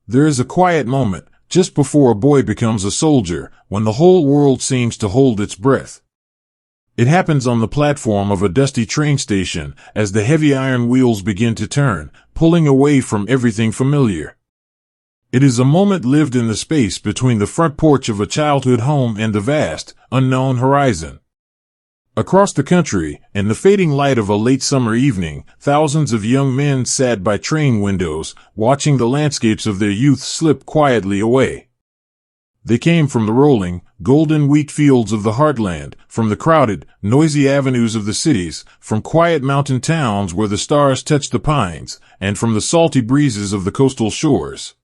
There is a quiet moment, just before a boy becomes a soldier, when the whole world seems to hold its breath. It happens on the platform of a dusty train station, as the heavy iron wheels begin to turn, pulling away from everything familiar. It is a moment lived in the space between the front porch of a childhood home and the vast, unknown horizon. Across the country, in the fading light of a late summer evening, thousands of young men sat by train windows, watching the landscapes of their youth slip quietly away. They came from the rolling, golden wheat fields of the heartland, from the crowded, noisy avenues of the cities, from quiet mountain towns where the stars touch the pines, and from the salty breezes of the coastal shores.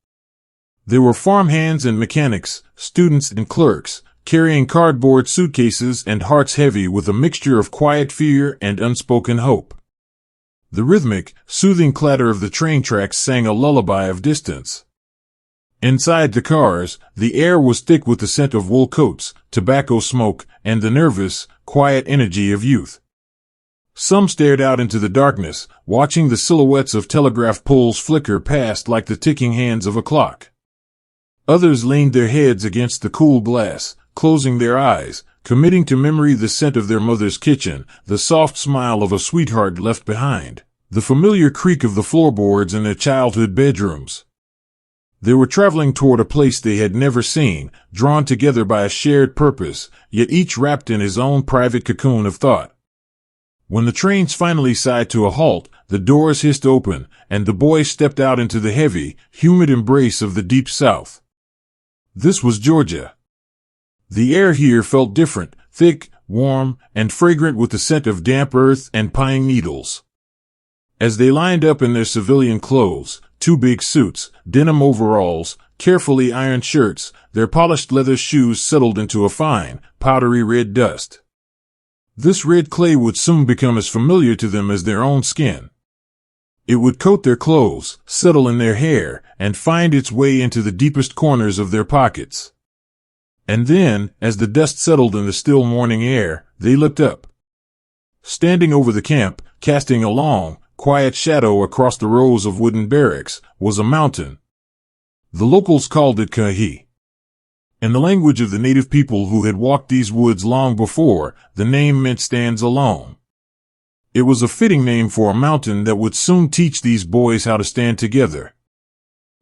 There were farmhands and mechanics, students and clerks, carrying cardboard suitcases and hearts heavy with a mixture of quiet fear and unspoken hope. The rhythmic, soothing clatter of the train tracks sang a lullaby of distance. Inside the cars, the air was thick with the scent of wool coats, tobacco smoke, and the nervous, quiet energy of youth. Some stared out into the darkness, watching the silhouettes of telegraph poles flicker past like the ticking hands of a clock. Others leaned their heads against the cool glass, closing their eyes, committing to memory the scent of their mother's kitchen, the soft smile of a sweetheart left behind, the familiar creak of the floorboards in their childhood bedrooms. They were traveling toward a place they had never seen, drawn together by a shared purpose, yet each wrapped in his own private cocoon of thought. When the trains finally sighed to a halt, the doors hissed open, and the boys stepped out into the heavy, humid embrace of the deep south. This was Georgia. The air here felt different, thick, warm, and fragrant with the scent of damp earth and pine needles. As they lined up in their civilian clothes, two big suits, denim overalls, carefully ironed shirts, their polished leather shoes settled into a fine, powdery red dust. This red clay would soon become as familiar to them as their own skin. It would coat their clothes, settle in their hair, and find its way into the deepest corners of their pockets. And then, as the dust settled in the still morning air, they looked up. Standing over the camp, casting a long, quiet shadow across the rows of wooden barracks, was a mountain. The locals called it Currahee. In the language of the native people who had walked these woods long before, the name meant stands alone. It was a fitting name for a mountain that would soon teach these boys how to stand together.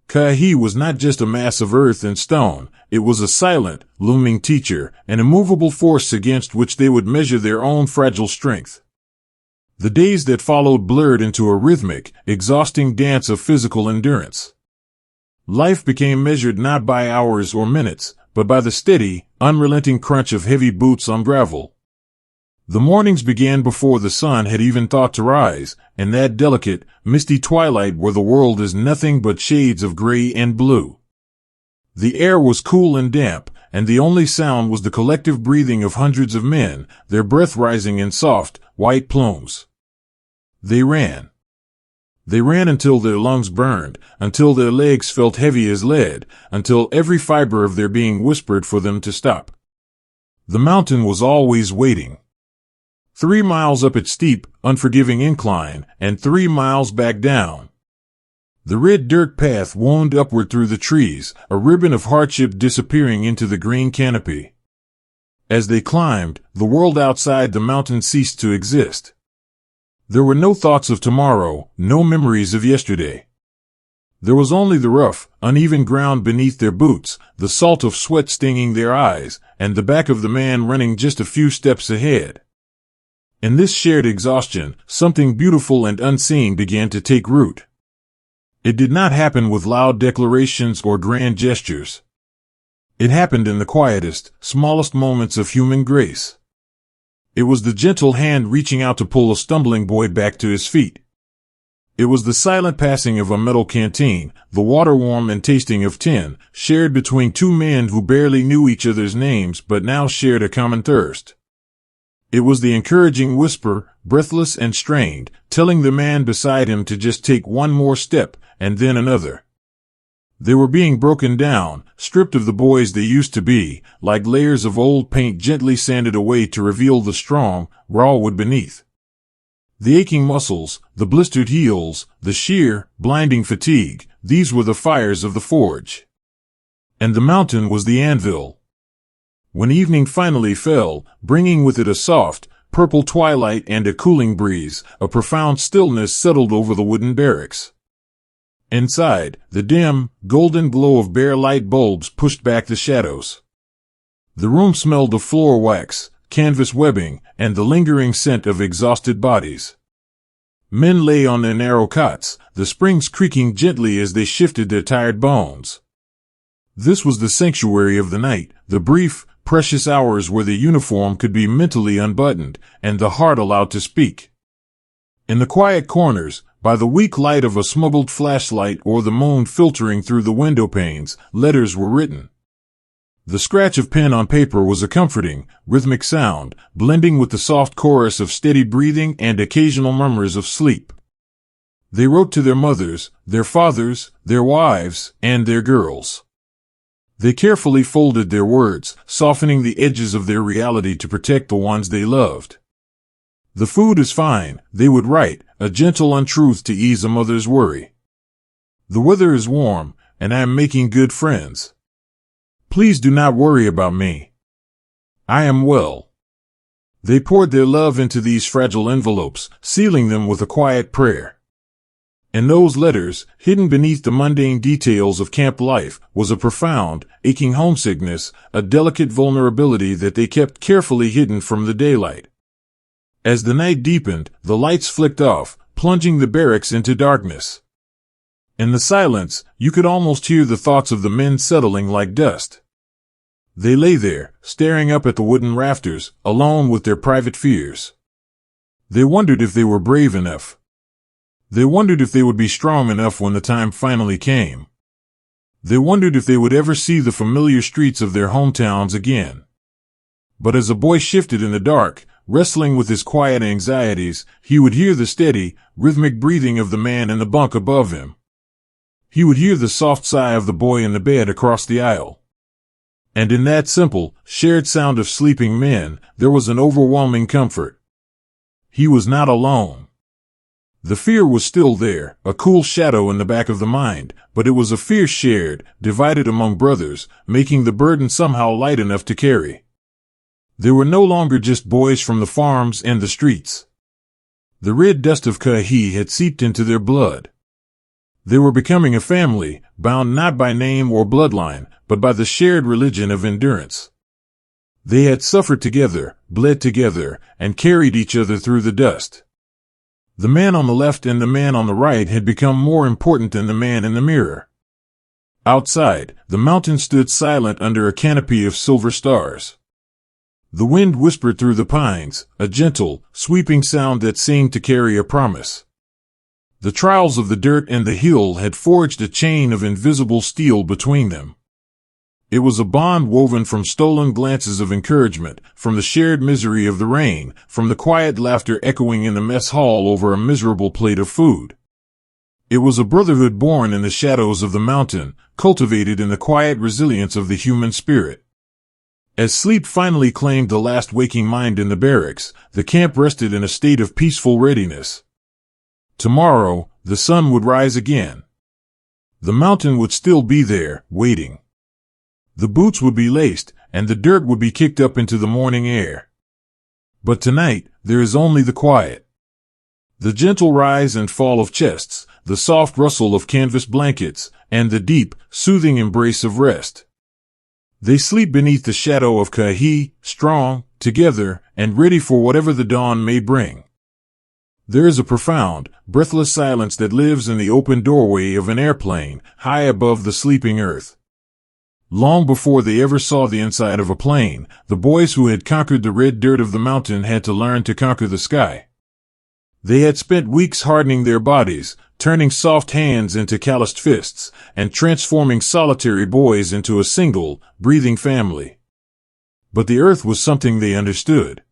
Currahee was not just a mass of earth and stone, it was a silent, looming teacher, an immovable force against which they would measure their own fragile strength. The days that followed blurred into a rhythmic, exhausting dance of physical endurance. Life became measured not by hours or minutes, but by the steady, unrelenting crunch of heavy boots on gravel. The mornings began before the sun had even thought to rise, in that delicate, misty twilight where the world is nothing but shades of gray and blue. The air was cool and damp, and the only sound was the collective breathing of hundreds of men, their breath rising in soft, white plumes. They ran. They ran until their lungs burned, until their legs felt heavy as lead, until every fiber of their being whispered for them to stop. The mountain was always waiting. 3 miles up its steep, unforgiving incline, and 3 miles back down. The red dirt path wound upward through the trees, a ribbon of hardship disappearing into the green canopy. As they climbed, the world outside the mountain ceased to exist. There were no thoughts of tomorrow, no memories of yesterday. There was only the rough, uneven ground beneath their boots, the salt of sweat stinging their eyes, and the back of the man running just a few steps ahead. In this shared exhaustion, something beautiful and unseen began to take root. It did not happen with loud declarations or grand gestures. It happened in the quietest, smallest moments of human grace. It was the gentle hand reaching out to pull a stumbling boy back to his feet. It was the silent passing of a metal canteen, the water warm and tasting of tin, shared between two men who barely knew each other's names but now shared a common thirst. It was the encouraging whisper, breathless and strained, telling the man beside him to just take one more step, and then another. They were being broken down, stripped of the boys they used to be, like layers of old paint gently sanded away to reveal the strong, raw wood beneath. The aching muscles, the blistered heels, the sheer, blinding fatigue, these were the fires of the forge. And the mountain was the anvil. When evening finally fell, bringing with it a soft, purple twilight and a cooling breeze, a profound stillness settled over the wooden barracks. Inside, the dim, golden glow of bare light bulbs pushed back the shadows. The room smelled of floor wax, canvas webbing, and the lingering scent of exhausted bodies. Men lay on their narrow cots, the springs creaking gently as they shifted their tired bones. This was the sanctuary of the night, the brief, precious hours where the uniform could be mentally unbuttoned, and the heart allowed to speak. In the quiet corners, by the weak light of a smuggled flashlight or the moon filtering through the window panes, letters were written. The scratch of pen on paper was a comforting, rhythmic sound, blending with the soft chorus of steady breathing and occasional murmurs of sleep. They wrote to their mothers, their fathers, their wives, and their girls. They carefully folded their words, softening the edges of their reality to protect the ones they loved. The food is fine, they would write, a gentle untruth to ease a mother's worry. The weather is warm, and I am making good friends. Please do not worry about me. I am well. They poured their love into these fragile envelopes, sealing them with a quiet prayer. In those letters, hidden beneath the mundane details of camp life, was a profound, aching homesickness, a delicate vulnerability that they kept carefully hidden from the daylight. As the night deepened, the lights flicked off, plunging the barracks into darkness. In the silence, you could almost hear the thoughts of the men settling like dust. They lay there, staring up at the wooden rafters, alone with their private fears. They wondered if they were brave enough. They wondered if they would be strong enough when the time finally came. They wondered if they would ever see the familiar streets of their hometowns again. But as a boy shifted in the dark, wrestling with his quiet anxieties, he would hear the steady, rhythmic breathing of the man in the bunk above him. He would hear the soft sigh of the boy in the bed across the aisle. And in that simple, shared sound of sleeping men, there was an overwhelming comfort. He was not alone. The fear was still there, a cool shadow in the back of the mind, but it was a fear shared, divided among brothers, making the burden somehow light enough to carry. They were no longer just boys from the farms and the streets. The red dust of Currahee had seeped into their blood. They were becoming a family, bound not by name or bloodline, but by the shared religion of endurance. They had suffered together, bled together, and carried each other through the dust. The man on the left and the man on the right had become more important than the man in the mirror. Outside, the mountain stood silent under a canopy of silver stars. The wind whispered through the pines, a gentle, sweeping sound that seemed to carry a promise. The trials of the dirt and the hill had forged a chain of invisible steel between them. It was a bond woven from stolen glances of encouragement, from the shared misery of the rain, from the quiet laughter echoing in the mess hall over a miserable plate of food. It was a brotherhood born in the shadows of the mountain, cultivated in the quiet resilience of the human spirit. As sleep finally claimed the last waking mind in the barracks, the camp rested in a state of peaceful readiness. Tomorrow, the sun would rise again. The mountain would still be there, waiting. The boots would be laced, and the dirt would be kicked up into the morning air. But tonight, there is only the quiet. The gentle rise and fall of chests, the soft rustle of canvas blankets, and the deep, soothing embrace of rest. They sleep beneath the shadow of Currahee, strong, together, and ready for whatever the dawn may bring. There is a profound, breathless silence that lives in the open doorway of an airplane, high above the sleeping earth. Long before they ever saw the inside of a plane, the boys who had conquered the red dirt of the mountain had to learn to conquer the sky. They had spent weeks hardening their bodies, turning soft hands into calloused fists, and transforming solitary boys into a single, breathing family. But the earth was something they understood.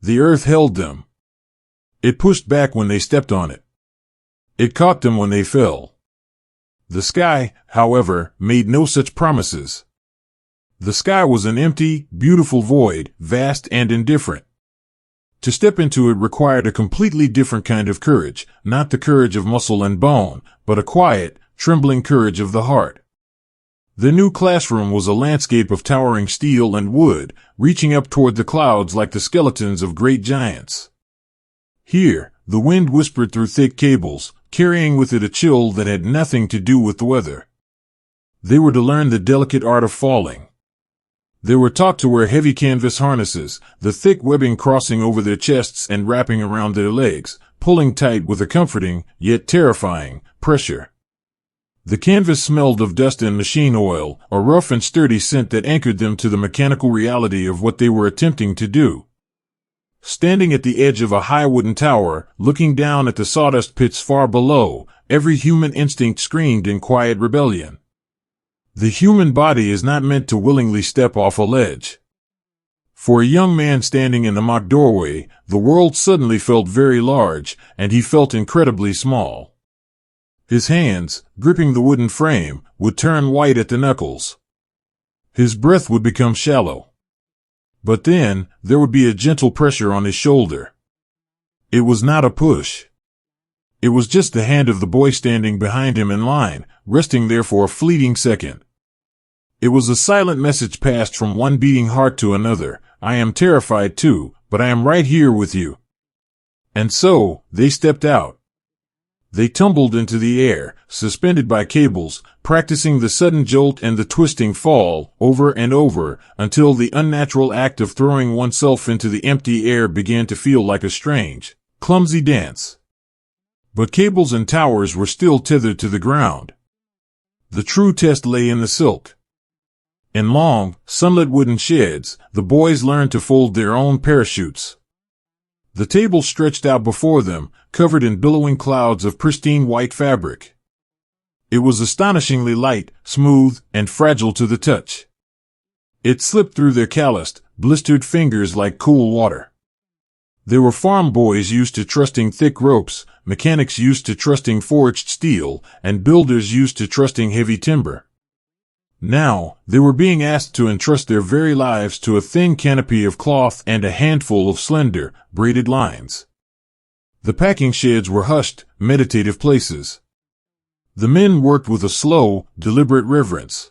The earth held them. It pushed back when they stepped on it. It caught them when they fell. The sky, however, made no such promises. The sky was an empty, beautiful void, vast and indifferent. To step into it required a completely different kind of courage, not the courage of muscle and bone, but a quiet, trembling courage of the heart. The new classroom was a landscape of towering steel and wood, reaching up toward the clouds like the skeletons of great giants. Here, the wind whispered through thick cables, carrying with it a chill that had nothing to do with the weather. They were to learn the delicate art of falling. They were taught to wear heavy canvas harnesses, the thick webbing crossing over their chests and wrapping around their legs, pulling tight with a comforting, yet terrifying, pressure. The canvas smelled of dust and machine oil, a rough and sturdy scent that anchored them to the mechanical reality of what they were attempting to do. Standing at the edge of a high wooden tower, looking down at the sawdust pits far below, every human instinct screamed in quiet rebellion. The human body is not meant to willingly step off a ledge. For a young man standing in the mock doorway, the world suddenly felt very large, and he felt incredibly small. His hands, gripping the wooden frame, would turn white at the knuckles. His breath would become shallow. But then, there would be a gentle pressure on his shoulder. It was not a push. It was just the hand of the boy standing behind him in line, resting there for a fleeting second. It was a silent message passed from one beating heart to another. I am terrified too, but I am right here with you. And so, they stepped out. They tumbled into the air, suspended by cables, practicing the sudden jolt and the twisting fall, over and over, until the unnatural act of throwing oneself into the empty air began to feel like a strange, clumsy dance. But cables and towers were still tethered to the ground. The true test lay in the silk. In long, sunlit wooden sheds, the boys learned to fold their own parachutes. The table stretched out before them, covered in billowing clouds of pristine white fabric. It was astonishingly light, smooth, and fragile to the touch. It slipped through their calloused, blistered fingers like cool water. They were farm boys used to trusting thick ropes, mechanics used to trusting forged steel, and builders used to trusting heavy timber. Now, they were being asked to entrust their very lives to a thin canopy of cloth and a handful of slender, braided lines. The packing sheds were hushed, meditative places. The men worked with a slow, deliberate reverence.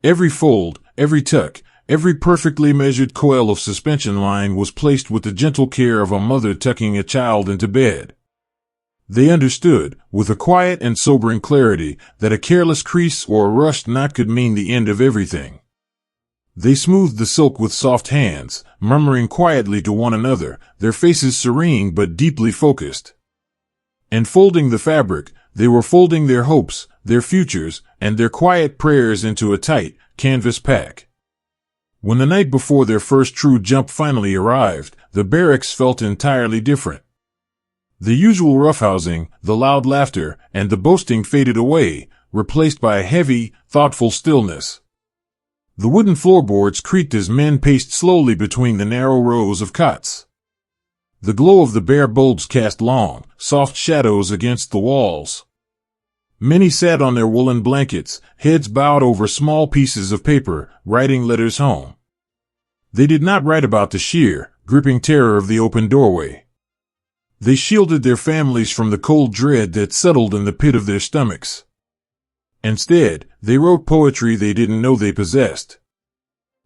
Every fold, every tuck, every perfectly measured coil of suspension line was placed with the gentle care of a mother tucking a child into bed. They understood, with a quiet and sobering clarity, that a careless crease or a rushed knot could mean the end of everything. They smoothed the silk with soft hands, murmuring quietly to one another, their faces serene but deeply focused. And folding the fabric, they were folding their hopes, their futures, and their quiet prayers into a tight, canvas pack. When the night before their first true jump finally arrived, the barracks felt entirely different. The usual roughhousing, the loud laughter, and the boasting faded away, replaced by a heavy, thoughtful stillness. The wooden floorboards creaked as men paced slowly between the narrow rows of cots. The glow of the bare bulbs cast long, soft shadows against the walls. Many sat on their woolen blankets, heads bowed over small pieces of paper, writing letters home. They did not write about the sheer, gripping terror of the open doorway. They shielded their families from the cold dread that settled in the pit of their stomachs. Instead, they wrote poetry they didn't know they possessed.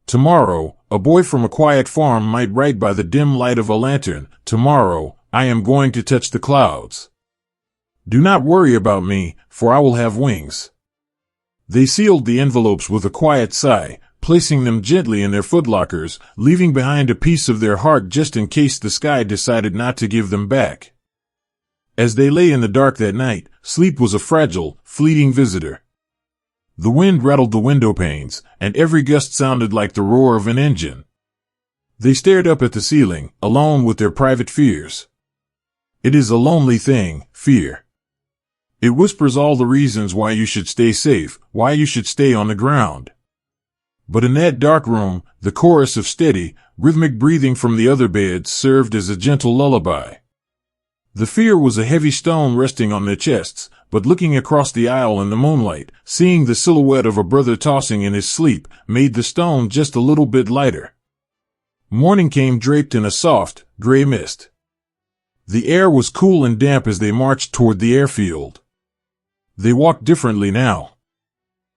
Tomorrow, a boy from a quiet farm might write by the dim light of a lantern, "Tomorrow, I am going to touch the clouds. Do not worry about me, for I will have wings." They sealed the envelopes with a quiet sigh, placing them gently in their footlockers, leaving behind a piece of their heart just in case the sky decided not to give them back. As they lay in the dark that night, sleep was a fragile, fleeting visitor. The wind rattled the window panes, and every gust sounded like the roar of an engine. They stared up at the ceiling, alone with their private fears. It is a lonely thing, fear. It whispers all the reasons why you should stay safe, why you should stay on the ground. But in that dark room, the chorus of steady, rhythmic breathing from the other beds served as a gentle lullaby. The fear was a heavy stone resting on their chests, but looking across the aisle in the moonlight, seeing the silhouette of a brother tossing in his sleep, made the stone just a little bit lighter. Morning came draped in a soft, gray mist. The air was cool and damp as they marched toward the airfield. They walked differently now.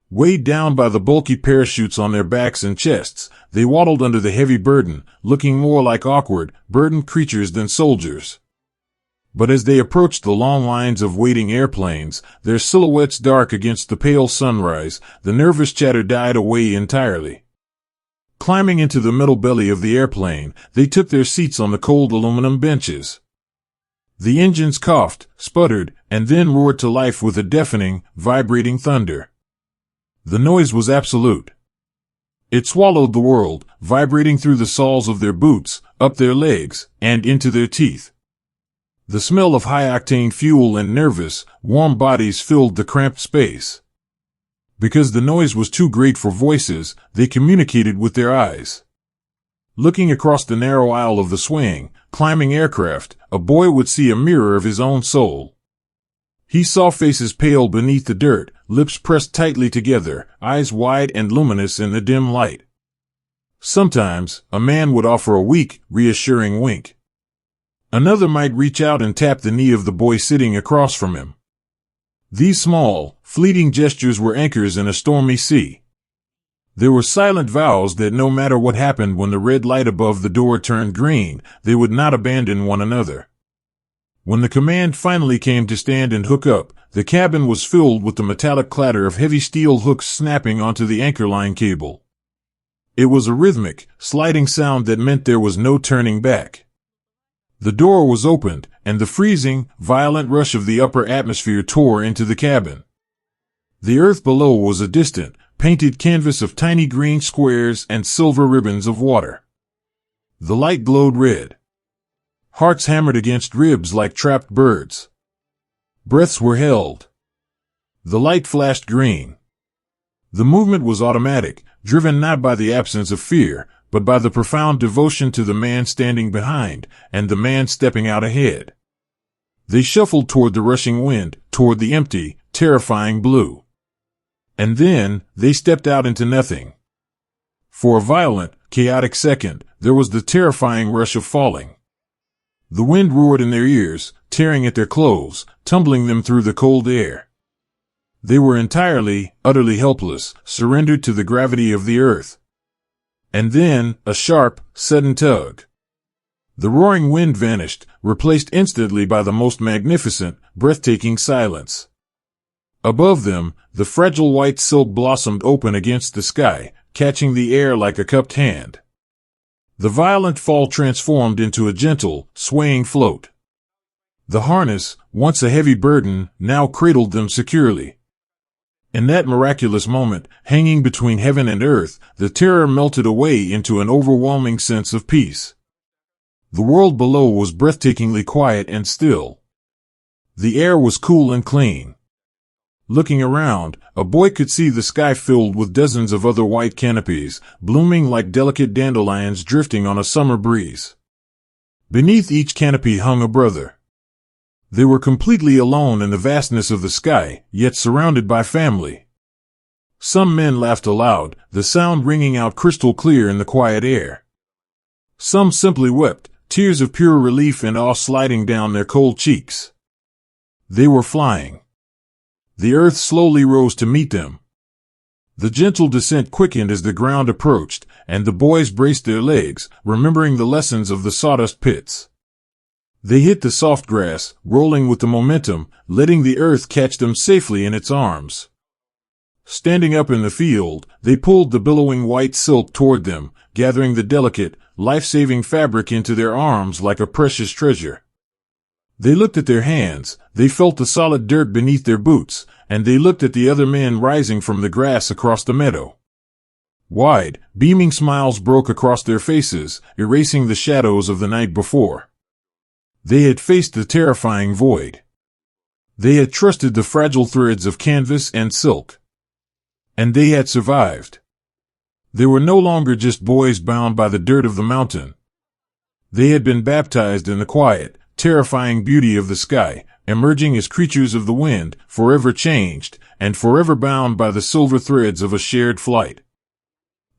Weighed down by the bulky parachutes on their backs and chests, they waddled under the heavy burden, looking more like awkward, burdened creatures than soldiers. But as they approached the long lines of waiting airplanes, their silhouettes dark against the pale sunrise, the nervous chatter died away entirely. Climbing into the metal belly of the airplane, they took their seats on the cold aluminum benches. The engines coughed, sputtered, and then roared to life with a deafening, vibrating thunder. The noise was absolute. It swallowed the world, vibrating through the soles of their boots, up their legs, and into their teeth. The smell of high-octane fuel and nervous, warm bodies filled the cramped space. Because the noise was too great for voices, they communicated with their eyes. Looking across the narrow aisle of the swaying, climbing aircraft, a boy would see a mirror of his own soul. He saw faces pale beneath the dirt, lips pressed tightly together, eyes wide and luminous in the dim light. Sometimes, a man would offer a weak, reassuring wink. Another might reach out and tap the knee of the boy sitting across from him. These small, fleeting gestures were anchors in a stormy sea. There were silent vows that no matter what happened when the red light above the door turned green, they would not abandon one another. When the command finally came to stand and hook up, the cabin was filled with the metallic clatter of heavy steel hooks snapping onto the anchor line cable. It was a rhythmic, sliding sound that meant there was no turning back. The door was opened, and the freezing, violent rush of the upper atmosphere tore into the cabin. The earth below was a distant, painted canvas of tiny green squares and silver ribbons of water. The light glowed red. Hearts hammered against ribs like trapped birds. Breaths were held. The light flashed green. The movement was automatic, driven not by the absence of fear, but by the profound devotion to the man standing behind, and the man stepping out ahead. They shuffled toward the rushing wind, toward the empty, terrifying blue. And then, they stepped out into nothing. For a violent, chaotic second, there was the terrifying rush of falling. The wind roared in their ears, tearing at their clothes, tumbling them through the cold air. They were entirely, utterly helpless, surrendered to the gravity of the earth. And then, a sharp, sudden tug. The roaring wind vanished, replaced instantly by the most magnificent, breathtaking silence. Above them, the fragile white silk blossomed open against the sky, catching the air like a cupped hand. The violent fall transformed into a gentle, swaying float. The harness, once a heavy burden, now cradled them securely. In that miraculous moment, hanging between heaven and earth, the terror melted away into an overwhelming sense of peace. The world below was breathtakingly quiet and still. The air was cool and clean. Looking around, a boy could see the sky filled with dozens of other white canopies, blooming like delicate dandelions drifting on a summer breeze. Beneath each canopy hung a brother. They were completely alone in the vastness of the sky, yet surrounded by family. Some men laughed aloud, the sound ringing out crystal clear in the quiet air. Some simply wept, tears of pure relief and awe sliding down their cold cheeks. They were flying. The earth slowly rose to meet them. The gentle descent quickened as the ground approached, and the boys braced their legs, remembering the lessons of the sawdust pits. They hit the soft grass, rolling with the momentum, letting the earth catch them safely in its arms. Standing up in the field, they pulled the billowing white silk toward them, gathering the delicate, life-saving fabric into their arms like a precious treasure. They looked at their hands, they felt the solid dirt beneath their boots, and they looked at the other men rising from the grass across the meadow. Wide, beaming smiles broke across their faces, erasing the shadows of the night before. They had faced the terrifying void. They had trusted the fragile threads of canvas and silk. And they had survived. They were no longer just boys bound by the dirt of the mountain. They had been baptized in the quiet, terrifying beauty of the sky, emerging as creatures of the wind, forever changed, and forever bound by the silver threads of a shared flight.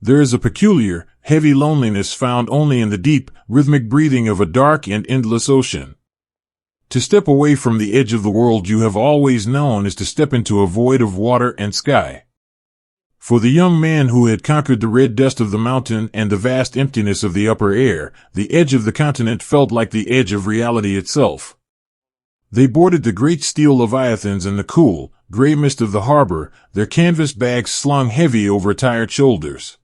There is a peculiar, heavy loneliness found only in the deep, rhythmic breathing of a dark and endless ocean. To step away from the edge of the world you have always known is to step into a void of water and sky. For the young man who had conquered the red dust of the mountain and the vast emptiness of the upper air, the edge of the continent felt like the edge of reality itself. They boarded the great steel leviathans in the cool, gray mist of the harbor, their canvas bags slung heavy over tired shoulders.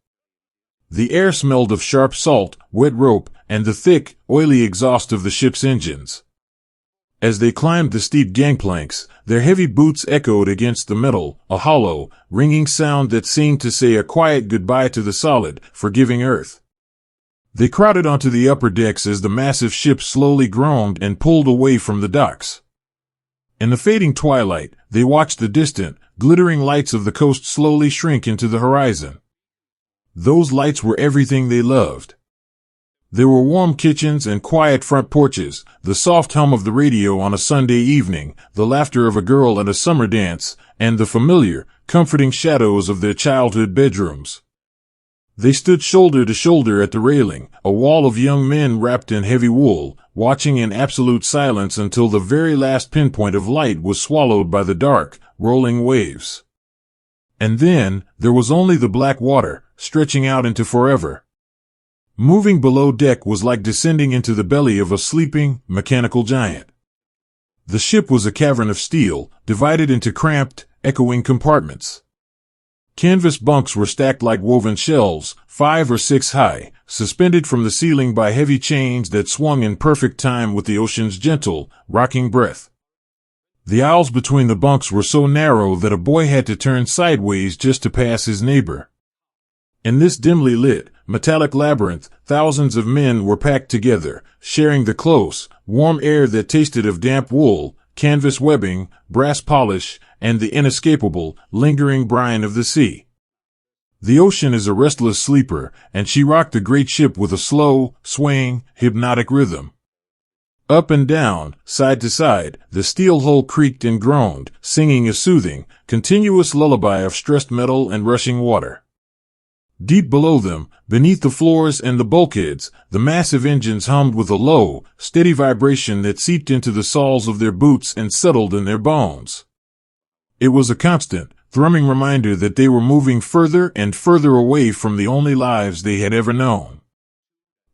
The air smelled of sharp salt, wet rope, and the thick, oily exhaust of the ship's engines. As they climbed the steep gangplanks, their heavy boots echoed against the metal, a hollow, ringing sound that seemed to say a quiet goodbye to the solid, forgiving earth. They crowded onto the upper decks as the massive ship slowly groaned and pulled away from the docks. In the fading twilight, they watched the distant, glittering lights of the coast slowly shrink into the horizon. Those lights were everything they loved. There were warm kitchens and quiet front porches, the soft hum of the radio on a Sunday evening, the laughter of a girl at a summer dance, and the familiar, comforting shadows of their childhood bedrooms. They stood shoulder to shoulder at the railing, a wall of young men wrapped in heavy wool, watching in absolute silence until the very last pinpoint of light was swallowed by the dark, rolling waves. And then, there was only the black water, stretching out into forever. Moving below deck was like descending into the belly of a sleeping, mechanical giant. The ship was a cavern of steel, divided into cramped, echoing compartments. Canvas bunks were stacked like woven shelves, 5 or 6 high, suspended from the ceiling by heavy chains that swung in perfect time with the ocean's gentle, rocking breath. The aisles between the bunks were so narrow that a boy had to turn sideways just to pass his neighbor. In this dimly lit, metallic labyrinth, thousands of men were packed together, sharing the close, warm air that tasted of damp wool, canvas webbing, brass polish, and the inescapable, lingering brine of the sea. The ocean is a restless sleeper, and she rocked the great ship with a slow, swaying, hypnotic rhythm. Up and down, side to side, the steel hull creaked and groaned, singing a soothing, continuous lullaby of stressed metal and rushing water. Deep below them, beneath the floors and the bulkheads, the massive engines hummed with a low, steady vibration that seeped into the soles of their boots and settled in their bones. It was a constant, thrumming reminder that they were moving further and further away from the only lives they had ever known.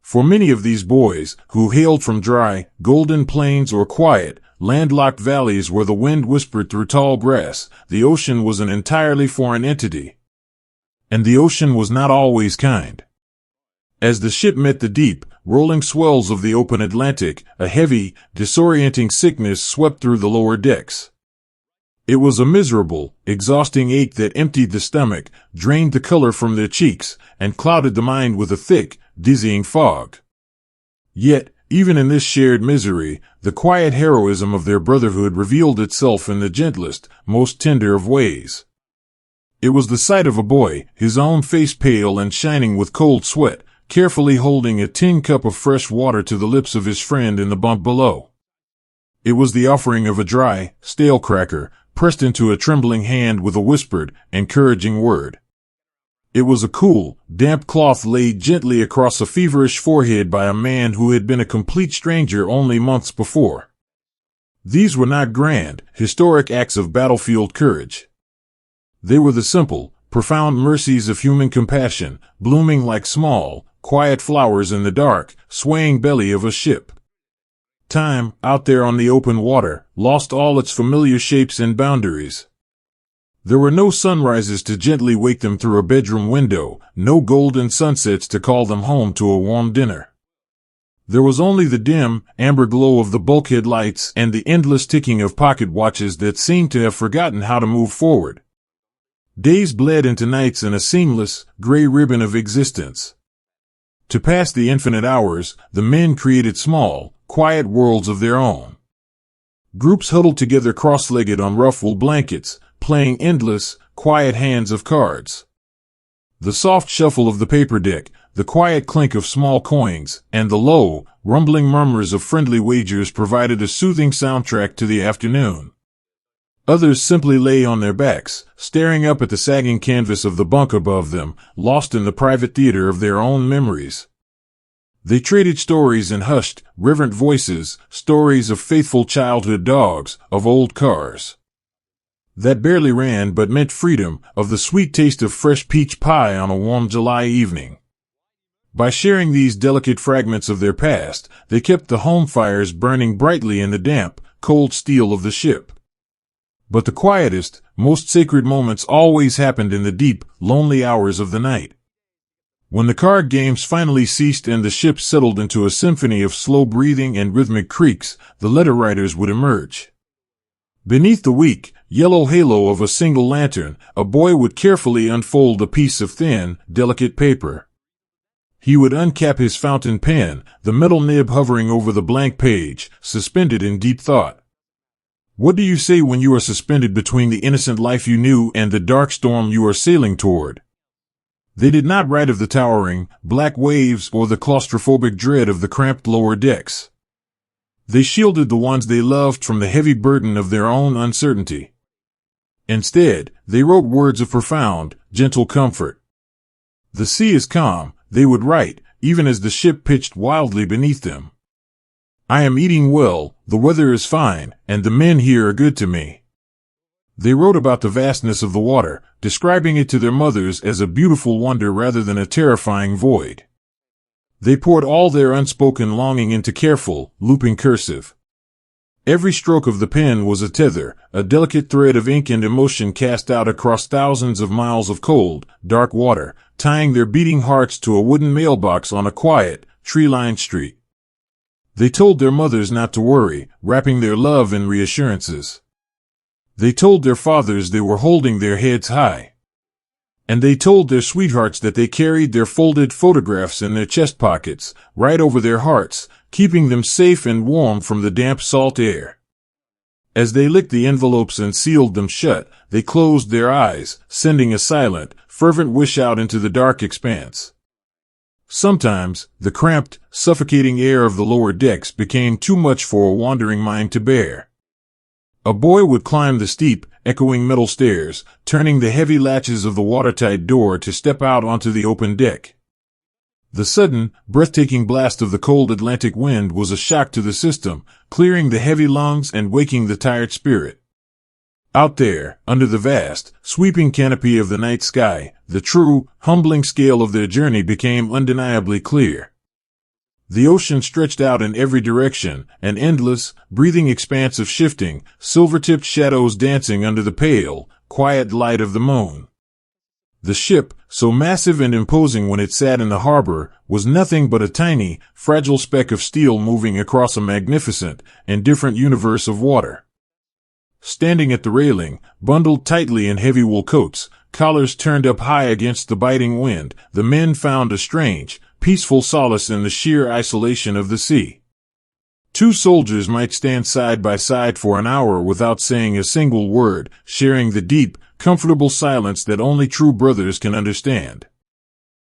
For many of these boys, who hailed from dry, golden plains or quiet, landlocked valleys where the wind whispered through tall grass, the ocean was an entirely foreign entity. And the ocean was not always kind. As the ship met the deep, rolling swells of the open Atlantic, a heavy, disorienting sickness swept through the lower decks. It was a miserable, exhausting ache that emptied the stomach, drained the color from their cheeks, and clouded the mind with a thick, dizzying fog. Yet, even in this shared misery, the quiet heroism of their brotherhood revealed itself in the gentlest, most tender of ways. It was the sight of a boy, his own face pale and shining with cold sweat, carefully holding a tin cup of fresh water to the lips of his friend in the bunk below. It was the offering of a dry, stale cracker, pressed into a trembling hand with a whispered, encouraging word. It was a cool, damp cloth laid gently across a feverish forehead by a man who had been a complete stranger only months before. These were not grand, historic acts of battlefield courage. They were the simple, profound mercies of human compassion, blooming like small, quiet flowers in the dark, swaying belly of a ship. Time, out there on the open water, lost all its familiar shapes and boundaries. There were no sunrises to gently wake them through a bedroom window, no golden sunsets to call them home to a warm dinner. There was only the dim, amber glow of the bulkhead lights and the endless ticking of pocket watches that seemed to have forgotten how to move forward. Days bled into nights in a seamless, gray ribbon of existence. To pass the infinite hours, the men created small, quiet worlds of their own. Groups huddled together cross-legged on rough wool blankets, playing endless, quiet hands of cards. The soft shuffle of the paper deck, the quiet clink of small coins, and the low, rumbling murmurs of friendly wagers provided a soothing soundtrack to the afternoon. Others simply lay on their backs, staring up at the sagging canvas of the bunk above them, lost in the private theater of their own memories. They traded stories in hushed, reverent voices, stories of faithful childhood dogs, of old cars that barely ran but meant freedom, of the sweet taste of fresh peach pie on a warm July evening. By sharing these delicate fragments of their past, they kept the home fires burning brightly in the damp, cold steel of the ship. But the quietest, most sacred moments always happened in the deep, lonely hours of the night. When the card games finally ceased and the ship settled into a symphony of slow breathing and rhythmic creaks, the letter writers would emerge. Beneath the weak, yellow halo of a single lantern, a boy would carefully unfold a piece of thin, delicate paper. He would uncap his fountain pen, the metal nib hovering over the blank page, suspended in deep thought. What do you say when you are suspended between the innocent life you knew and the dark storm you are sailing toward? They did not write of the towering, black waves or the claustrophobic dread of the cramped lower decks. They shielded the ones they loved from the heavy burden of their own uncertainty. Instead, they wrote words of profound, gentle comfort. The sea is calm, they would write, even as the ship pitched wildly beneath them. I am eating well, the weather is fine, and the men here are good to me. They wrote about the vastness of the water, describing it to their mothers as a beautiful wonder rather than a terrifying void. They poured all their unspoken longing into careful, looping cursive. Every stroke of the pen was a tether, a delicate thread of ink and emotion cast out across thousands of miles of cold, dark water, tying their beating hearts to a wooden mailbox on a quiet, tree-lined street. They told their mothers not to worry, wrapping their love in reassurances. They told their fathers they were holding their heads high. And they told their sweethearts that they carried their folded photographs in their chest pockets, right over their hearts, keeping them safe and warm from the damp salt air. As they licked the envelopes and sealed them shut, they closed their eyes, sending a silent, fervent wish out into the dark expanse. Sometimes, the cramped, suffocating air of the lower decks became too much for a wandering mind to bear. A boy would climb the steep, echoing metal stairs, turning the heavy latches of the watertight door to step out onto the open deck. The sudden, breathtaking blast of the cold Atlantic wind was a shock to the system, clearing the heavy lungs and waking the tired spirit. Out there, under the vast, sweeping canopy of the night sky, the true, humbling scale of their journey became undeniably clear. The ocean stretched out in every direction, an endless, breathing expanse of shifting, silver-tipped shadows dancing under the pale, quiet light of the moon. The ship, so massive and imposing when it sat in the harbor, was nothing but a tiny, fragile speck of steel moving across a magnificent, indifferent universe of water. Standing at the railing, bundled tightly in heavy wool coats, collars turned up high against the biting wind, the men found a strange, peaceful solace in the sheer isolation of the sea. Two soldiers might stand side by side for an hour without saying a single word, sharing the deep, comfortable silence that only true brothers can understand.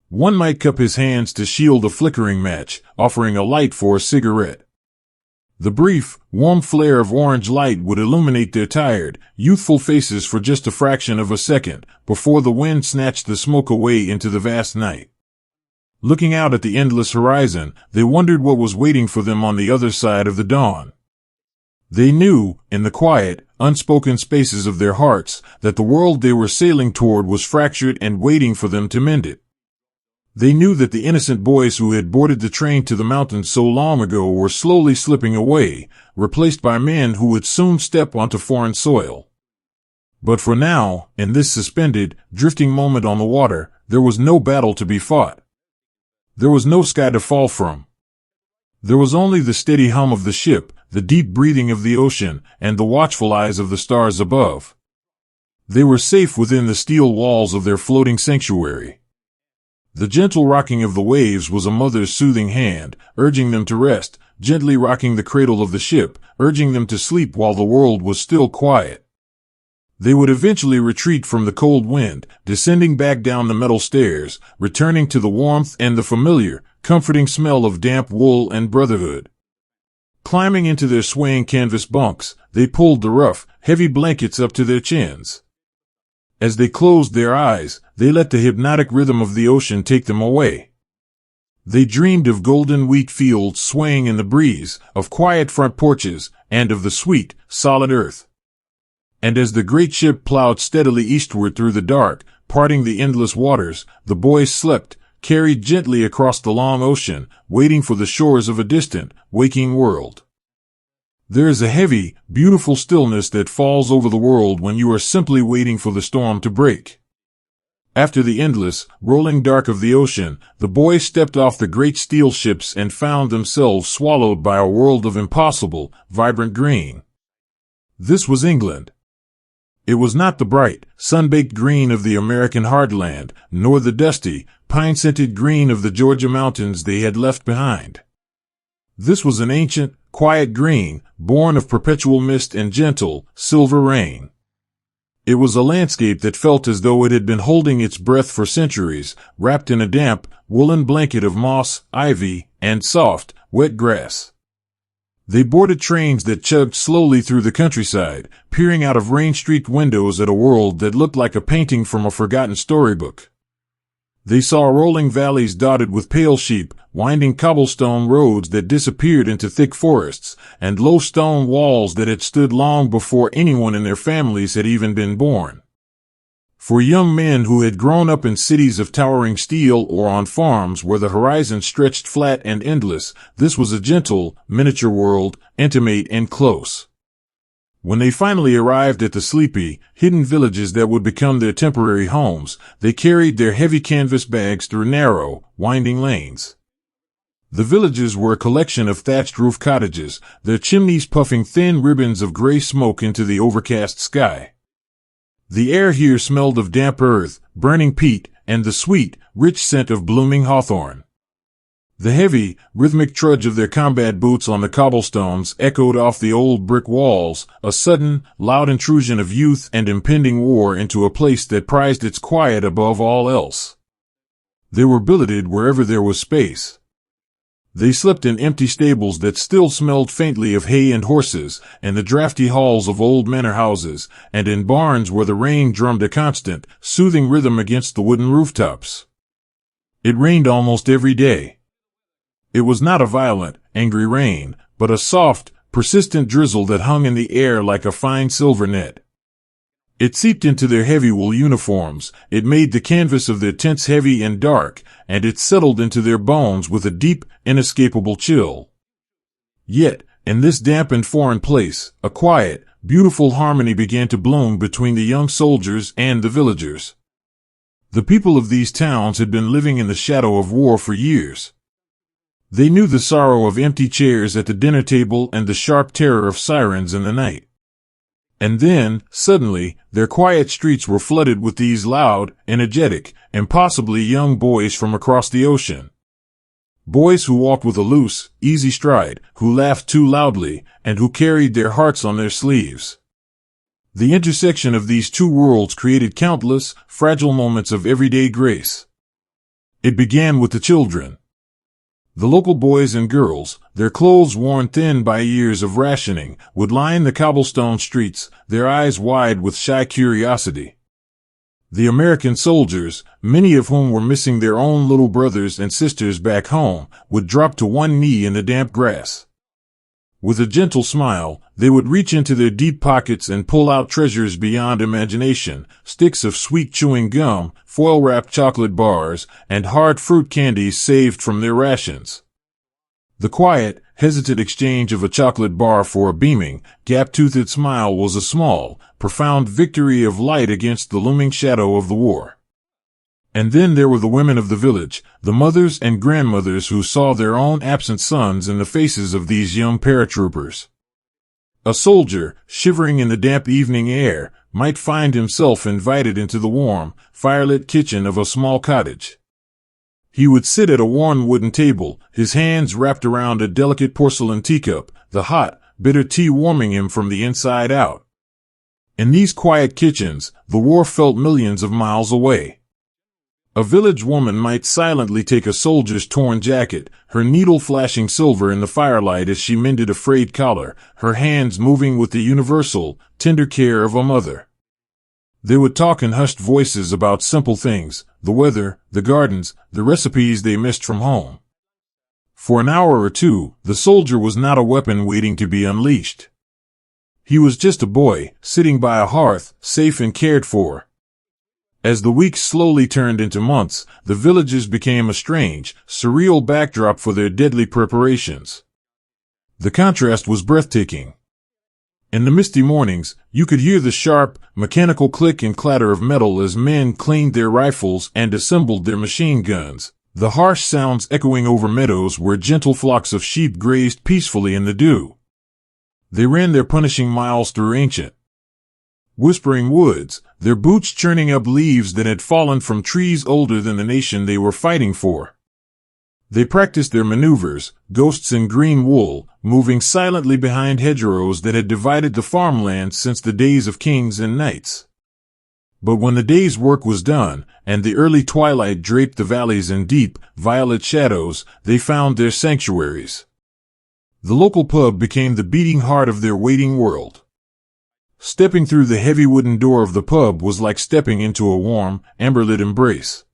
One might cup his hands to shield a flickering match, offering a light for a cigarette. The brief, warm flare of orange light would illuminate their tired, youthful faces for just a fraction of a second, before the wind snatched the smoke away into the vast night. Looking out at the endless horizon, they wondered what was waiting for them on the other side of the dawn. They knew, in the quiet, unspoken spaces of their hearts, that the world they were sailing toward was fractured and waiting for them to mend it. They knew that the innocent boys who had boarded the train to the mountains so long ago were slowly slipping away, replaced by men who would soon step onto foreign soil. But for now, in this suspended, drifting moment on the water, there was no battle to be fought. There was no sky to fall from. There was only the steady hum of the ship, the deep breathing of the ocean, and the watchful eyes of the stars above. They were safe within the steel walls of their floating sanctuary. The gentle rocking of the waves was a mother's soothing hand, urging them to rest, gently rocking the cradle of the ship, urging them to sleep while the world was still quiet. They would eventually retreat from the cold wind, descending back down the metal stairs, returning to the warmth and the familiar, comforting smell of damp wool and brotherhood. Climbing into their swaying canvas bunks, they pulled the rough, heavy blankets up to their chins. As they closed their eyes, they let the hypnotic rhythm of the ocean take them away. They dreamed of golden wheat fields swaying in the breeze, of quiet front porches, and of the sweet, solid earth. And as the great ship plowed steadily eastward through the dark, parting the endless waters, the boys slept, carried gently across the long ocean, waiting for the shores of a distant, waking world. There is a heavy, beautiful stillness that falls over the world when you are simply waiting for the storm to break. After the endless, rolling dark of the ocean, the boys stepped off the great steel ships and found themselves swallowed by a world of impossible, vibrant green. This was England. It was not the bright, sun-baked green of the American heartland, nor the dusty, pine-scented green of the Georgia mountains they had left behind. This was an ancient, quiet green, born of perpetual mist and gentle, silver rain. It was a landscape that felt as though it had been holding its breath for centuries, wrapped in a damp, woolen blanket of moss, ivy, and soft, wet grass. They boarded trains that chugged slowly through the countryside, peering out of rain-streaked windows at a world that looked like a painting from a forgotten storybook. They saw rolling valleys dotted with pale sheep, winding cobblestone roads that disappeared into thick forests, and low stone walls that had stood long before anyone in their families had even been born. For young men who had grown up in cities of towering steel or on farms where the horizon stretched flat and endless, this was a gentle, miniature world, intimate and close. When they finally arrived at the sleepy, hidden villages that would become their temporary homes, they carried their heavy canvas bags through narrow, winding lanes. The villages were a collection of thatched-roof cottages, their chimneys puffing thin ribbons of gray smoke into the overcast sky. The air here smelled of damp earth, burning peat, and the sweet, rich scent of blooming hawthorn. The heavy, rhythmic trudge of their combat boots on the cobblestones echoed off the old brick walls, a sudden, loud intrusion of youth and impending war into a place that prized its quiet above all else. They were billeted wherever there was space. They slept in empty stables that still smelled faintly of hay and horses, and the drafty halls of old manor houses, and in barns where the rain drummed a constant, soothing rhythm against the wooden rooftops. It rained almost every day. It was not a violent, angry rain, but a soft, persistent drizzle that hung in the air like a fine silver net. It seeped into their heavy wool uniforms, it made the canvas of their tents heavy and dark, and it settled into their bones with a deep, inescapable chill. Yet, in this damp and foreign place, a quiet, beautiful harmony began to bloom between the young soldiers and the villagers. The people of these towns had been living in the shadow of war for years. They knew the sorrow of empty chairs at the dinner table and the sharp terror of sirens in the night. And then, suddenly, their quiet streets were flooded with these loud, energetic, impossibly young boys from across the ocean. Boys who walked with a loose, easy stride, who laughed too loudly, and who carried their hearts on their sleeves. The intersection of these two worlds created countless, fragile moments of everyday grace. It began with the children. The local boys and girls, their clothes worn thin by years of rationing, would line the cobblestone streets, their eyes wide with shy curiosity. The American soldiers, many of whom were missing their own little brothers and sisters back home, would drop to one knee in the damp grass. With a gentle smile, they would reach into their deep pockets and pull out treasures beyond imagination, sticks of sweet chewing gum, foil-wrapped chocolate bars, and hard fruit candies saved from their rations. The quiet, hesitant exchange of a chocolate bar for a beaming, gap-toothed smile was a small, profound victory of light against the looming shadow of the war. And then there were the women of the village, the mothers and grandmothers who saw their own absent sons in the faces of these young paratroopers. A soldier, shivering in the damp evening air, might find himself invited into the warm, firelit kitchen of a small cottage. He would sit at a worn wooden table, his hands wrapped around a delicate porcelain teacup, the hot, bitter tea warming him from the inside out. In these quiet kitchens, the war felt millions of miles away. A village woman might silently take a soldier's torn jacket, her needle flashing silver in the firelight as she mended a frayed collar, her hands moving with the universal, tender care of a mother. They would talk in hushed voices about simple things, the weather, the gardens, the recipes they missed from home. For an hour or two, the soldier was not a weapon waiting to be unleashed. He was just a boy, sitting by a hearth, safe and cared for. As the weeks slowly turned into months, the villages became a strange, surreal backdrop for their deadly preparations. The contrast was breathtaking. In the misty mornings, you could hear the sharp, mechanical click and clatter of metal as men cleaned their rifles and assembled their machine guns, the harsh sounds echoing over meadows where gentle flocks of sheep grazed peacefully in the dew. They ran their punishing miles through ancient, whispering woods, their boots churning up leaves that had fallen from trees older than the nation they were fighting for. They practiced their maneuvers, ghosts in green wool, moving silently behind hedgerows that had divided the farmland since the days of kings and knights. But when the day's work was done, and the early twilight draped the valleys in deep, violet shadows, they found their sanctuaries. The local pub became the beating heart of their waiting world. Stepping through the heavy wooden door of the pub was like stepping into a warm, amber-lit embrace.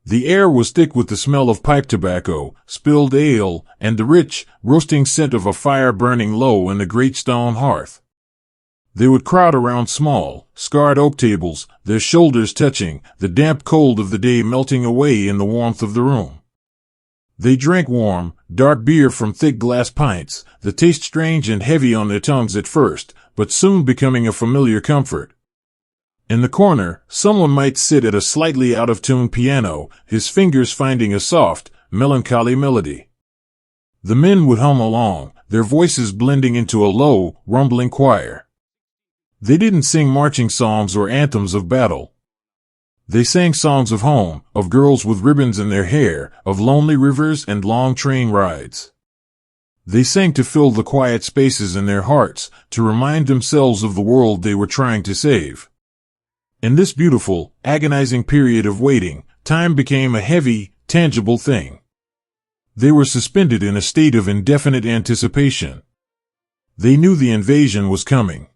The air was thick with the smell of pipe tobacco, spilled ale, and the rich, roasting scent of a fire burning low in the great stone hearth. They would crowd around small, scarred oak tables, their shoulders touching, the damp cold of the day melting away in the warmth of the room. They drank warm, dark beer from thick glass pints, the taste strange and heavy on their tongues at first, but soon becoming a familiar comfort. In the corner, someone might sit at a slightly out-of-tune piano, his fingers finding a soft, melancholy melody. The men would hum along, their voices blending into a low, rumbling choir. They didn't sing marching songs or anthems of battle. They sang songs of home, of girls with ribbons in their hair, of lonely rivers and long train rides. They sang to fill the quiet spaces in their hearts, to remind themselves of the world they were trying to save. In this beautiful, agonizing period of waiting, time became a heavy, tangible thing. They were suspended in a state of indefinite anticipation. They knew the invasion was coming.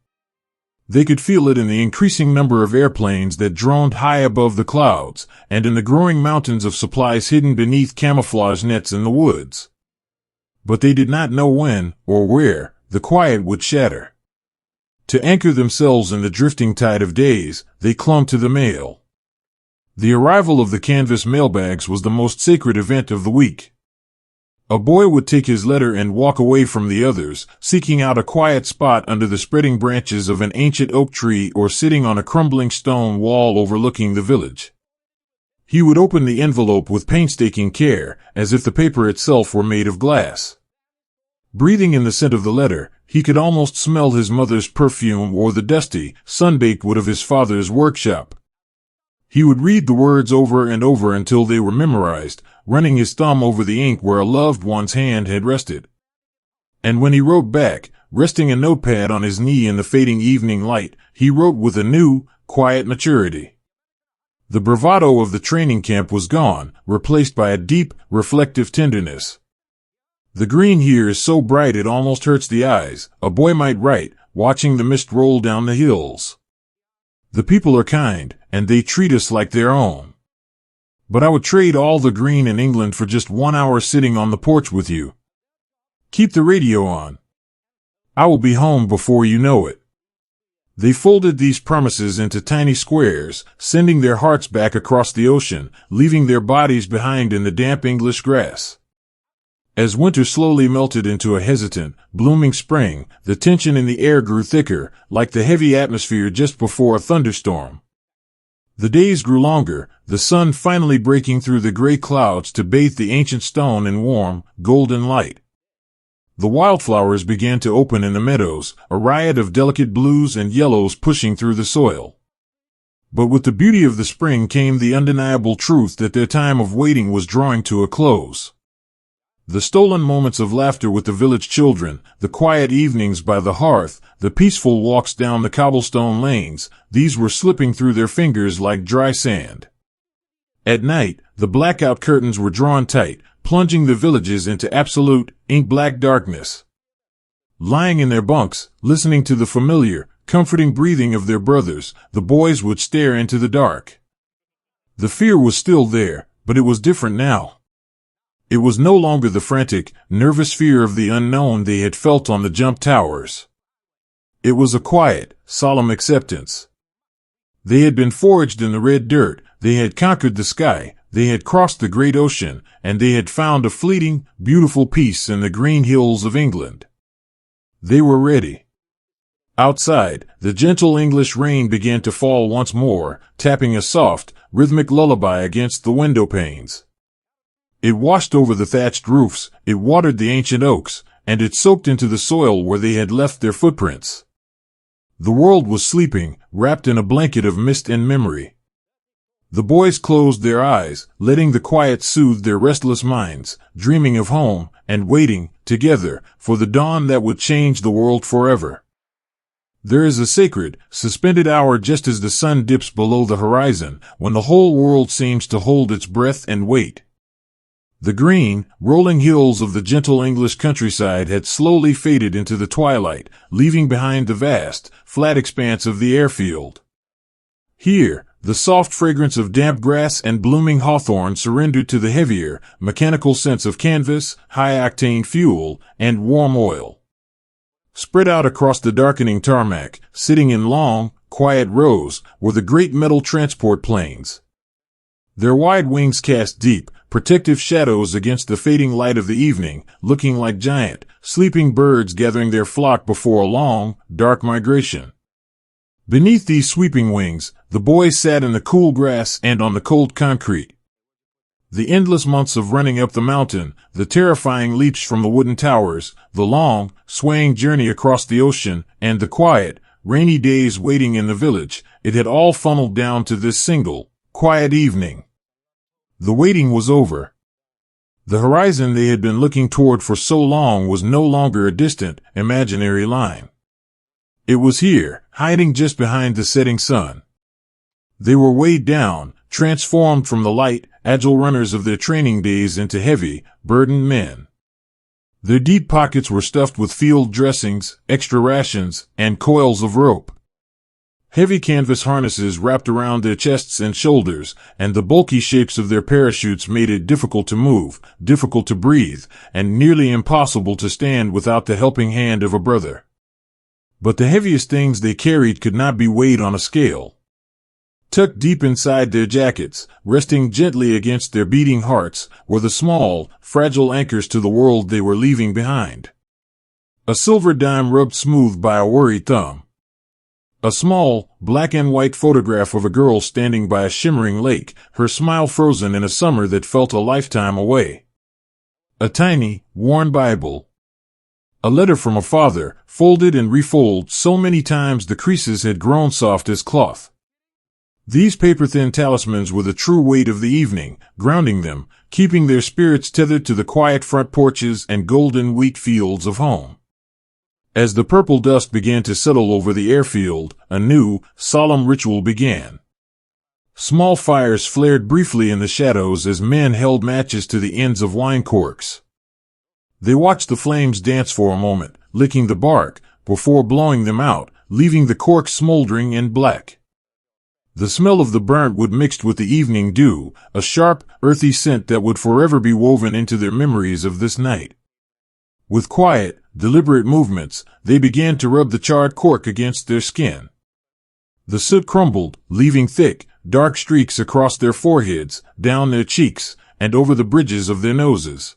They could feel it in the increasing number of airplanes that droned high above the clouds, and in the growing mountains of supplies hidden beneath camouflage nets in the woods. But they did not know when, or where, the quiet would shatter. To anchor themselves in the drifting tide of days, they clung to the mail. The arrival of the canvas mailbags was the most sacred event of the week. A boy would take his letter and walk away from the others, seeking out a quiet spot under the spreading branches of an ancient oak tree or sitting on a crumbling stone wall overlooking the village. He would open the envelope with painstaking care, as if the paper itself were made of glass. Breathing in the scent of the letter, he could almost smell his mother's perfume or the dusty, sun-baked wood of his father's workshop. He would read the words over and over until they were memorized, running his thumb over the ink where a loved one's hand had rested. And when he wrote back, resting a notepad on his knee in the fading evening light, he wrote with a new, quiet maturity. The bravado of the training camp was gone, replaced by a deep, reflective tenderness. The green here is so bright it almost hurts the eyes, a boy might write, watching the mist roll down the hills. The people are kind, and they treat us like their own. But I would trade all the green in England for just 1 hour sitting on the porch with you. Keep the radio on. I will be home before you know it. They folded these promises into tiny squares, sending their hearts back across the ocean, leaving their bodies behind in the damp English grass. As winter slowly melted into a hesitant, blooming spring, the tension in the air grew thicker, like the heavy atmosphere just before a thunderstorm. The days grew longer, the sun finally breaking through the gray clouds to bathe the ancient stone in warm, golden light. The wildflowers began to open in the meadows, a riot of delicate blues and yellows pushing through the soil. But with the beauty of the spring came the undeniable truth that their time of waiting was drawing to a close. The stolen moments of laughter with the village children, the quiet evenings by the hearth, the peaceful walks down the cobblestone lanes, these were slipping through their fingers like dry sand. At night, the blackout curtains were drawn tight, plunging the villages into absolute, ink-black darkness. Lying in their bunks, listening to the familiar, comforting breathing of their brothers, the boys would stare into the dark. The fear was still there, but it was different now. It was no longer the frantic, nervous fear of the unknown they had felt on the jump towers. It was a quiet, solemn acceptance. They had been forged in the red dirt, they had conquered the sky, they had crossed the great ocean, and they had found a fleeting, beautiful peace in the green hills of England. They were ready. Outside, the gentle English rain began to fall once more, tapping a soft, rhythmic lullaby against the window panes. It washed over the thatched roofs, it watered the ancient oaks, and it soaked into the soil where they had left their footprints. The world was sleeping, wrapped in a blanket of mist and memory. The boys closed their eyes, letting the quiet soothe their restless minds, dreaming of home, and waiting, together, for the dawn that would change the world forever. There is a sacred, suspended hour just as the sun dips below the horizon, when the whole world seems to hold its breath and wait. The green, rolling hills of the gentle English countryside had slowly faded into the twilight, leaving behind the vast, flat expanse of the airfield. Here, the soft fragrance of damp grass and blooming hawthorn surrendered to the heavier, mechanical scents of canvas, high-octane fuel, and warm oil. Spread out across the darkening tarmac, sitting in long, quiet rows, were the great metal transport planes. Their wide wings cast deep, protective shadows against the fading light of the evening, looking like giant, sleeping birds gathering their flock before a long, dark migration. Beneath these sweeping wings, the boys sat in the cool grass and on the cold concrete. The endless months of running up the mountain, the terrifying leaps from the wooden towers, the long, swaying journey across the ocean, and the quiet, rainy days waiting in the village, it had all funneled down to this single, quiet evening. The waiting was over. The horizon they had been looking toward for so long was no longer a distant, imaginary line. It was here, hiding just behind the setting sun. They were weighed down, transformed from the light, agile runners of their training days into heavy, burdened men. Their deep pockets were stuffed with field dressings, extra rations, and coils of rope. Heavy canvas harnesses wrapped around their chests and shoulders, and the bulky shapes of their parachutes made it difficult to move, difficult to breathe, and nearly impossible to stand without the helping hand of a brother. But the heaviest things they carried could not be weighed on a scale. Tucked deep inside their jackets, resting gently against their beating hearts, were the small, fragile anchors to the world they were leaving behind. A silver dime rubbed smooth by a worried thumb. A small, black and white photograph of a girl standing by a shimmering lake, her smile frozen in a summer that felt a lifetime away. A tiny, worn Bible. A letter from a father, folded and refolded so many times the creases had grown soft as cloth. These paper-thin talismans were the true weight of the evening, grounding them, keeping their spirits tethered to the quiet front porches and golden wheat fields of home. As the purple dust began to settle over the airfield, a new, solemn ritual began. Small fires flared briefly in the shadows as men held matches to the ends of wine corks. They watched the flames dance for a moment, licking the bark, before blowing them out, leaving the corks smoldering and black. The smell of the burnt wood mixed with the evening dew, a sharp, earthy scent that would forever be woven into their memories of this night. With quiet, deliberate movements, they began to rub the charred cork against their skin. The soot crumbled, leaving thick, dark streaks across their foreheads, down their cheeks, and over the bridges of their noses.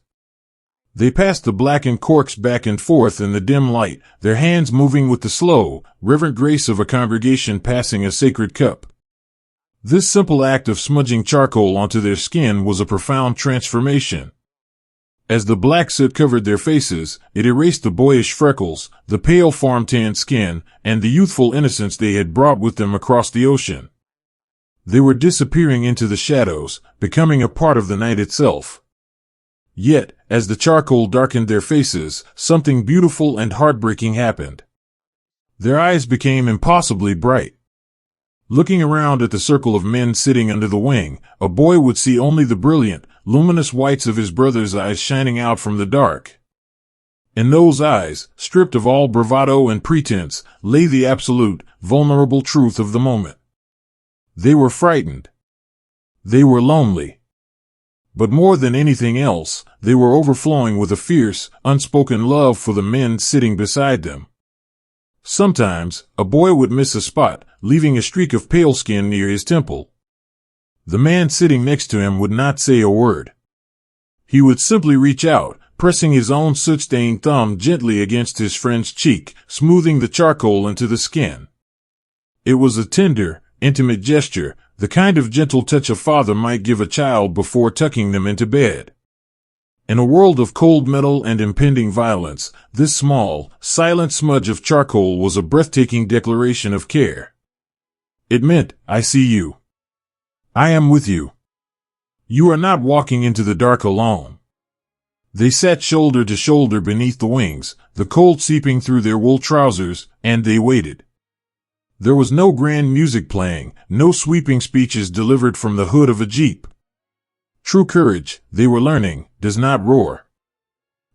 They passed the blackened corks back and forth in the dim light, their hands moving with the slow, reverent grace of a congregation passing a sacred cup. This simple act of smudging charcoal onto their skin was a profound transformation. As the black soot covered their faces, it erased the boyish freckles, the pale farm-tanned skin, and the youthful innocence they had brought with them across the ocean. They were disappearing into the shadows, becoming a part of the night itself. Yet, as the charcoal darkened their faces, something beautiful and heartbreaking happened. Their eyes became impossibly bright. Looking around at the circle of men sitting under the wing, a boy would see only the brilliant, luminous whites of his brother's eyes shining out from the dark. In those eyes, stripped of all bravado and pretense, lay the absolute, vulnerable truth of the moment. They were frightened. They were lonely. But more than anything else, they were overflowing with a fierce, unspoken love for the men sitting beside them. Sometimes, a boy would miss a spot, leaving a streak of pale skin near his temple. The man sitting next to him would not say a word. He would simply reach out, pressing his own soot-stained thumb gently against his friend's cheek, smoothing the charcoal into the skin. It was a tender, intimate gesture, the kind of gentle touch a father might give a child before tucking them into bed. In a world of cold metal and impending violence, this small, silent smudge of charcoal was a breathtaking declaration of care. It meant, I see you. I am with you. You are not walking into the dark alone. They sat shoulder to shoulder beneath the wings, the cold seeping through their wool trousers, and they waited. There was no grand music playing, no sweeping speeches delivered from the hood of a jeep. True courage, they were learning, does not roar.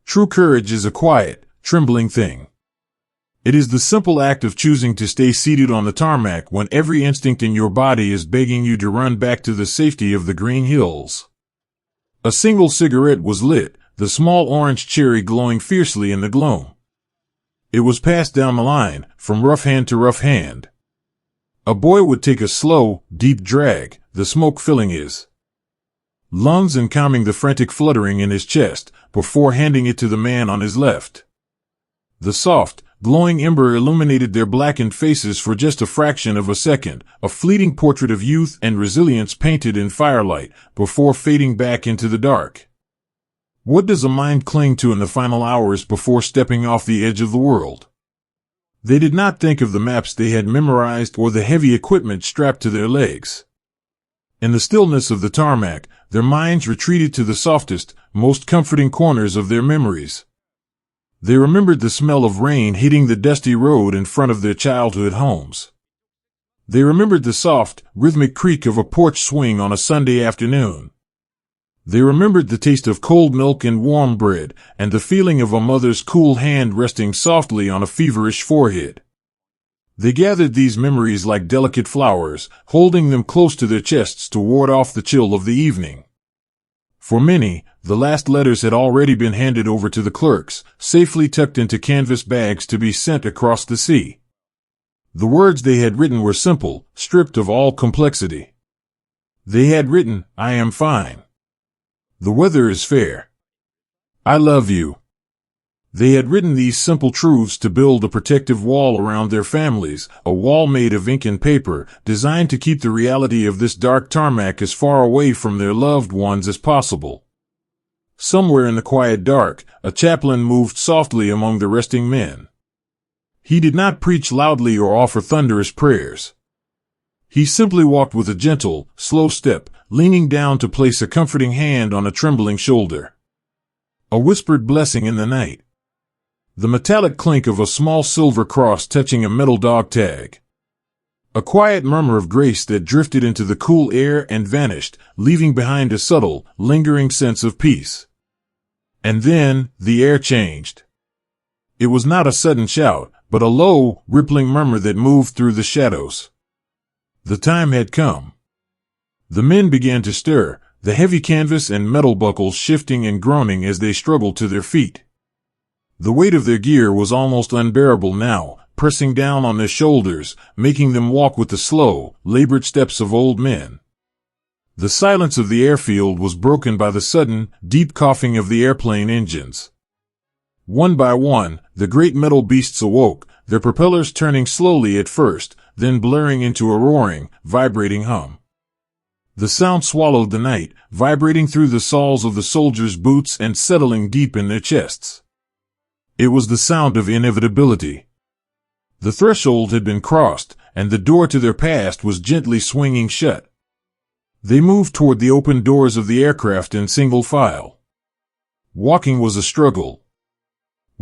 True courage is a quiet, trembling thing. It is the simple act of choosing to stay seated on the tarmac when every instinct in your body is begging you to run back to the safety of the green hills. A single cigarette was lit, the small orange cherry glowing fiercely in the gloom. It was passed down the line, from rough hand to rough hand. A boy would take a slow, deep drag, the smoke filling his lungs and calming the frantic fluttering in his chest, before handing it to the man on his left. The soft, glowing ember illuminated their blackened faces for just a fraction of a second, a fleeting portrait of youth and resilience painted in firelight, before fading back into the dark. What does a mind cling to in the final hours before stepping off the edge of the world? They did not think of the maps they had memorized or the heavy equipment strapped to their legs. In the stillness of the tarmac, their minds retreated to the softest, most comforting corners of their memories. They remembered the smell of rain hitting the dusty road in front of their childhood homes. They remembered the soft, rhythmic creak of a porch swing on a Sunday afternoon. They remembered the taste of cold milk and warm bread, and the feeling of a mother's cool hand resting softly on a feverish forehead. They gathered these memories like delicate flowers, holding them close to their chests to ward off the chill of the evening. For many, the last letters had already been handed over to the clerks, safely tucked into canvas bags to be sent across the sea. The words they had written were simple, stripped of all complexity. They had written, I am fine. The weather is fair. I love you. They had written these simple truths to build a protective wall around their families, a wall made of ink and paper, designed to keep the reality of this dark tarmac as far away from their loved ones as possible. Somewhere in the quiet dark, a chaplain moved softly among the resting men. He did not preach loudly or offer thunderous prayers. He simply walked with a gentle, slow step, leaning down to place a comforting hand on a trembling shoulder. A whispered blessing in the night. The metallic clink of a small silver cross touching a metal dog tag. A quiet murmur of grace that drifted into the cool air and vanished, leaving behind a subtle, lingering sense of peace. And then, the air changed. It was not a sudden shout, but a low, rippling murmur that moved through the shadows. The time had come. The men began to stir, the heavy canvas and metal buckles shifting and groaning as they struggled to their feet. The weight of their gear was almost unbearable now, pressing down on their shoulders, making them walk with the slow, labored steps of old men. The silence of the airfield was broken by the sudden, deep coughing of the airplane engines. One by one, the great metal beasts awoke, their propellers turning slowly at first, then blurring into a roaring, vibrating hum. The sound swallowed the night, vibrating through the soles of the soldiers' boots and settling deep in their chests. It was the sound of inevitability. The threshold had been crossed, and the door to their past was gently swinging shut. They moved toward the open doors of the aircraft in single file. Walking was a struggle.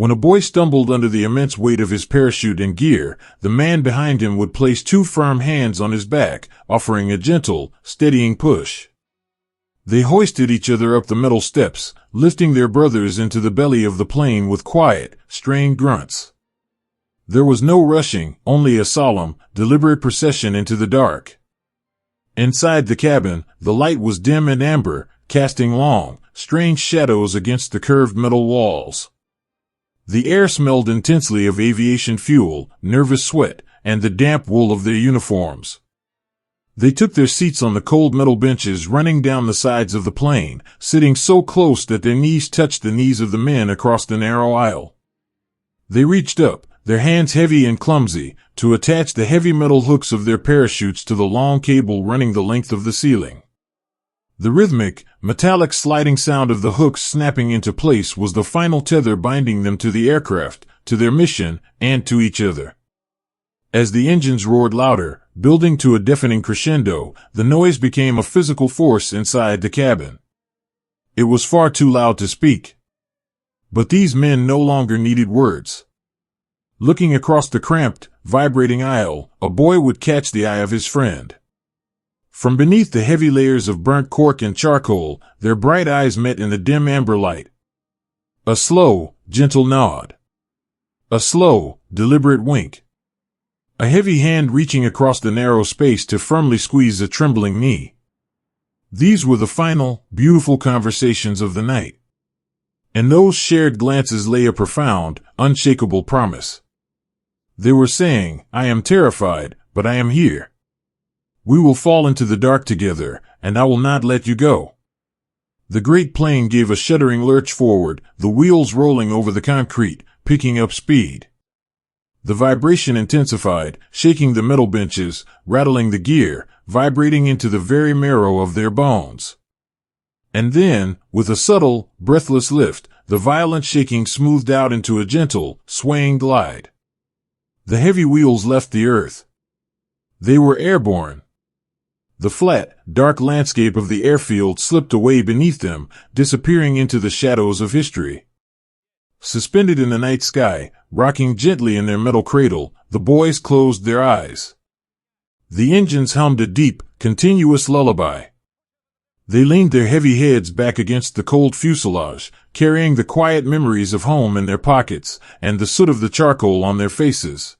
When a boy stumbled under the immense weight of his parachute and gear, the man behind him would place two firm hands on his back, offering a gentle, steadying push. They hoisted each other up the metal steps, lifting their brothers into the belly of the plane with quiet, strained grunts. There was no rushing, only a solemn, deliberate procession into the dark. Inside the cabin, the light was dim and amber, casting long, strange shadows against the curved metal walls. The air smelled intensely of aviation fuel, nervous sweat, and the damp wool of their uniforms. They took their seats on the cold metal benches running down the sides of the plane, sitting so close that their knees touched the knees of the men across the narrow aisle. They reached up, their hands heavy and clumsy, to attach the heavy metal hooks of their parachutes to the long cable running the length of the ceiling. The rhythmic, metallic sliding sound of the hooks snapping into place was the final tether binding them to the aircraft, to their mission, and to each other. As the engines roared louder, building to a deafening crescendo, the noise became a physical force inside the cabin. It was far too loud to speak. But these men no longer needed words. Looking across the cramped, vibrating aisle, a boy would catch the eye of his friend. From beneath the heavy layers of burnt cork and charcoal, their bright eyes met in the dim amber light. A slow, gentle nod. A slow, deliberate wink. A heavy hand reaching across the narrow space to firmly squeeze a trembling knee. These were the final, beautiful conversations of the night. In those shared glances lay a profound, unshakable promise. They were saying, "I am terrified, but I am here. We will fall into the dark together, and I will not let you go." The great plane gave a shuddering lurch forward, the wheels rolling over the concrete, picking up speed. The vibration intensified, shaking the metal benches, rattling the gear, vibrating into the very marrow of their bones. And then, with a subtle, breathless lift, the violent shaking smoothed out into a gentle, swaying glide. The heavy wheels left the earth. They were airborne. The flat, dark landscape of the airfield slipped away beneath them, disappearing into the shadows of history. Suspended in the night sky, rocking gently in their metal cradle, the boys closed their eyes. The engines hummed a deep, continuous lullaby. They leaned their heavy heads back against the cold fuselage, carrying the quiet memories of home in their pockets, and the soot of the charcoal on their faces.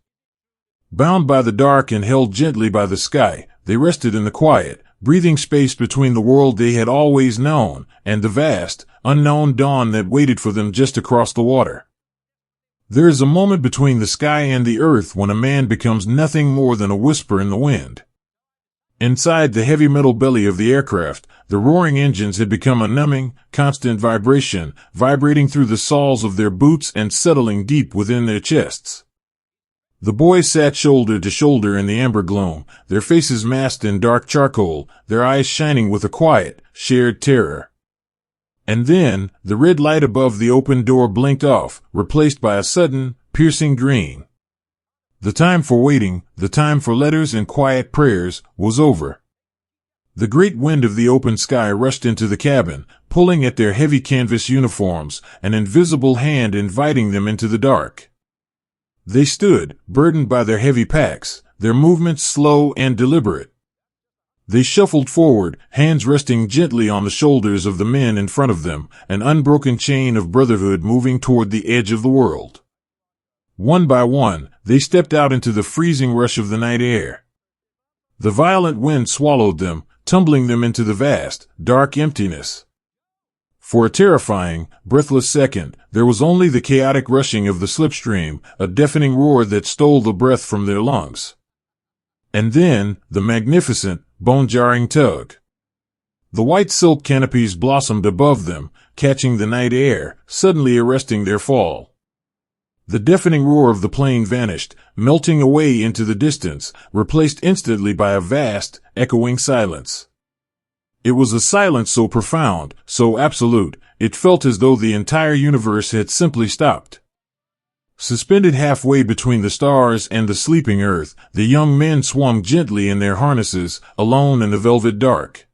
Bound by the dark and held gently by the sky, they rested in the quiet, breathing space between the world they had always known, and the vast, unknown dawn that waited for them just across the water. There is a moment between the sky and the earth when a man becomes nothing more than a whisper in the wind. Inside the heavy metal belly of the aircraft, the roaring engines had become a numbing, constant vibration, vibrating through the soles of their boots and settling deep within their chests. The boys sat shoulder to shoulder in the amber gloom, their faces masked in dark charcoal, their eyes shining with a quiet, shared terror. And then, the red light above the open door blinked off, replaced by a sudden, piercing green. The time for waiting, the time for letters and quiet prayers, was over. The great wind of the open sky rushed into the cabin, pulling at their heavy canvas uniforms, an invisible hand inviting them into the dark. They stood, burdened by their heavy packs, their movements slow and deliberate. They shuffled forward, hands resting gently on the shoulders of the men in front of them, an unbroken chain of brotherhood moving toward the edge of the world. One by one, they stepped out into the freezing rush of the night air. The violent wind swallowed them, tumbling them into the vast, dark emptiness. For a terrifying, breathless second, there was only the chaotic rushing of the slipstream, a deafening roar that stole the breath from their lungs. And then, the magnificent, bone-jarring tug. The white silk canopies blossomed above them, catching the night air, suddenly arresting their fall. The deafening roar of the plane vanished, melting away into the distance, replaced instantly by a vast, echoing silence. It was a silence so profound, so absolute, it felt as though the entire universe had simply stopped. Suspended halfway between the stars and the sleeping earth, the young men swung gently in their harnesses, alone in the velvet dark.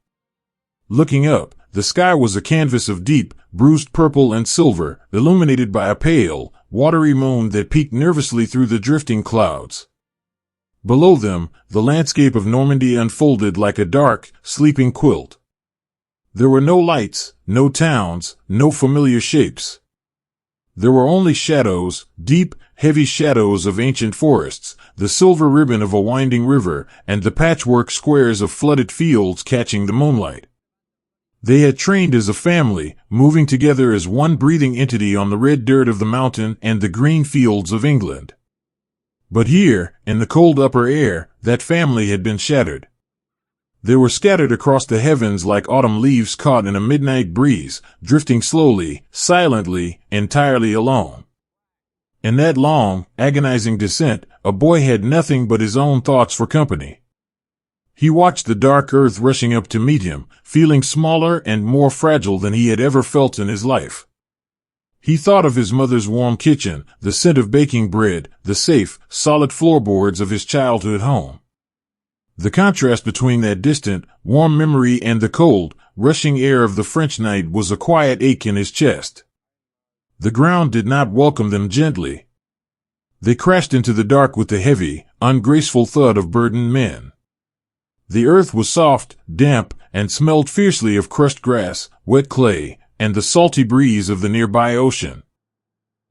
Looking up, the sky was a canvas of deep, bruised purple and silver, illuminated by a pale, watery moon that peeked nervously through the drifting clouds. Below them, the landscape of Normandy unfolded like a dark, sleeping quilt. There were no lights, no towns, no familiar shapes. There were only shadows, deep, heavy shadows of ancient forests, the silver ribbon of a winding river, and the patchwork squares of flooded fields catching the moonlight. They had trained as a family, moving together as one breathing entity on the red dirt of the mountain and the green fields of England. But here, in the cold upper air, that family had been shattered. They were scattered across the heavens like autumn leaves caught in a midnight breeze, drifting slowly, silently, entirely alone. In that long, agonizing descent, a boy had nothing but his own thoughts for company. He watched the dark earth rushing up to meet him, feeling smaller and more fragile than he had ever felt in his life. He thought of his mother's warm kitchen, the scent of baking bread, the safe, solid floorboards of his childhood home. The contrast between that distant, warm memory and the cold, rushing air of the French night was a quiet ache in his chest. The ground did not welcome them gently. They crashed into the dark with the heavy, ungraceful thud of burdened men. The earth was soft, damp, and smelled fiercely of crushed grass, wet clay, and the salty breeze of the nearby ocean.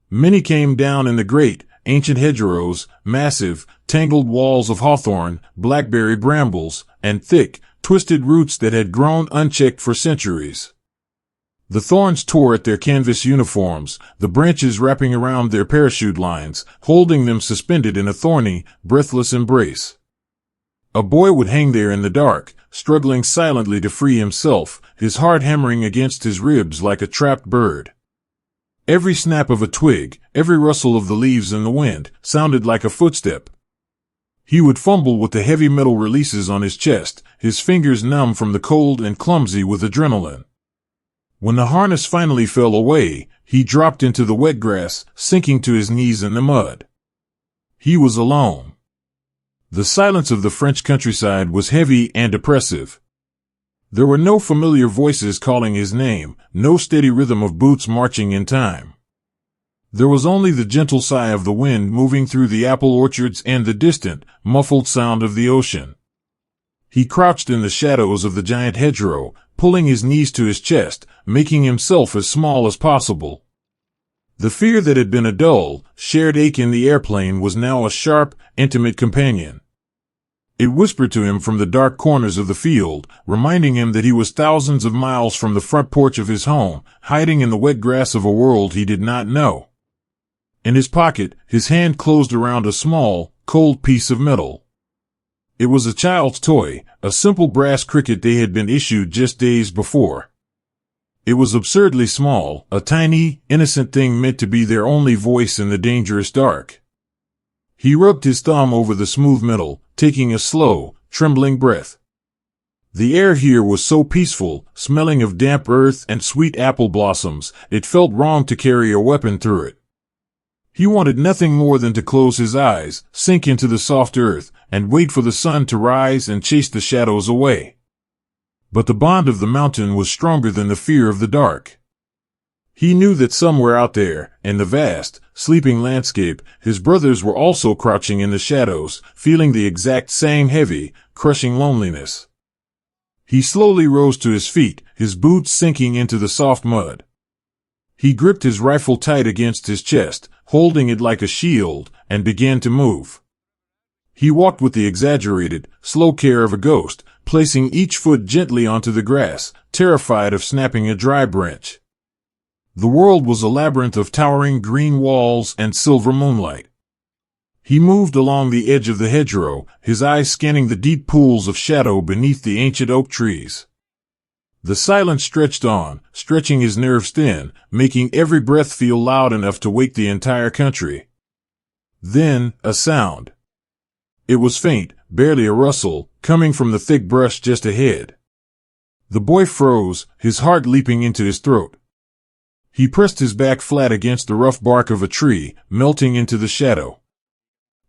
Many came down in the great, ancient hedgerows, massive, tangled walls of hawthorn, blackberry brambles, and thick, twisted roots that had grown unchecked for centuries. The thorns tore at their canvas uniforms, the branches wrapping around their parachute lines, holding them suspended in a thorny, breathless embrace. A boy would hang there in the dark, struggling silently to free himself, his heart hammering against his ribs like a trapped bird. Every snap of a twig, every rustle of the leaves in the wind, sounded like a footstep. He would fumble with the heavy metal releases on his chest, his fingers numb from the cold and clumsy with adrenaline. When the harness finally fell away, he dropped into the wet grass, sinking to his knees in the mud. He was alone. The silence of the French countryside was heavy and oppressive. There were no familiar voices calling his name, no steady rhythm of boots marching in time. There was only the gentle sigh of the wind moving through the apple orchards and the distant, muffled sound of the ocean. He crouched in the shadows of the giant hedgerow, pulling his knees to his chest, making himself as small as possible. The fear that had been a dull, shared ache in the airplane was now a sharp, intimate companion. It whispered to him from the dark corners of the field, reminding him that he was thousands of miles from the front porch of his home, hiding in the wet grass of a world he did not know. In his pocket, his hand closed around a small, cold piece of metal. It was a child's toy, a simple brass cricket they had been issued just days before. It was absurdly small, a tiny, innocent thing meant to be their only voice in the dangerous dark. He rubbed his thumb over the smooth metal, taking a slow, trembling breath. The air here was so peaceful, smelling of damp earth and sweet apple blossoms, it felt wrong to carry a weapon through it. He wanted nothing more than to close his eyes, sink into the soft earth, and wait for the sun to rise and chase the shadows away. But the bond of the mountain was stronger than the fear of the dark. He knew that somewhere out there, in the vast, sleeping landscape, his brothers were also crouching in the shadows, feeling the exact same heavy, crushing loneliness. He slowly rose to his feet, his boots sinking into the soft mud. He gripped his rifle tight against his chest, holding it like a shield, and began to move. He walked with the exaggerated, slow care of a ghost, placing each foot gently onto the grass, terrified of snapping a dry branch. The world was a labyrinth of towering green walls and silver moonlight. He moved along the edge of the hedgerow, his eyes scanning the deep pools of shadow beneath the ancient oak trees. The silence stretched on, stretching his nerves thin, making every breath feel loud enough to wake the entire country. Then, a sound. It was faint, barely a rustle, coming from the thick brush just ahead. The boy froze, his heart leaping into his throat. He pressed his back flat against the rough bark of a tree, melting into the shadow.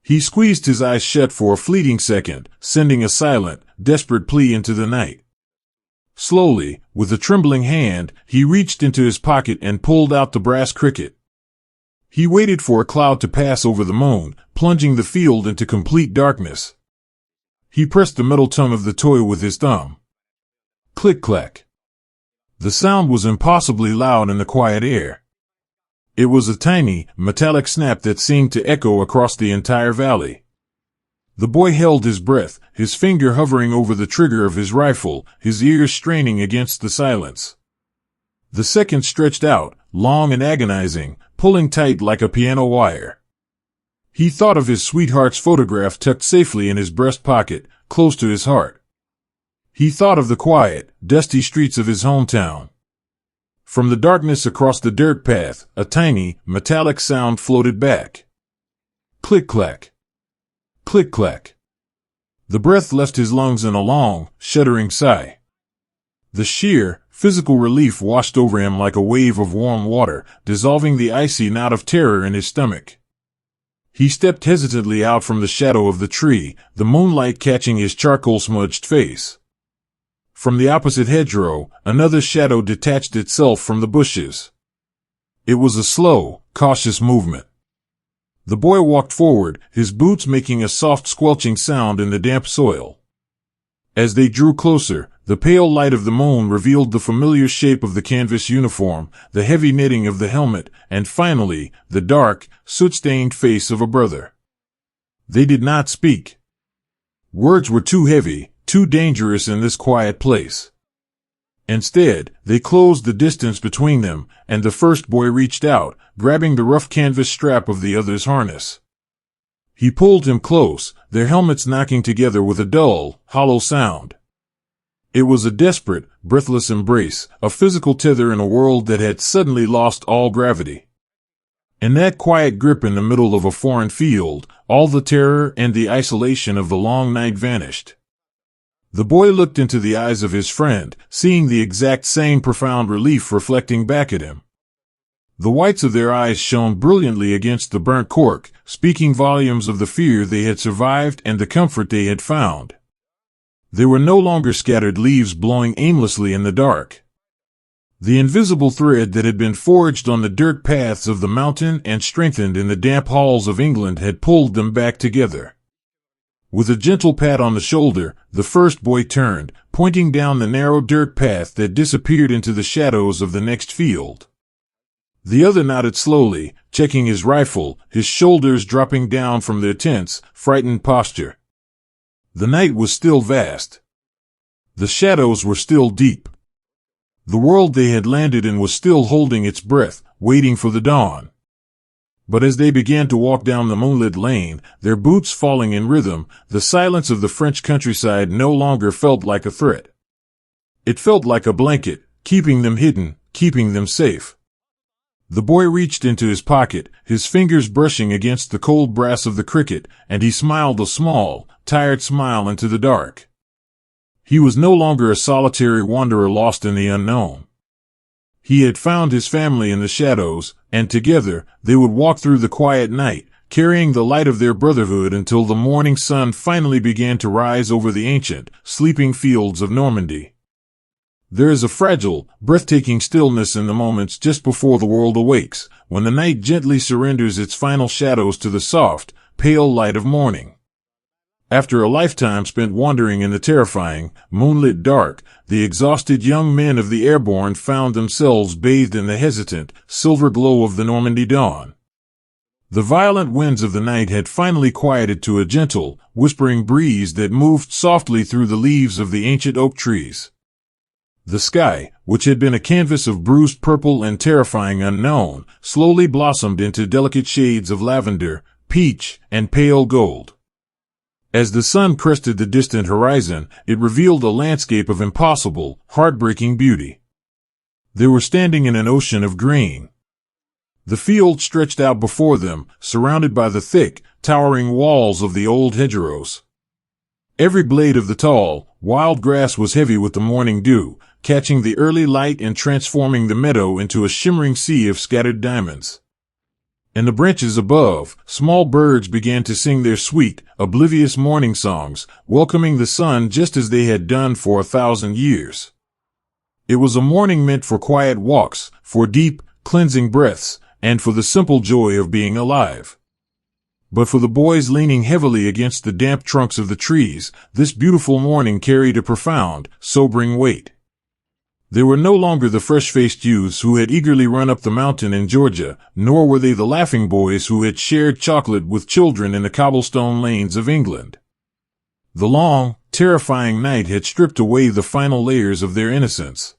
He squeezed his eyes shut for a fleeting second, sending a silent, desperate plea into the night. Slowly, with a trembling hand, he reached into his pocket and pulled out the brass cricket. He waited for a cloud to pass over the moon, plunging the field into complete darkness. He pressed the metal tongue of the toy with his thumb. Click-clack. The sound was impossibly loud in the quiet air. It was a tiny, metallic snap that seemed to echo across the entire valley. The boy held his breath, his finger hovering over the trigger of his rifle, his ears straining against the silence. The seconds stretched out, long and agonizing, pulling tight like a piano wire. He thought of his sweetheart's photograph tucked safely in his breast pocket, close to his heart. He thought of the quiet, dusty streets of his hometown. From the darkness across the dirt path, a tiny, metallic sound floated back. Click-clack. Click-clack. The breath left his lungs in a long, shuddering sigh. The sheer, physical relief washed over him like a wave of warm water, dissolving the icy knot of terror in his stomach. He stepped hesitantly out from the shadow of the tree, the moonlight catching his charcoal-smudged face. From the opposite hedgerow, another shadow detached itself from the bushes. It was a slow, cautious movement. The boy walked forward, his boots making a soft squelching sound in the damp soil. As they drew closer, the pale light of the moon revealed the familiar shape of the canvas uniform, the heavy knitting of the helmet, and finally, the dark, soot-stained face of a brother. They did not speak. Words were too heavy, too dangerous in this quiet place. Instead, they closed the distance between them, and the first boy reached out, grabbing the rough canvas strap of the other's harness. He pulled him close, their helmets knocking together with a dull, hollow sound. It was a desperate, breathless embrace, a physical tether in a world that had suddenly lost all gravity. In that quiet grip in the middle of a foreign field, all the terror and the isolation of the long night vanished. The boy looked into the eyes of his friend, seeing the exact same profound relief reflecting back at him. The whites of their eyes shone brilliantly against the burnt cork, speaking volumes of the fear they had survived and the comfort they had found. They were no longer scattered leaves blowing aimlessly in the dark. The invisible thread that had been forged on the dirt paths of the mountain and strengthened in the damp halls of England had pulled them back together. With a gentle pat on the shoulder, the first boy turned, pointing down the narrow dirt path that disappeared into the shadows of the next field. The other nodded slowly, checking his rifle, his shoulders dropping down from their tense, frightened posture. The night was still vast. The shadows were still deep. The world they had landed in was still holding its breath, waiting for the dawn. But as they began to walk down the moonlit lane, their boots falling in rhythm, the silence of the French countryside no longer felt like a threat. It felt like a blanket, keeping them hidden, keeping them safe. The boy reached into his pocket, his fingers brushing against the cold brass of the cricket, and he smiled a small, tired smile into the dark. He was no longer a solitary wanderer lost in the unknown. He had found his family in the shadows, and together, they would walk through the quiet night, carrying the light of their brotherhood until the morning sun finally began to rise over the ancient, sleeping fields of Normandy. There is a fragile, breathtaking stillness in the moments just before the world awakes, when the night gently surrenders its final shadows to the soft, pale light of morning. After a lifetime spent wandering in the terrifying, moonlit dark, the exhausted young men of the Airborne found themselves bathed in the hesitant, silver glow of the Normandy dawn. The violent winds of the night had finally quieted to a gentle, whispering breeze that moved softly through the leaves of the ancient oak trees. The sky, which had been a canvas of bruised purple and terrifying unknown, slowly blossomed into delicate shades of lavender, peach, and pale gold. As the sun crested the distant horizon, it revealed a landscape of impossible, heartbreaking beauty. They were standing in an ocean of green. The field stretched out before them, surrounded by the thick, towering walls of the old hedgerows. Every blade of the tall, wild grass was heavy with the morning dew, catching the early light and transforming the meadow into a shimmering sea of scattered diamonds. In the branches above, small birds began to sing their sweet, oblivious morning songs, welcoming the sun just as they had done for 1,000 years. It was a morning meant for quiet walks, for deep, cleansing breaths, and for the simple joy of being alive. But for the boys leaning heavily against the damp trunks of the trees, this beautiful morning carried a profound, sobering weight. They were no longer the fresh-faced youths who had eagerly run up the mountain in Georgia, nor were they the laughing boys who had shared chocolate with children in the cobblestone lanes of England. The long, terrifying night had stripped away the final layers of their innocence.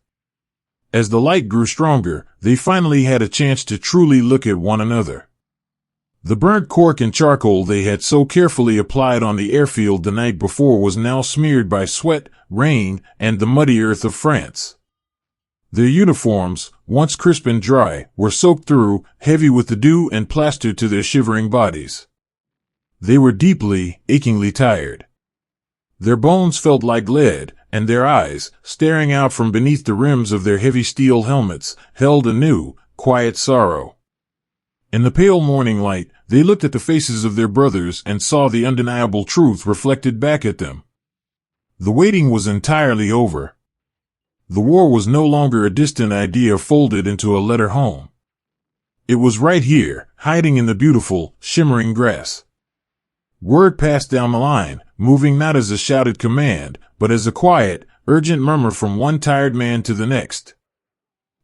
As the light grew stronger, they finally had a chance to truly look at one another. The burnt cork and charcoal they had so carefully applied on the airfield the night before was now smeared by sweat, rain, and the muddy earth of France. Their uniforms, once crisp and dry, were soaked through, heavy with the dew and plastered to their shivering bodies. They were deeply, achingly tired. Their bones felt like lead, and their eyes, staring out from beneath the rims of their heavy steel helmets, held a new, quiet sorrow. In the pale morning light, they looked at the faces of their brothers and saw the undeniable truth reflected back at them. The waiting was entirely over. The war was no longer a distant idea folded into a letter home. It was right here, hiding in the beautiful, shimmering grass. Word passed down the line, moving not as a shouted command, but as a quiet, urgent murmur from one tired man to the next.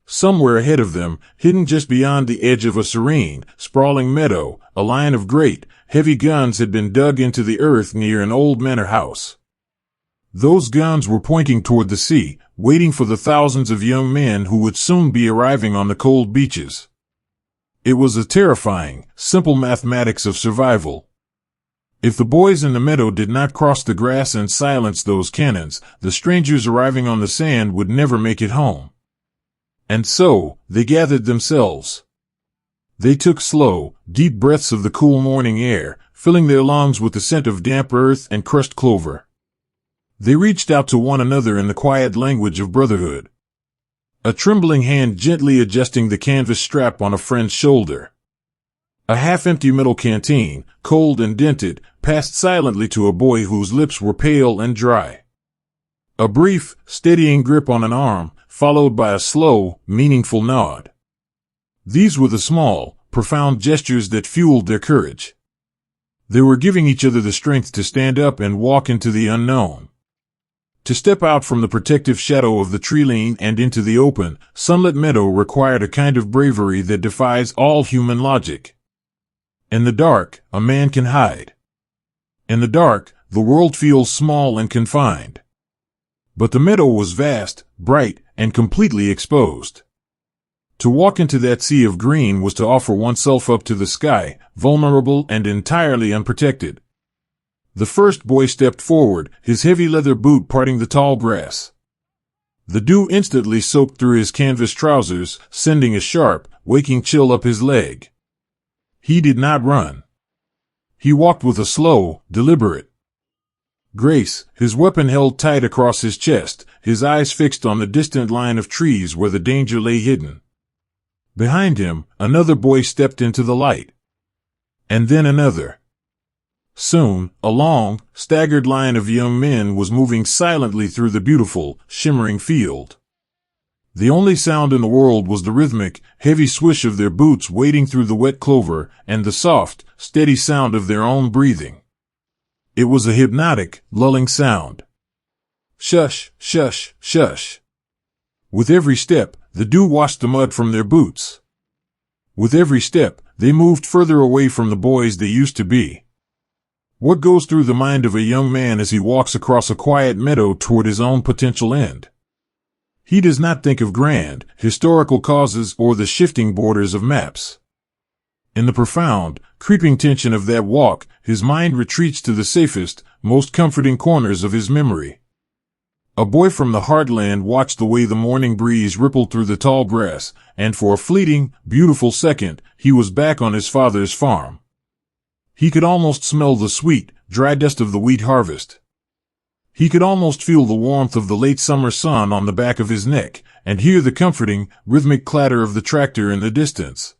Somewhere ahead of them, hidden just beyond the edge of a serene, sprawling meadow, a line of great, heavy guns had been dug into the earth near an old manor house. Those guns were pointing toward the sea, waiting for the thousands of young men who would soon be arriving on the cold beaches. It was a terrifying, simple mathematics of survival. If the boys in the meadow did not cross the grass and silence those cannons, the strangers arriving on the sand would never make it home. And so, they gathered themselves. They took slow, deep breaths of the cool morning air, filling their lungs with the scent of damp earth and crushed clover. They reached out to one another in the quiet language of brotherhood. A trembling hand gently adjusting the canvas strap on a friend's shoulder. A half-empty metal canteen, cold and dented, passed silently to a boy whose lips were pale and dry. A brief, steadying grip on an arm, followed by a slow, meaningful nod. These were the small, profound gestures that fueled their courage. They were giving each other the strength to stand up and walk into the unknown. To step out from the protective shadow of the tree lane and into the open, sunlit meadow required a kind of bravery that defies all human logic. In the dark, a man can hide. In the dark, the world feels small and confined. But the meadow was vast, bright, and completely exposed. To walk into that sea of green was to offer oneself up to the sky, vulnerable and entirely unprotected. The first boy stepped forward, his heavy leather boot parting the tall grass. The dew instantly soaked through his canvas trousers, sending a sharp, waking chill up his leg. He did not run. He walked with a slow, deliberate grace, his weapon held tight across his chest, his eyes fixed on the distant line of trees where the danger lay hidden. Behind him, another boy stepped into the light. And then another. Soon, a long, staggered line of young men was moving silently through the beautiful, shimmering field. The only sound in the world was the rhythmic, heavy swish of their boots wading through the wet clover and the soft, steady sound of their own breathing. It was a hypnotic, lulling sound. Shush, shush, shush. With every step, the dew washed the mud from their boots. With every step, they moved further away from the boys they used to be. What goes through the mind of a young man as he walks across a quiet meadow toward his own potential end? He does not think of grand, historical causes or the shifting borders of maps. In the profound, creeping tension of that walk, his mind retreats to the safest, most comforting corners of his memory. A boy from the heartland watched the way the morning breeze rippled through the tall grass, and for a fleeting, beautiful second, he was back on his father's farm. He could almost smell the sweet, dry dust of the wheat harvest. He could almost feel the warmth of the late summer sun on the back of his neck, and hear the comforting, rhythmic clatter of the tractor in the distance.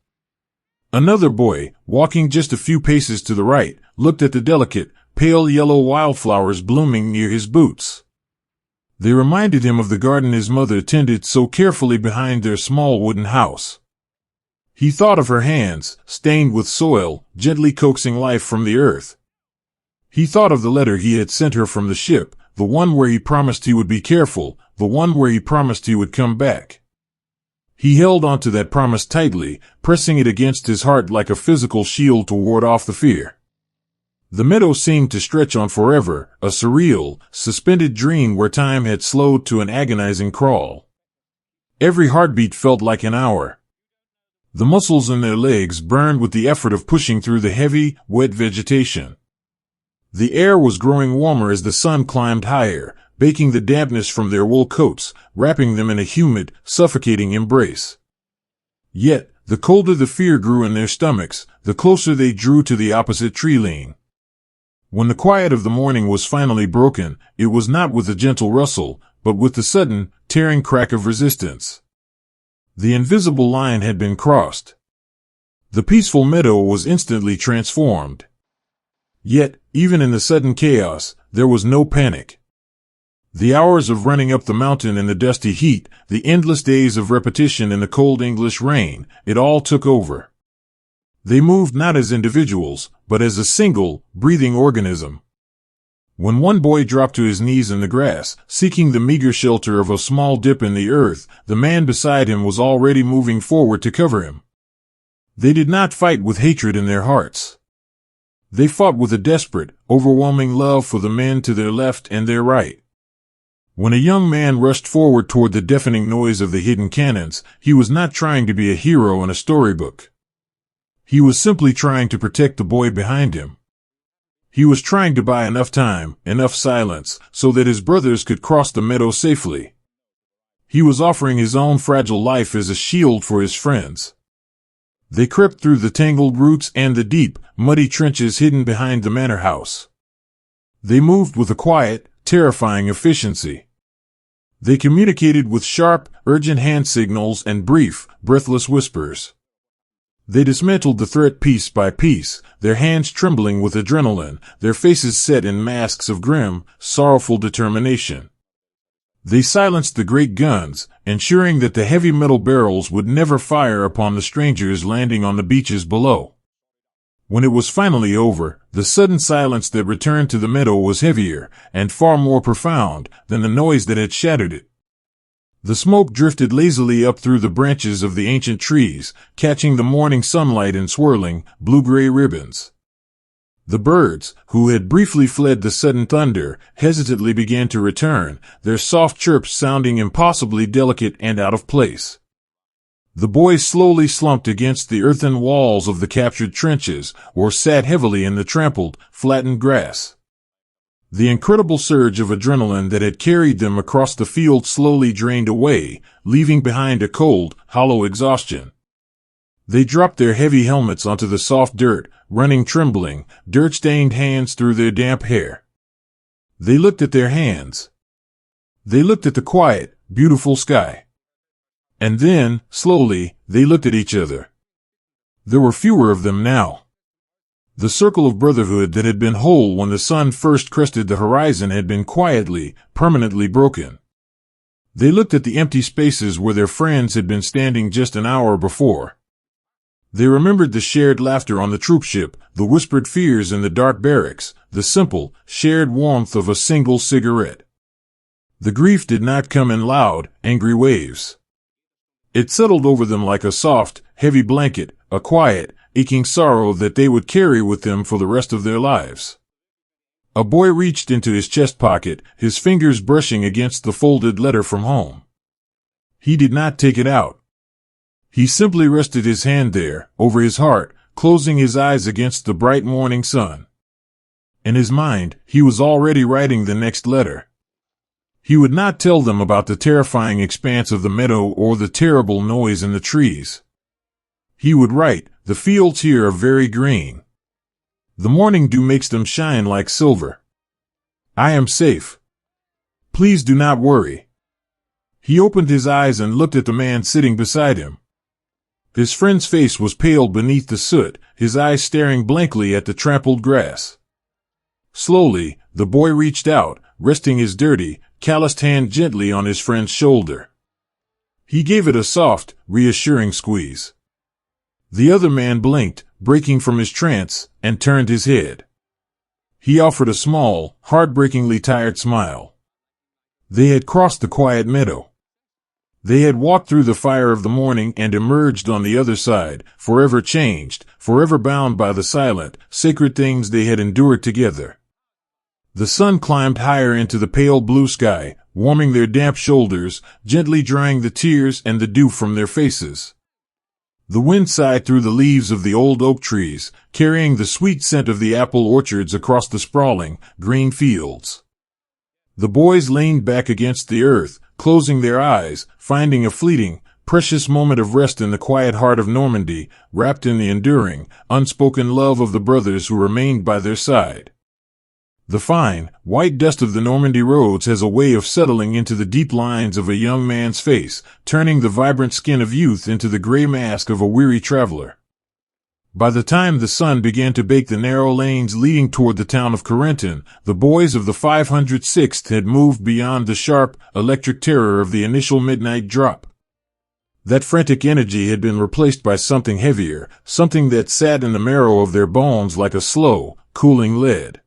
Another boy, walking just a few paces to the right, looked at the delicate, pale yellow wildflowers blooming near his boots. They reminded him of the garden his mother tended so carefully behind their small wooden house. He thought of her hands, stained with soil, gently coaxing life from the earth. He thought of the letter he had sent her from the ship, the one where he promised he would be careful, the one where he promised he would come back. He held on to that promise tightly, pressing it against his heart like a physical shield to ward off the fear. The meadow seemed to stretch on forever, a surreal, suspended dream where time had slowed to an agonizing crawl. Every heartbeat felt like an hour. The muscles in their legs burned with the effort of pushing through the heavy, wet vegetation. The air was growing warmer as the sun climbed higher, baking the dampness from their wool coats, wrapping them in a humid, suffocating embrace. Yet, the colder the fear grew in their stomachs, the closer they drew to the opposite tree line. When the quiet of the morning was finally broken, it was not with a gentle rustle, but with the sudden, tearing crack of resistance. The invisible line had been crossed. The peaceful meadow was instantly transformed. Yet, even in the sudden chaos, there was no panic. The hours of running up the mountain in the dusty heat, the endless days of repetition in the cold English rain, it all took over. They moved not as individuals, but as a single, breathing organism. When one boy dropped to his knees in the grass, seeking the meager shelter of a small dip in the earth, the man beside him was already moving forward to cover him. They did not fight with hatred in their hearts. They fought with a desperate, overwhelming love for the men to their left and their right. When a young man rushed forward toward the deafening noise of the hidden cannons, he was not trying to be a hero in a storybook. He was simply trying to protect the boy behind him. He was trying to buy enough time, enough silence, so that his brothers could cross the meadow safely. He was offering his own fragile life as a shield for his friends. They crept through the tangled roots and the deep, muddy trenches hidden behind the manor house. They moved with a quiet, terrifying efficiency. They communicated with sharp, urgent hand signals and brief, breathless whispers. They dismantled the threat piece by piece, their hands trembling with adrenaline, their faces set in masks of grim, sorrowful determination. They silenced the great guns, ensuring that the heavy metal barrels would never fire upon the strangers landing on the beaches below. When it was finally over, the sudden silence that returned to the meadow was heavier, and far more profound, than the noise that had shattered it. The smoke drifted lazily up through the branches of the ancient trees, catching the morning sunlight in swirling, blue-gray ribbons. The birds, who had briefly fled the sudden thunder, hesitantly began to return, their soft chirps sounding impossibly delicate and out of place. The boys slowly slumped against the earthen walls of the captured trenches, or sat heavily in the trampled, flattened grass. The incredible surge of adrenaline that had carried them across the field slowly drained away, leaving behind a cold, hollow exhaustion. They dropped their heavy helmets onto the soft dirt, running trembling, dirt-stained hands through their damp hair. They looked at their hands. They looked at the quiet, beautiful sky. And then, slowly, they looked at each other. There were fewer of them now. The circle of brotherhood that had been whole when the sun first crested the horizon had been quietly, permanently broken. They looked at the empty spaces where their friends had been standing just an hour before. They remembered the shared laughter on the troop ship, the whispered fears in the dark barracks, the simple, shared warmth of a single cigarette. The grief did not come in loud, angry waves. It settled over them like a soft, heavy blanket, a quiet, aching sorrow that they would carry with them for the rest of their lives. A boy reached into his chest pocket, his fingers brushing against the folded letter from home. He did not take it out. He simply rested his hand there, over his heart, closing his eyes against the bright morning sun. In his mind, he was already writing the next letter. He would not tell them about the terrifying expanse of the meadow or the terrible noise in the trees. He would write, "The fields here are very green. The morning dew makes them shine like silver. I am safe. Please do not worry." He opened his eyes and looked at the man sitting beside him. His friend's face was pale beneath the soot, his eyes staring blankly at the trampled grass. Slowly, the boy reached out, resting his dirty, calloused hand gently on his friend's shoulder. He gave it a soft, reassuring squeeze. The other man blinked, breaking from his trance, and turned his head. He offered a small, heartbreakingly tired smile. They had crossed the quiet meadow. They had walked through the fire of the morning and emerged on the other side, forever changed, forever bound by the silent, sacred things they had endured together. The sun climbed higher into the pale blue sky, warming their damp shoulders, gently drying the tears and the dew from their faces. The wind sighed through the leaves of the old oak trees, carrying the sweet scent of the apple orchards across the sprawling, green fields. The boys leaned back against the earth, closing their eyes, finding a fleeting, precious moment of rest in the quiet heart of Normandy, wrapped in the enduring, unspoken love of the brothers who remained by their side. The fine, white dust of the Normandy roads has a way of settling into the deep lines of a young man's face, turning the vibrant skin of youth into the gray mask of a weary traveler. By the time the sun began to bake the narrow lanes leading toward the town of Currahee, the boys of the 506th had moved beyond the sharp, electric terror of the initial midnight drop. That frantic energy had been replaced by something heavier, something that sat in the marrow of their bones like a slow, cooling lead.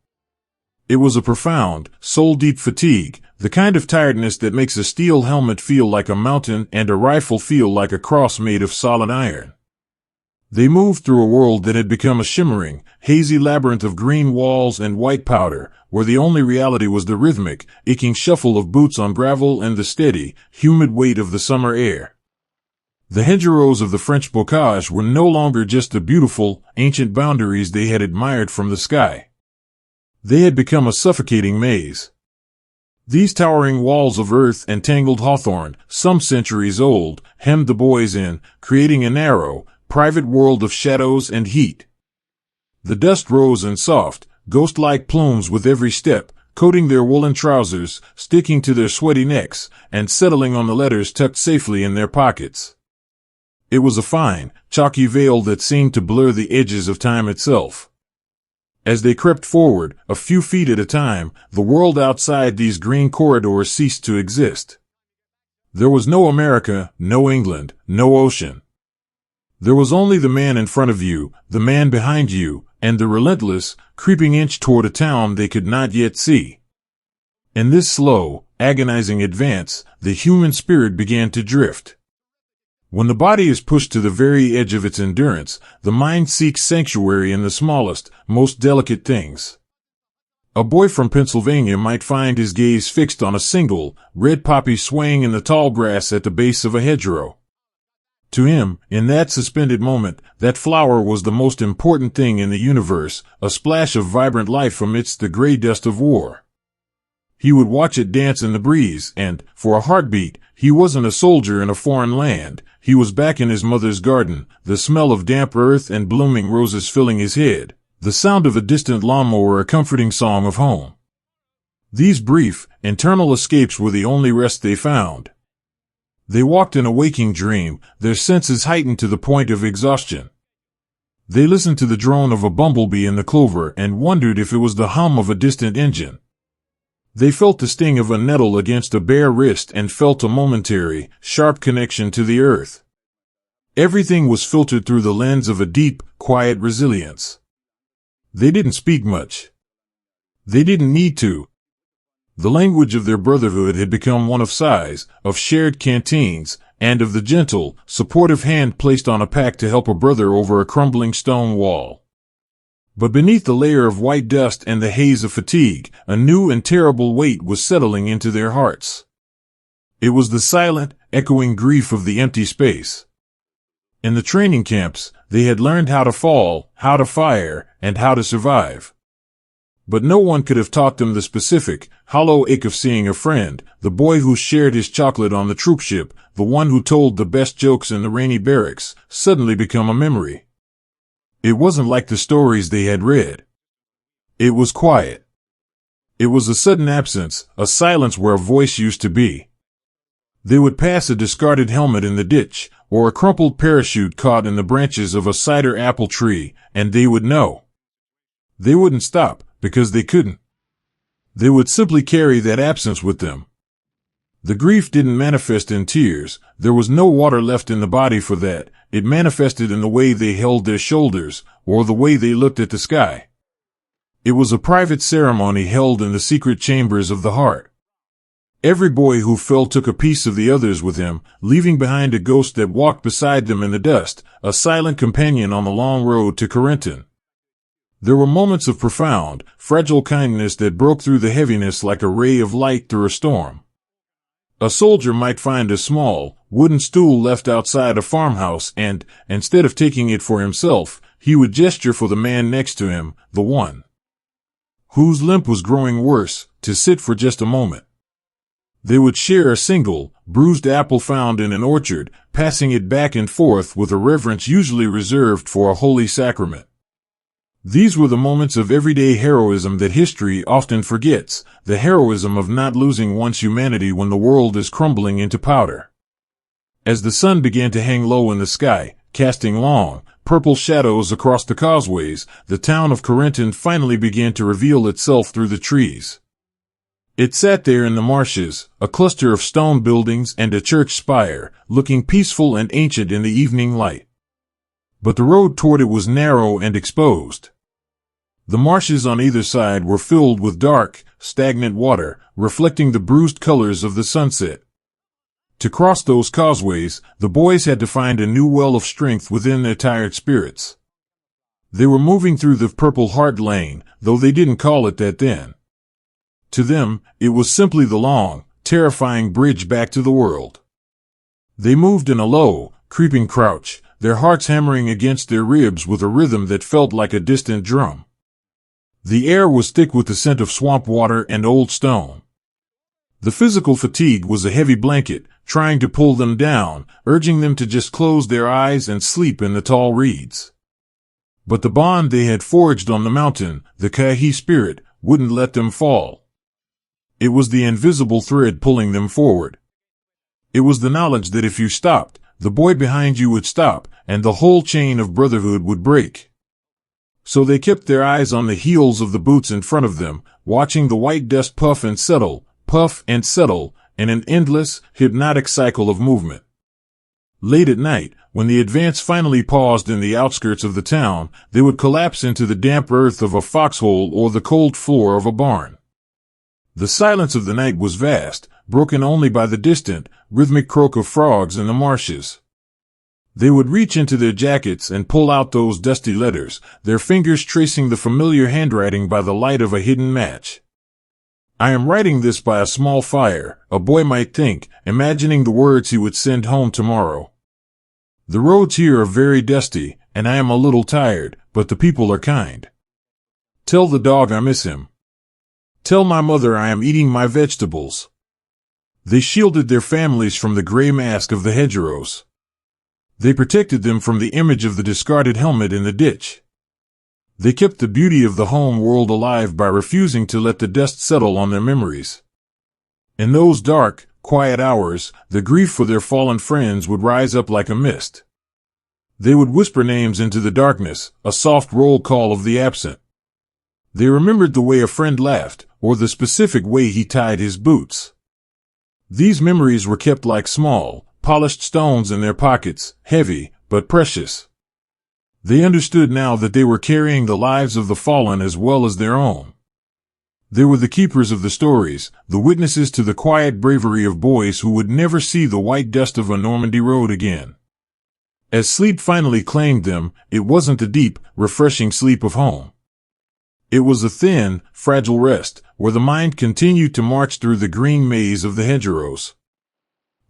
It was a profound, soul-deep fatigue, the kind of tiredness that makes a steel helmet feel like a mountain and a rifle feel like a cross made of solid iron. They moved through a world that had become a shimmering, hazy labyrinth of green walls and white powder, where the only reality was the rhythmic, aching shuffle of boots on gravel and the steady, humid weight of the summer air. The hedgerows of the French bocage were no longer just the beautiful, ancient boundaries they had admired from the sky. They had become a suffocating maze. These towering walls of earth and tangled hawthorn, some centuries old, hemmed the boys in, creating a narrow, private world of shadows and heat. The dust rose in soft, ghost-like plumes with every step, coating their woolen trousers, sticking to their sweaty necks, and settling on the letters tucked safely in their pockets. It was a fine, chalky veil that seemed to blur the edges of time itself. As they crept forward, a few feet at a time, the world outside these green corridors ceased to exist. There was no America, no England, no ocean. There was only the man in front of you, the man behind you, and the relentless, creeping inch toward a town they could not yet see. In this slow, agonizing advance, the human spirit began to drift. When the body is pushed to the very edge of its endurance, the mind seeks sanctuary in the smallest, most delicate things. A boy from Pennsylvania might find his gaze fixed on a single, red poppy swaying in the tall grass at the base of a hedgerow. To him, in that suspended moment, that flower was the most important thing in the universe, a splash of vibrant life amidst the gray dust of war. He would watch it dance in the breeze, and, for a heartbeat, he wasn't a soldier in a foreign land. He was back in his mother's garden, the smell of damp earth and blooming roses filling his head, the sound of a distant lawnmower a comforting song of home. These brief, internal escapes were the only rest they found. They walked in a waking dream, their senses heightened to the point of exhaustion. They listened to the drone of a bumblebee in the clover and wondered if it was the hum of a distant engine. They felt the sting of a nettle against a bare wrist and felt a momentary, sharp connection to the earth. Everything was filtered through the lens of a deep, quiet resilience. They didn't speak much. They didn't need to. The language of their brotherhood had become one of sighs, of shared canteens, and of the gentle, supportive hand placed on a pack to help a brother over a crumbling stone wall. But beneath the layer of white dust and the haze of fatigue, a new and terrible weight was settling into their hearts. It was the silent, echoing grief of the empty space. In the training camps, they had learned how to fall, how to fire, and how to survive. But no one could have taught them the specific, hollow ache of seeing a friend, the boy who shared his chocolate on the troopship, the one who told the best jokes in the rainy barracks, suddenly become a memory. It wasn't like the stories they had read. It was quiet. It was a sudden absence, a silence where a voice used to be. They would pass a discarded helmet in the ditch, or a crumpled parachute caught in the branches of a cider apple tree, and they would know. They wouldn't stop, because they couldn't. They would simply carry that absence with them. The grief didn't manifest in tears. There was no water left in the body for that. It manifested in the way they held their shoulders, or the way they looked at the sky. It was a private ceremony held in the secret chambers of the heart. Every boy who fell took a piece of the others with him, leaving behind a ghost that walked beside them in the dust, a silent companion on the long road to Corinton. There were moments of profound, fragile kindness that broke through the heaviness like a ray of light through a storm. A soldier might find a small, wooden stool left outside a farmhouse and, instead of taking it for himself, he would gesture for the man next to him, the one whose limp was growing worse, to sit for just a moment. They would share a single, bruised apple found in an orchard, passing it back and forth with a reverence usually reserved for a holy sacrament. These were the moments of everyday heroism that history often forgets, the heroism of not losing one's humanity when the world is crumbling into powder. As the sun began to hang low in the sky, casting long, purple shadows across the causeways, the town of Corinton finally began to reveal itself through the trees. It sat there in the marshes, a cluster of stone buildings and a church spire, looking peaceful and ancient in the evening light. But the road toward it was narrow and exposed. The marshes on either side were filled with dark, stagnant water, reflecting the bruised colors of the sunset. To cross those causeways, the boys had to find a new well of strength within their tired spirits. They were moving through the Purple Heart Lane, though they didn't call it that then. To them, it was simply the long, terrifying bridge back to the world. They moved in a low, creeping crouch, their hearts hammering against their ribs with a rhythm that felt like a distant drum. The air was thick with the scent of swamp water and old stone. The physical fatigue was a heavy blanket, trying to pull them down, urging them to just close their eyes and sleep in the tall reeds. But the bond they had forged on the mountain, the Currahee spirit, wouldn't let them fall. It was the invisible thread pulling them forward. It was the knowledge that if you stopped, the boy behind you would stop, and the whole chain of brotherhood would break. So they kept their eyes on the heels of the boots in front of them, watching the white dust puff and settle, in an endless, hypnotic cycle of movement. Late at night, when the advance finally paused in the outskirts of the town, they would collapse into the damp earth of a foxhole or the cold floor of a barn. The silence of the night was vast, broken only by the distant, rhythmic croak of frogs in the marshes. They would reach into their jackets and pull out those dusty letters, their fingers tracing the familiar handwriting by the light of a hidden match. I am writing this by a small fire, a boy might think, imagining the words he would send home tomorrow. The roads here are very dusty, and I am a little tired, but the people are kind. Tell the dog I miss him. Tell my mother I am eating my vegetables. They shielded their families from the gray mask of the hedgerows. They protected them from the image of the discarded helmet in the ditch. They kept the beauty of the home world alive by refusing to let the dust settle on their memories. In those dark, quiet hours, the grief for their fallen friends would rise up like a mist. They would whisper names into the darkness, a soft roll call of the absent. They remembered the way a friend laughed, or the specific way he tied his boots. These memories were kept like small, polished stones in their pockets, heavy, but precious. They understood now that they were carrying the lives of the fallen as well as their own. They were the keepers of the stories, the witnesses to the quiet bravery of boys who would never see the white dust of a Normandy road again. As sleep finally claimed them, it wasn't the deep, refreshing sleep of home. It was a thin, fragile rest, where the mind continued to march through the green maze of the hedgerows.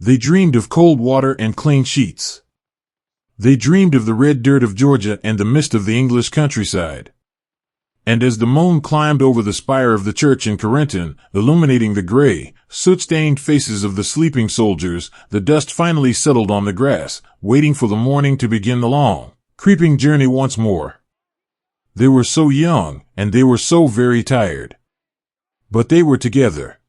They dreamed of cold water and clean sheets. They dreamed of the red dirt of Georgia and the mist of the English countryside. And as the moon climbed over the spire of the church in Corinton, illuminating the gray, soot-stained faces of the sleeping soldiers, the dust finally settled on the grass, waiting for the morning to begin the long, creeping journey once more. They were so young, and they were so very tired. But they were together.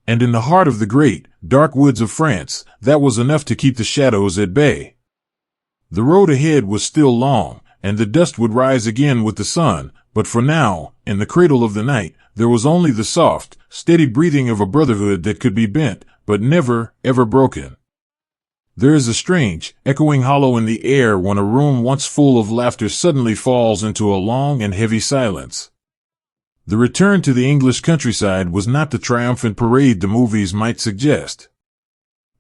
And in the heart of the great, dark woods of France, that was enough to keep the shadows at bay. The road ahead was still long, and the dust would rise again with the sun, but for now, in the cradle of the night, there was only the soft, steady breathing of a brotherhood that could be bent, but never, ever broken. There is a strange, echoing hollow in the air when a room once full of laughter suddenly falls into a long and heavy silence. The return to the English countryside was not the triumphant parade the movies might suggest.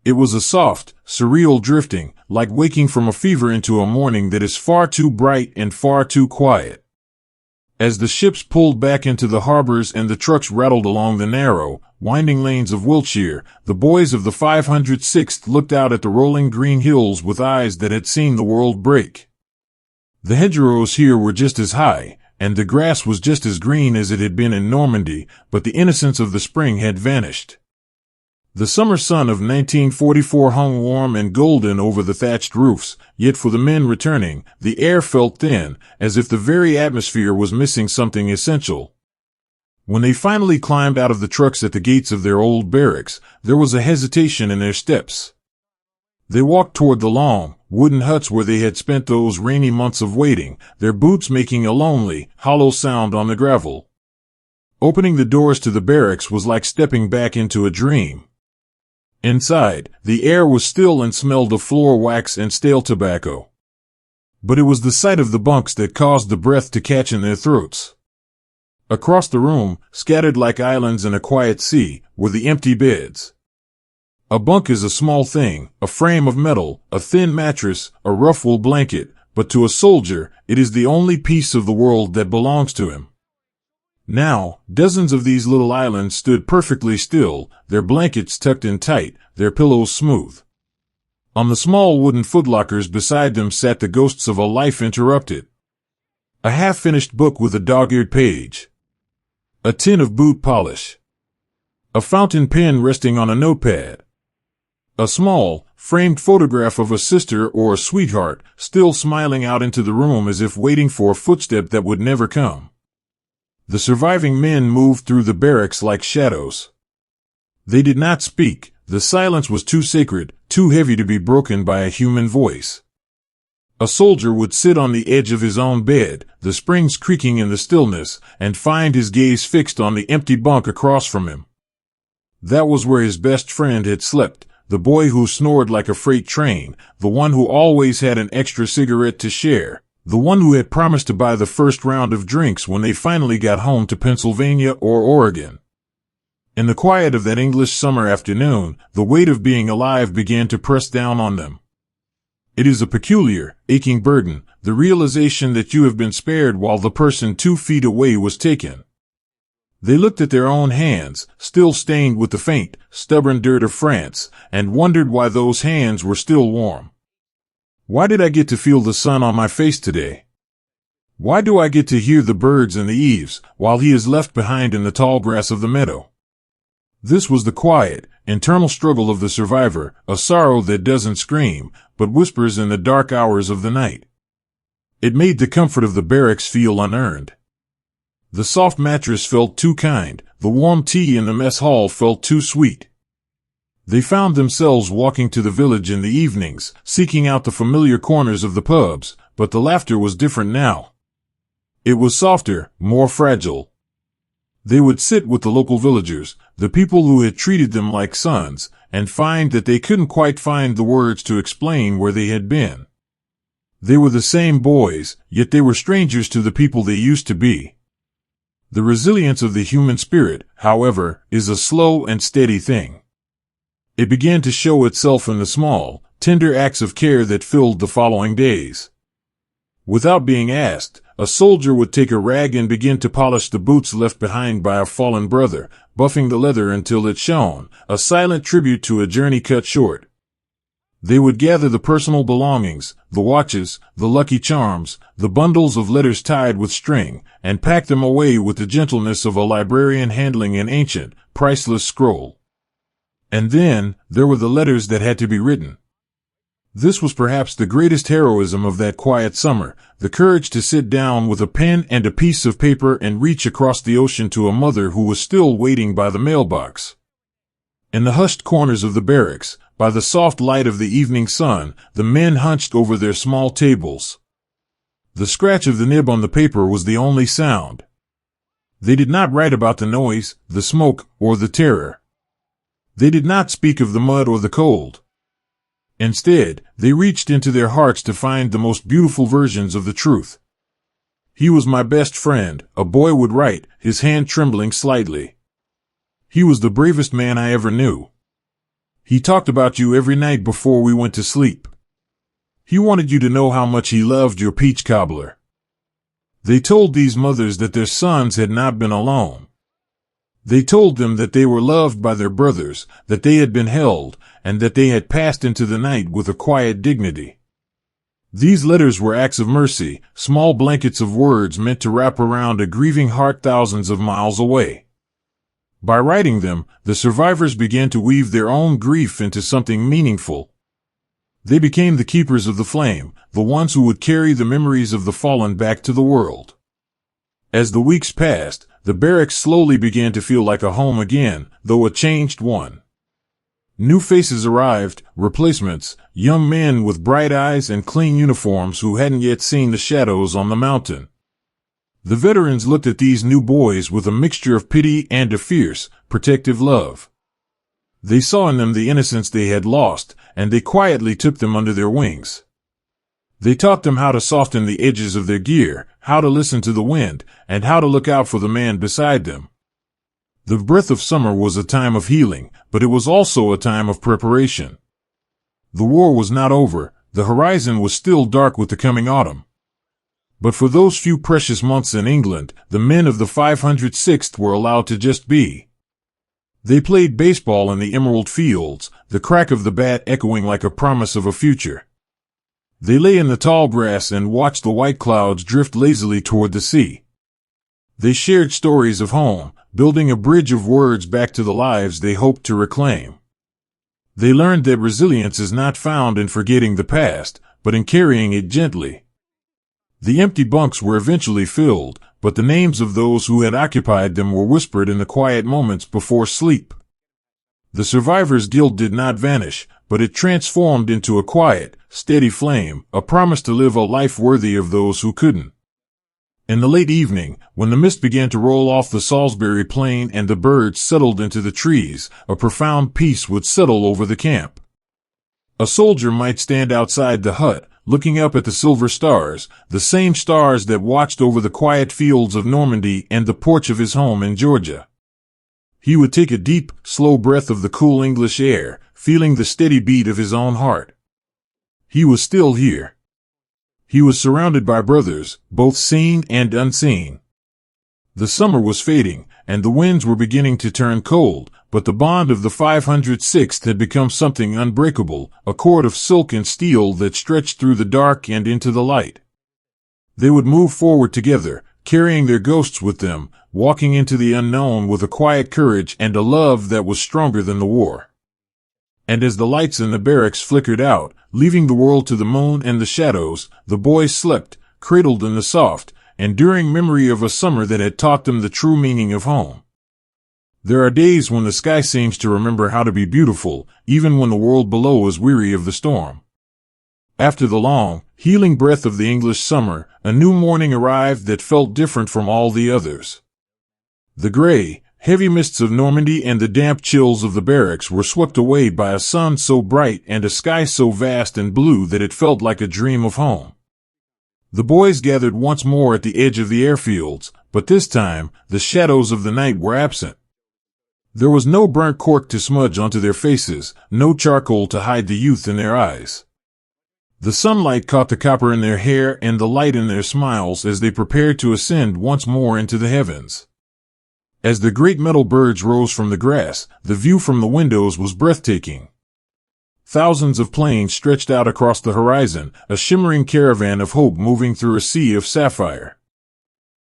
It was a soft, surreal drifting, like waking from a fever into a morning that is far too bright and far too quiet. As the ships pulled back into the harbors and the trucks rattled along the narrow, winding lanes of Wiltshire, the boys of the 506th looked out at the rolling green hills with eyes that had seen the world break. The hedgerows here were just as high, and the grass was just as green as it had been in Normandy, but the innocence of the spring had vanished. The summer sun of 1944 hung warm and golden over the thatched roofs, yet for the men returning, the air felt thin, as if the very atmosphere was missing something essential. When they finally climbed out of the trucks at the gates of their old barracks, there was a hesitation in their steps. They walked toward the long, wooden huts where they had spent those rainy months of waiting, their boots making a lonely, hollow sound on the gravel. Opening the doors to the barracks was like stepping back into a dream. Inside, the air was still and smelled of floor wax and stale tobacco. But it was the sight of the bunks that caused the breath to catch in their throats. Across the room, scattered like islands in a quiet sea, were the empty beds. A bunk is a small thing, a frame of metal, a thin mattress, a rough wool blanket, but to a soldier, it is the only piece of the world that belongs to him. Now, dozens of these little islands stood perfectly still, their blankets tucked in tight, their pillows smooth. On the small wooden footlockers beside them sat the ghosts of a life interrupted. A half-finished book with a dog-eared page. A tin of boot polish. A fountain pen resting on a notepad. A small, framed photograph of a sister or a sweetheart, still smiling out into the room as if waiting for a footstep that would never come. The surviving men moved through the barracks like shadows. They did not speak. The silence was too sacred, too heavy to be broken by a human voice. A soldier would sit on the edge of his own bed, the springs creaking in the stillness, and find his gaze fixed on the empty bunk across from him. That was where his best friend had slept, the boy who snored like a freight train, the one who always had an extra cigarette to share. The one who had promised to buy the first round of drinks when they finally got home to Pennsylvania or Oregon. In the quiet of that English summer afternoon, the weight of being alive began to press down on them. It is a peculiar, aching burden, the realization that you have been spared while the person 2 feet away was taken. They looked at their own hands, still stained with the faint, stubborn dirt of France, and wondered why those hands were still warm. Why did I get to feel the sun on my face today? Why do I get to hear the birds in the eaves, while he is left behind in the tall grass of the meadow? This was the quiet, internal struggle of the survivor, a sorrow that doesn't scream, but whispers in the dark hours of the night. It made the comfort of the barracks feel unearned. The soft mattress felt too kind, the warm tea in the mess hall felt too sweet. They found themselves walking to the village in the evenings, seeking out the familiar corners of the pubs, but the laughter was different now. It was softer, more fragile. They would sit with the local villagers, the people who had treated them like sons, and find that they couldn't quite find the words to explain where they had been. They were the same boys, yet they were strangers to the people they used to be. The resilience of the human spirit, however, is a slow and steady thing. It began to show itself in the small, tender acts of care that filled the following days. Without being asked, a soldier would take a rag and begin to polish the boots left behind by a fallen brother, buffing the leather until it shone, a silent tribute to a journey cut short. They would gather the personal belongings, the watches, the lucky charms, the bundles of letters tied with string, and pack them away with the gentleness of a librarian handling an ancient, priceless scroll. And then, there were the letters that had to be written. This was perhaps the greatest heroism of that quiet summer, the courage to sit down with a pen and a piece of paper and reach across the ocean to a mother who was still waiting by the mailbox. In the hushed corners of the barracks, by the soft light of the evening sun, the men hunched over their small tables. The scratch of the nib on the paper was the only sound. They did not write about the noise, the smoke, or the terror. They did not speak of the mud or the cold. Instead, they reached into their hearts to find the most beautiful versions of the truth. "He was my best friend," a boy would write, his hand trembling slightly. "He was the bravest man I ever knew. He talked about you every night before we went to sleep. He wanted you to know how much he loved your peach cobbler." They told these mothers that their sons had not been alone. They told them that they were loved by their brothers, that they had been held, and that they had passed into the night with a quiet dignity. These letters were acts of mercy, small blankets of words meant to wrap around a grieving heart thousands of miles away. By writing them, the survivors began to weave their own grief into something meaningful. They became the keepers of the flame, the ones who would carry the memories of the fallen back to the world. As the weeks passed, the barracks slowly began to feel like a home again, though a changed one. New faces arrived, replacements, young men with bright eyes and clean uniforms who hadn't yet seen the shadows on the mountain. The veterans looked at these new boys with a mixture of pity and a fierce, protective love. They saw in them the innocence they had lost, and they quietly took them under their wings. They taught them how to soften the edges of their gear, how to listen to the wind, and how to look out for the man beside them. The breath of summer was a time of healing, but it was also a time of preparation. The war was not over, the horizon was still dark with the coming autumn. But for those few precious months in England, the men of the 506th were allowed to just be. They played baseball in the emerald fields, the crack of the bat echoing like a promise of a future. They lay in the tall grass and watched the white clouds drift lazily toward the sea. They shared stories of home, building a bridge of words back to the lives they hoped to reclaim. They learned that resilience is not found in forgetting the past, but in carrying it gently. The empty bunks were eventually filled, but the names of those who had occupied them were whispered in the quiet moments before sleep. The survivors' guilt did not vanish, but it transformed into a quiet, steady flame, a promise to live a life worthy of those who couldn't. In the late evening, when the mist began to roll off the Salisbury Plain and the birds settled into the trees, a profound peace would settle over the camp. A soldier might stand outside the hut, looking up at the silver stars, the same stars that watched over the quiet fields of Normandy and the porch of his home in Georgia. He would take a deep, slow breath of the cool English air, feeling the steady beat of his own heart. He was still here. He was surrounded by brothers, both seen and unseen. The summer was fading, and the winds were beginning to turn cold, but the bond of the 506th had become something unbreakable, a cord of silk and steel that stretched through the dark and into the light. They would move forward together, carrying their ghosts with them, walking into the unknown with a quiet courage and a love that was stronger than the war. And as the lights in the barracks flickered out, leaving the world to the moon and the shadows, the boys slept, cradled in the soft, enduring memory of a summer that had taught them the true meaning of home. There are days when the sky seems to remember how to be beautiful, even when the world below is weary of the storm. After the long, healing breath of the English summer, a new morning arrived that felt different from all the others. The gray, heavy mists of Normandy and the damp chills of the barracks were swept away by a sun so bright and a sky so vast and blue that it felt like a dream of home. The boys gathered once more at the edge of the airfields, but this time, the shadows of the night were absent. There was no burnt cork to smudge onto their faces, no charcoal to hide the youth in their eyes. The sunlight caught the copper in their hair and the light in their smiles as they prepared to ascend once more into the heavens. As the great metal birds rose from the grass, the view from the windows was breathtaking. Thousands of planes stretched out across the horizon, a shimmering caravan of hope moving through a sea of sapphire.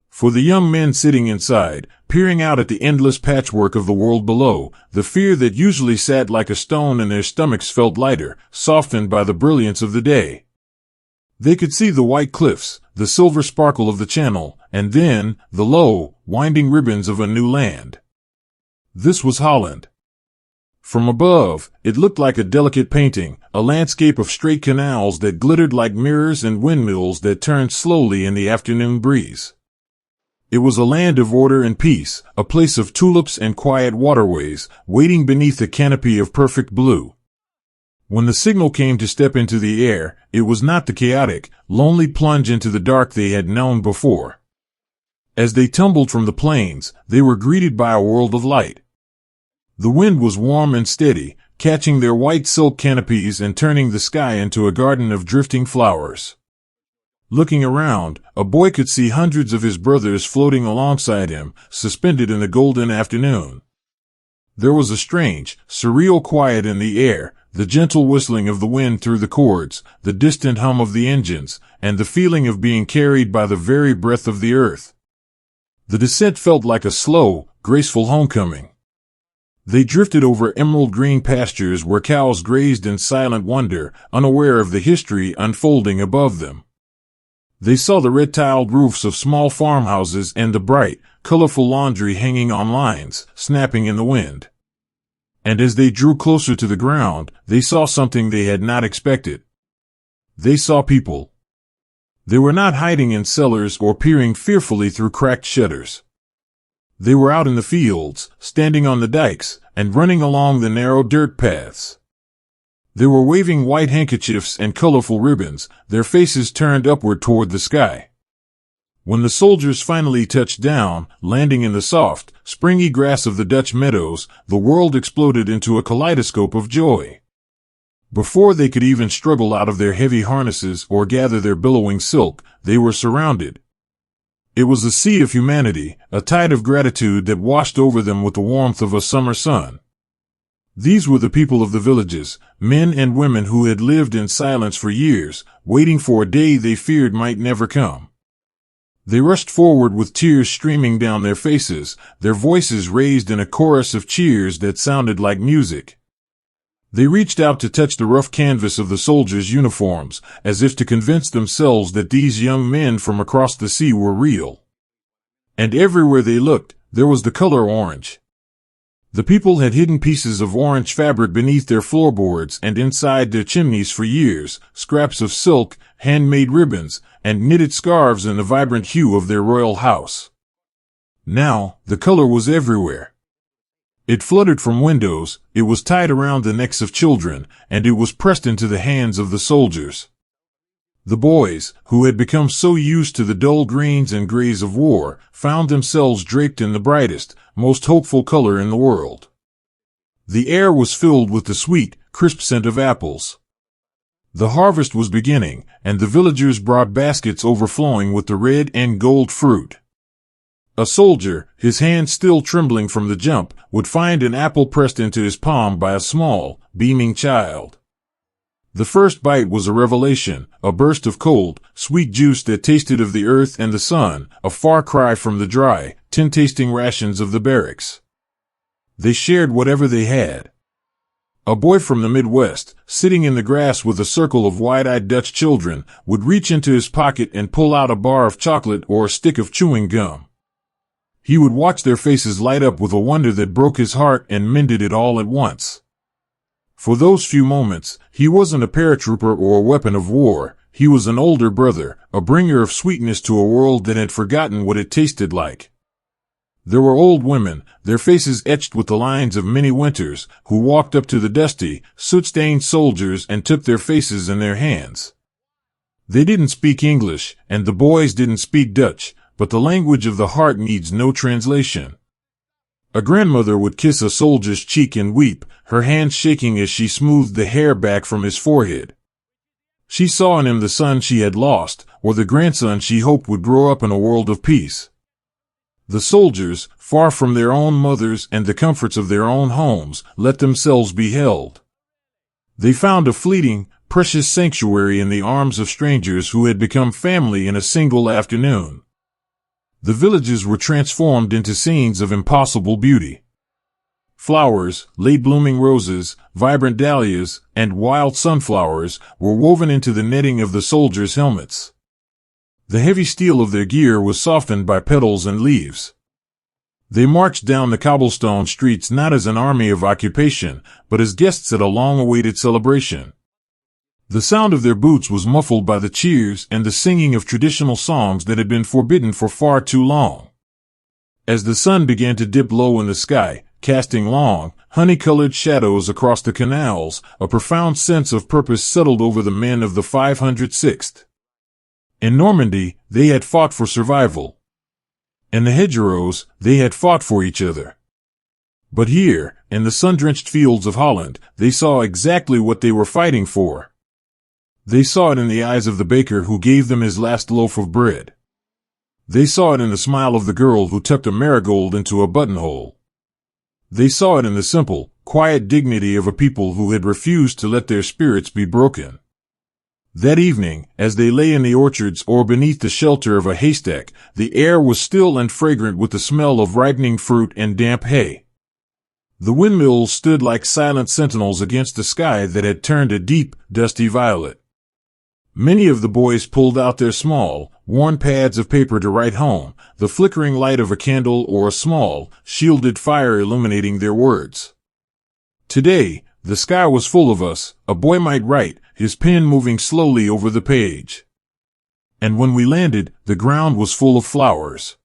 For the young men sitting inside, peering out at the endless patchwork of the world below, the fear that usually sat like a stone in their stomachs felt lighter, softened by the brilliance of the day. They could see the white cliffs, the silver sparkle of the channel, and then, the low, winding ribbons of a new land. This was Holland. From above, it looked like a delicate painting, a landscape of straight canals that glittered like mirrors and windmills that turned slowly in the afternoon breeze. It was a land of order and peace, a place of tulips and quiet waterways, waiting beneath a canopy of perfect blue. When the signal came to step into the air, it was not the chaotic, lonely plunge into the dark they had known before. As they tumbled from the planes, they were greeted by a world of light. The wind was warm and steady, catching their white silk canopies and turning the sky into a garden of drifting flowers. Looking around, a boy could see hundreds of his brothers floating alongside him, suspended in the golden afternoon. There was a strange, surreal quiet in the air, the gentle whistling of the wind through the cords, the distant hum of the engines, and the feeling of being carried by the very breath of the earth. The descent felt like a slow, graceful homecoming. They drifted over emerald green pastures where cows grazed in silent wonder, unaware of the history unfolding above them. They saw the red-tiled roofs of small farmhouses and the bright, colorful laundry hanging on lines, snapping in the wind. And as they drew closer to the ground, they saw something they had not expected. They saw people. They were not hiding in cellars or peering fearfully through cracked shutters. They were out in the fields, standing on the dikes, and running along the narrow dirt paths. They were waving white handkerchiefs and colorful ribbons, their faces turned upward toward the sky. When the soldiers finally touched down, landing in the soft, springy grass of the Dutch meadows, the world exploded into a kaleidoscope of joy. Before they could even struggle out of their heavy harnesses or gather their billowing silk, they were surrounded. It was a sea of humanity, a tide of gratitude that washed over them with the warmth of a summer sun. These were the people of the villages, men and women who had lived in silence for years, waiting for a day they feared might never come. They rushed forward with tears streaming down their faces, their voices raised in a chorus of cheers that sounded like music. They reached out to touch the rough canvas of the soldiers' uniforms, as if to convince themselves that these young men from across the sea were real. And everywhere they looked, there was the color orange. The people had hidden pieces of orange fabric beneath their floorboards and inside their chimneys for years, scraps of silk, handmade ribbons, and knitted scarves in the vibrant hue of their royal house. Now, the color was everywhere. It fluttered from windows, it was tied around the necks of children, and it was pressed into the hands of the soldiers. The boys, who had become so used to the dull greens and grays of war, found themselves draped in the brightest, most hopeful color in the world. The air was filled with the sweet, crisp scent of apples. The harvest was beginning, and the villagers brought baskets overflowing with the red and gold fruit. A soldier, his hand still trembling from the jump, would find an apple pressed into his palm by a small, beaming child. The first bite was a revelation, a burst of cold, sweet juice that tasted of the earth and the sun, a far cry from the dry, tin-tasting rations of the barracks. They shared whatever they had. A boy from the Midwest, sitting in the grass with a circle of wide-eyed Dutch children, would reach into his pocket and pull out a bar of chocolate or a stick of chewing gum. He would watch their faces light up with a wonder that broke his heart and mended it all at once. For those few moments, he wasn't a paratrooper or a weapon of war, he was an older brother, a bringer of sweetness to a world that had forgotten what it tasted like. There were old women, their faces etched with the lines of many winters, who walked up to the dusty, soot-stained soldiers and took their faces in their hands. They didn't speak English, and the boys didn't speak Dutch, but the language of the heart needs no translation. A grandmother would kiss a soldier's cheek and weep, her hands shaking as she smoothed the hair back from his forehead. She saw in him the son she had lost, or the grandson she hoped would grow up in a world of peace. The soldiers, far from their own mothers and the comforts of their own homes, let themselves be held. They found a fleeting, precious sanctuary in the arms of strangers who had become family in a single afternoon. The villages were transformed into scenes of impossible beauty. Flowers, late-blooming roses, vibrant dahlias, and wild sunflowers were woven into the netting of the soldiers' helmets. The heavy steel of their gear was softened by petals and leaves. They marched down the cobblestone streets not as an army of occupation, but as guests at a long-awaited celebration. The sound of their boots was muffled by the cheers and the singing of traditional songs that had been forbidden for far too long. As the sun began to dip low in the sky, casting long, honey-colored shadows across the canals, a profound sense of purpose settled over the men of the 506th. In Normandy, they had fought for survival. In the hedgerows, they had fought for each other. But here, in the sun-drenched fields of Holland, they saw exactly what they were fighting for. They saw it in the eyes of the baker who gave them his last loaf of bread. They saw it in the smile of the girl who tucked a marigold into a buttonhole. They saw it in the simple, quiet dignity of a people who had refused to let their spirits be broken. That evening, as they lay in the orchards or beneath the shelter of a haystack, the air was still and fragrant with the smell of ripening fruit and damp hay. The windmills stood like silent sentinels against a sky that had turned a deep, dusty violet. Many of the boys pulled out their small, worn pads of paper to write home, the flickering light of a candle or a small, shielded fire illuminating their words. Today, the sky was full of us, a boy might write, his pen moving slowly over the page. And when we landed, the ground was full of flowers.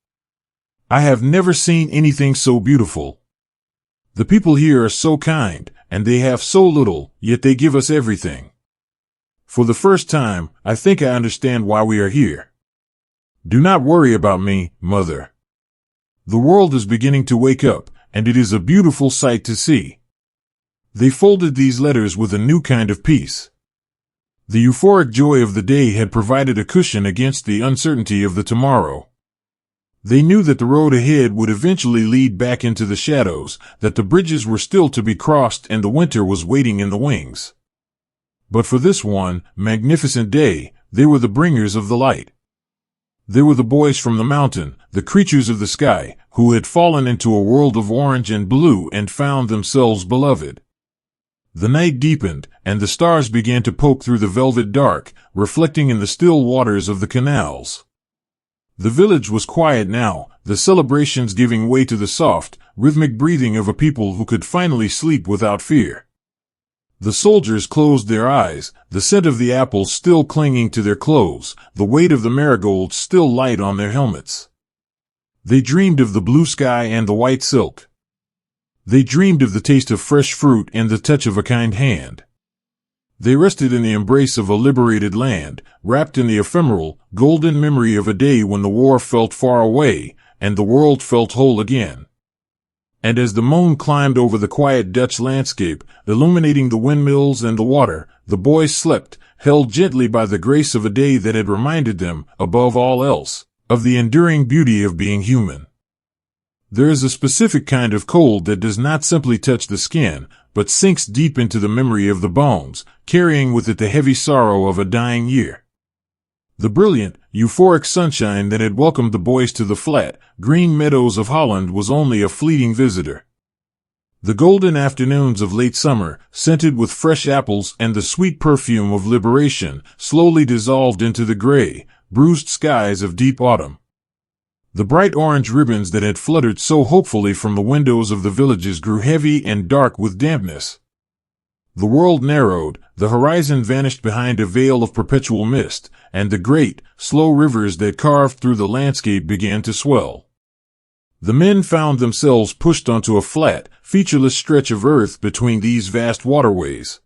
I have never seen anything so beautiful. The people here are so kind, and they have so little, yet they give us everything. For the first time, I think I understand why we are here. Do not worry about me, Mother. The world is beginning to wake up, and it is a beautiful sight to see. They folded these letters with a new kind of peace. The euphoric joy of the day had provided a cushion against the uncertainty of the tomorrow. They knew that the road ahead would eventually lead back into the shadows, that the bridges were still to be crossed and the winter was waiting in the wings. But for this one magnificent day, they were the bringers of the light. They were the boys from the mountain, the creatures of the sky, who had fallen into a world of orange and blue and found themselves beloved. The night deepened, and the stars began to poke through the velvet dark, reflecting in the still waters of the canals. The village was quiet now, the celebrations giving way to the soft, rhythmic breathing of a people who could finally sleep without fear. The soldiers closed their eyes, the scent of the apples still clinging to their clothes, the weight of the marigolds still light on their helmets. They dreamed of the blue sky and the white silk. They dreamed of the taste of fresh fruit and the touch of a kind hand. They rested in the embrace of a liberated land, wrapped in the ephemeral, golden memory of a day when the war felt far away, and the world felt whole again. And as the moon climbed over the quiet Dutch landscape, illuminating the windmills and the water, the boys slept, held gently by the grace of a day that had reminded them, above all else, of the enduring beauty of being human. There is a specific kind of cold that does not simply touch the skin, but sinks deep into the memory of the bones, carrying with it the heavy sorrow of a dying year. The brilliant, euphoric sunshine that had welcomed the boys to the flat, green meadows of Holland was only a fleeting visitor. The golden afternoons of late summer, scented with fresh apples and the sweet perfume of liberation, slowly dissolved into the gray, bruised skies of deep autumn. The bright orange ribbons that had fluttered so hopefully from the windows of the villages grew heavy and dark with dampness. The world narrowed, the horizon vanished behind a veil of perpetual mist, and the great, slow rivers that carved through the landscape began to swell. The men found themselves pushed onto a flat, featureless stretch of earth between these vast waterways.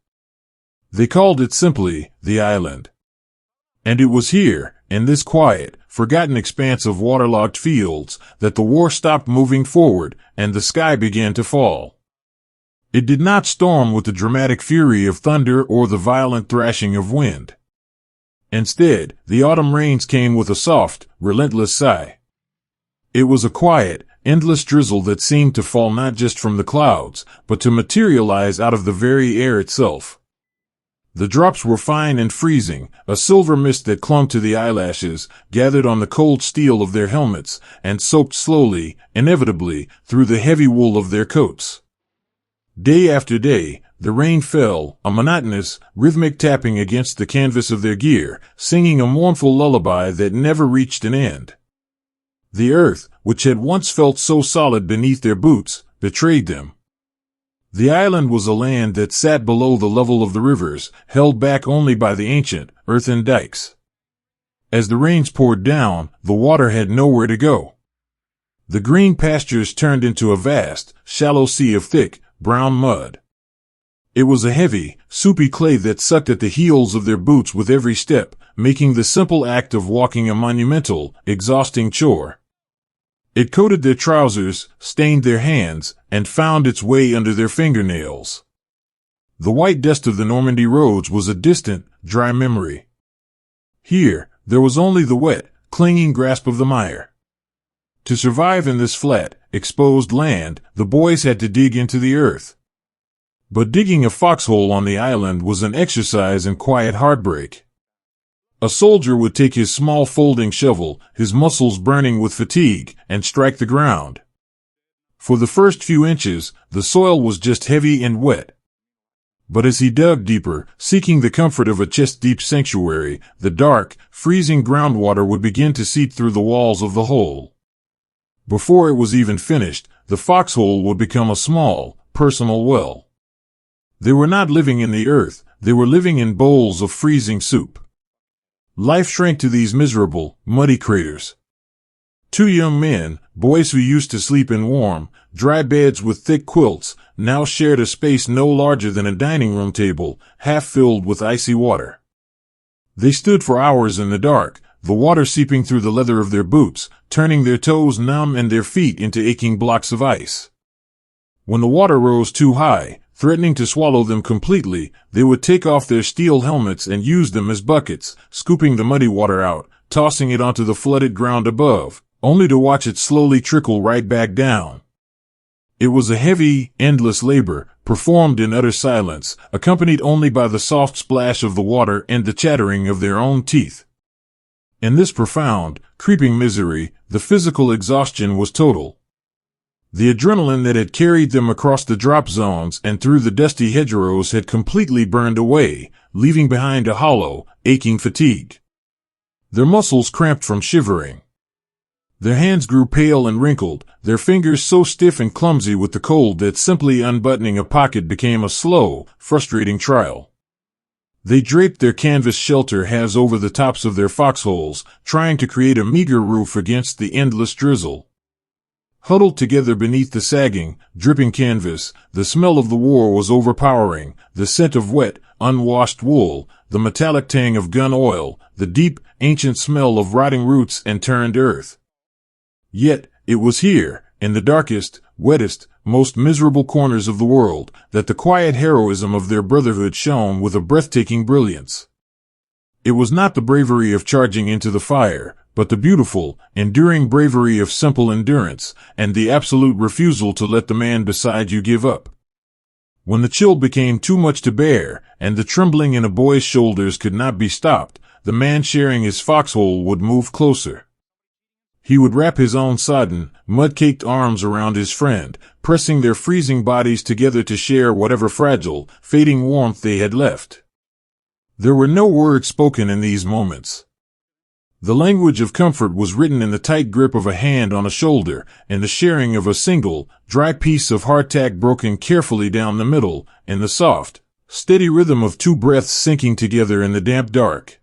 They called it simply, the island. And it was here, in this quiet, forgotten expanse of waterlogged fields, that the war stopped moving forward, and the sky began to fall. It did not storm with the dramatic fury of thunder or the violent thrashing of wind. Instead, the autumn rains came with a soft, relentless sigh. It was a quiet, endless drizzle that seemed to fall not just from the clouds, but to materialize out of the very air itself. The drops were fine and freezing, a silver mist that clung to the eyelashes, gathered on the cold steel of their helmets, and soaked slowly, inevitably, through the heavy wool of their coats. Day after day, the rain fell, a monotonous, rhythmic tapping against the canvas of their gear, singing a mournful lullaby that never reached an end. The earth, which had once felt so solid beneath their boots, betrayed them. The island was a land that sat below the level of the rivers, held back only by the ancient, earthen dikes. As the rains poured down, the water had nowhere to go. The green pastures turned into a vast, shallow sea of thick, brown mud. It was a heavy, soupy clay that sucked at the heels of their boots with every step, making the simple act of walking a monumental, exhausting chore. It coated their trousers, stained their hands, and found its way under their fingernails. The white dust of the Normandy roads was a distant, dry memory. Here, there was only the wet, clinging grasp of the mire. To survive in this flat, exposed land, the boys had to dig into the earth. But digging a foxhole on the island was an exercise in quiet heartbreak. A soldier would take his small folding shovel, his muscles burning with fatigue, and strike the ground. For the first few inches, the soil was just heavy and wet. But as he dug deeper, seeking the comfort of a chest-deep sanctuary, the dark, freezing groundwater would begin to seep through the walls of the hole. Before it was even finished, the foxhole would become a small, personal well. They were not living in the earth, they were living in bowls of freezing soup. Life shrank to these miserable, muddy craters. Two young men, boys who used to sleep in warm, dry beds with thick quilts, now shared a space no larger than a dining room table, half filled with icy water. They stood for hours in the dark, the water seeping through the leather of their boots, turning their toes numb and their feet into aching blocks of ice. When the water rose too high, threatening to swallow them completely, they would take off their steel helmets and use them as buckets, scooping the muddy water out, tossing it onto the flooded ground above, only to watch it slowly trickle right back down. It was a heavy, endless labor, performed in utter silence, accompanied only by the soft splash of the water and the chattering of their own teeth. In this profound, creeping misery, the physical exhaustion was total. The adrenaline that had carried them across the drop zones and through the dusty hedgerows had completely burned away, leaving behind a hollow, aching fatigue. Their muscles cramped from shivering. Their hands grew pale and wrinkled, their fingers so stiff and clumsy with the cold that simply unbuttoning a pocket became a slow, frustrating trial. They draped their canvas shelter halves over the tops of their foxholes, trying to create a meager roof against the endless drizzle. Huddled together beneath the sagging, dripping canvas, the smell of the war was overpowering, the scent of wet, unwashed wool, the metallic tang of gun oil, the deep, ancient smell of rotting roots and turned earth. Yet, it was here, in the darkest, wettest, most miserable corners of the world, that the quiet heroism of their brotherhood shone with a breathtaking brilliance. It was not the bravery of charging into the fire, but the beautiful, enduring bravery of simple endurance, and the absolute refusal to let the man beside you give up. When the chill became too much to bear, and the trembling in a boy's shoulders could not be stopped, the man sharing his foxhole would move closer. He would wrap his own sodden, mud-caked arms around his friend, pressing their freezing bodies together to share whatever fragile, fading warmth they had left. There were no words spoken in these moments. The language of comfort was written in the tight grip of a hand on a shoulder, and the sharing of a single, dry piece of hardtack broken carefully down the middle, and the soft, steady rhythm of two breaths sinking together in the damp dark.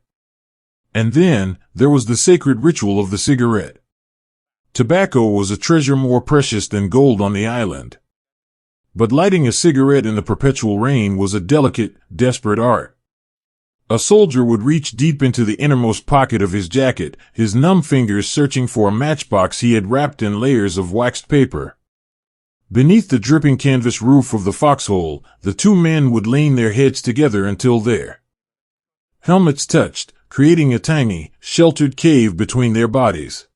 And then, there was the sacred ritual of the cigarette. Tobacco was a treasure more precious than gold on the island. But lighting a cigarette in the perpetual rain was a delicate, desperate art. A soldier would reach deep into the innermost pocket of his jacket, his numb fingers searching for a matchbox he had wrapped in layers of waxed paper. Beneath the dripping canvas roof of the foxhole, the two men would lean their heads together until their helmets touched, creating a tiny, sheltered cave between their bodies.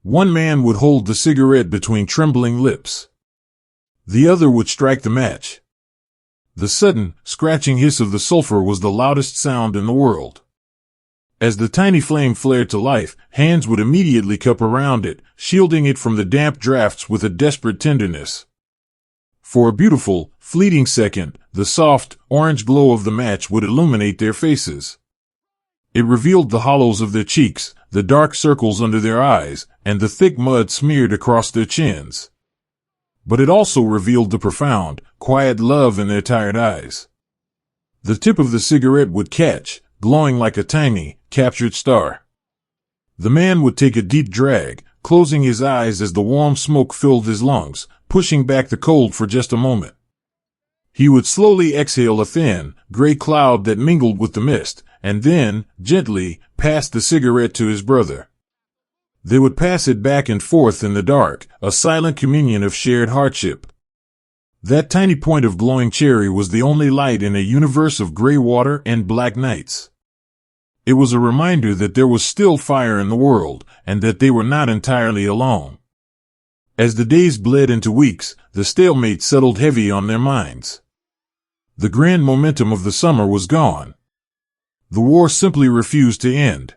One man would hold the cigarette between trembling lips. The other would strike the match. The sudden, scratching hiss of the sulfur was the loudest sound in the world. As the tiny flame flared to life, hands would immediately cup around it, shielding it from the damp drafts with a desperate tenderness. For a beautiful, fleeting second, the soft, orange glow of the match would illuminate their faces. It revealed the hollows of their cheeks, the dark circles under their eyes, and the thick mud smeared across their chins. But it also revealed the profound, quiet love in their tired eyes. The tip of the cigarette would catch, glowing like a tiny, captured star. The man would take a deep drag, closing his eyes as the warm smoke filled his lungs, pushing back the cold for just a moment. He would slowly exhale a thin, gray cloud that mingled with the mist, and then, gently, pass the cigarette to his brother. They would pass it back and forth in the dark, a silent communion of shared hardship. That tiny point of glowing cherry was the only light in a universe of gray water and black nights. It was a reminder that there was still fire in the world, and that they were not entirely alone. As the days bled into weeks, the stalemate settled heavy on their minds. The grand momentum of the summer was gone. The war simply refused to end.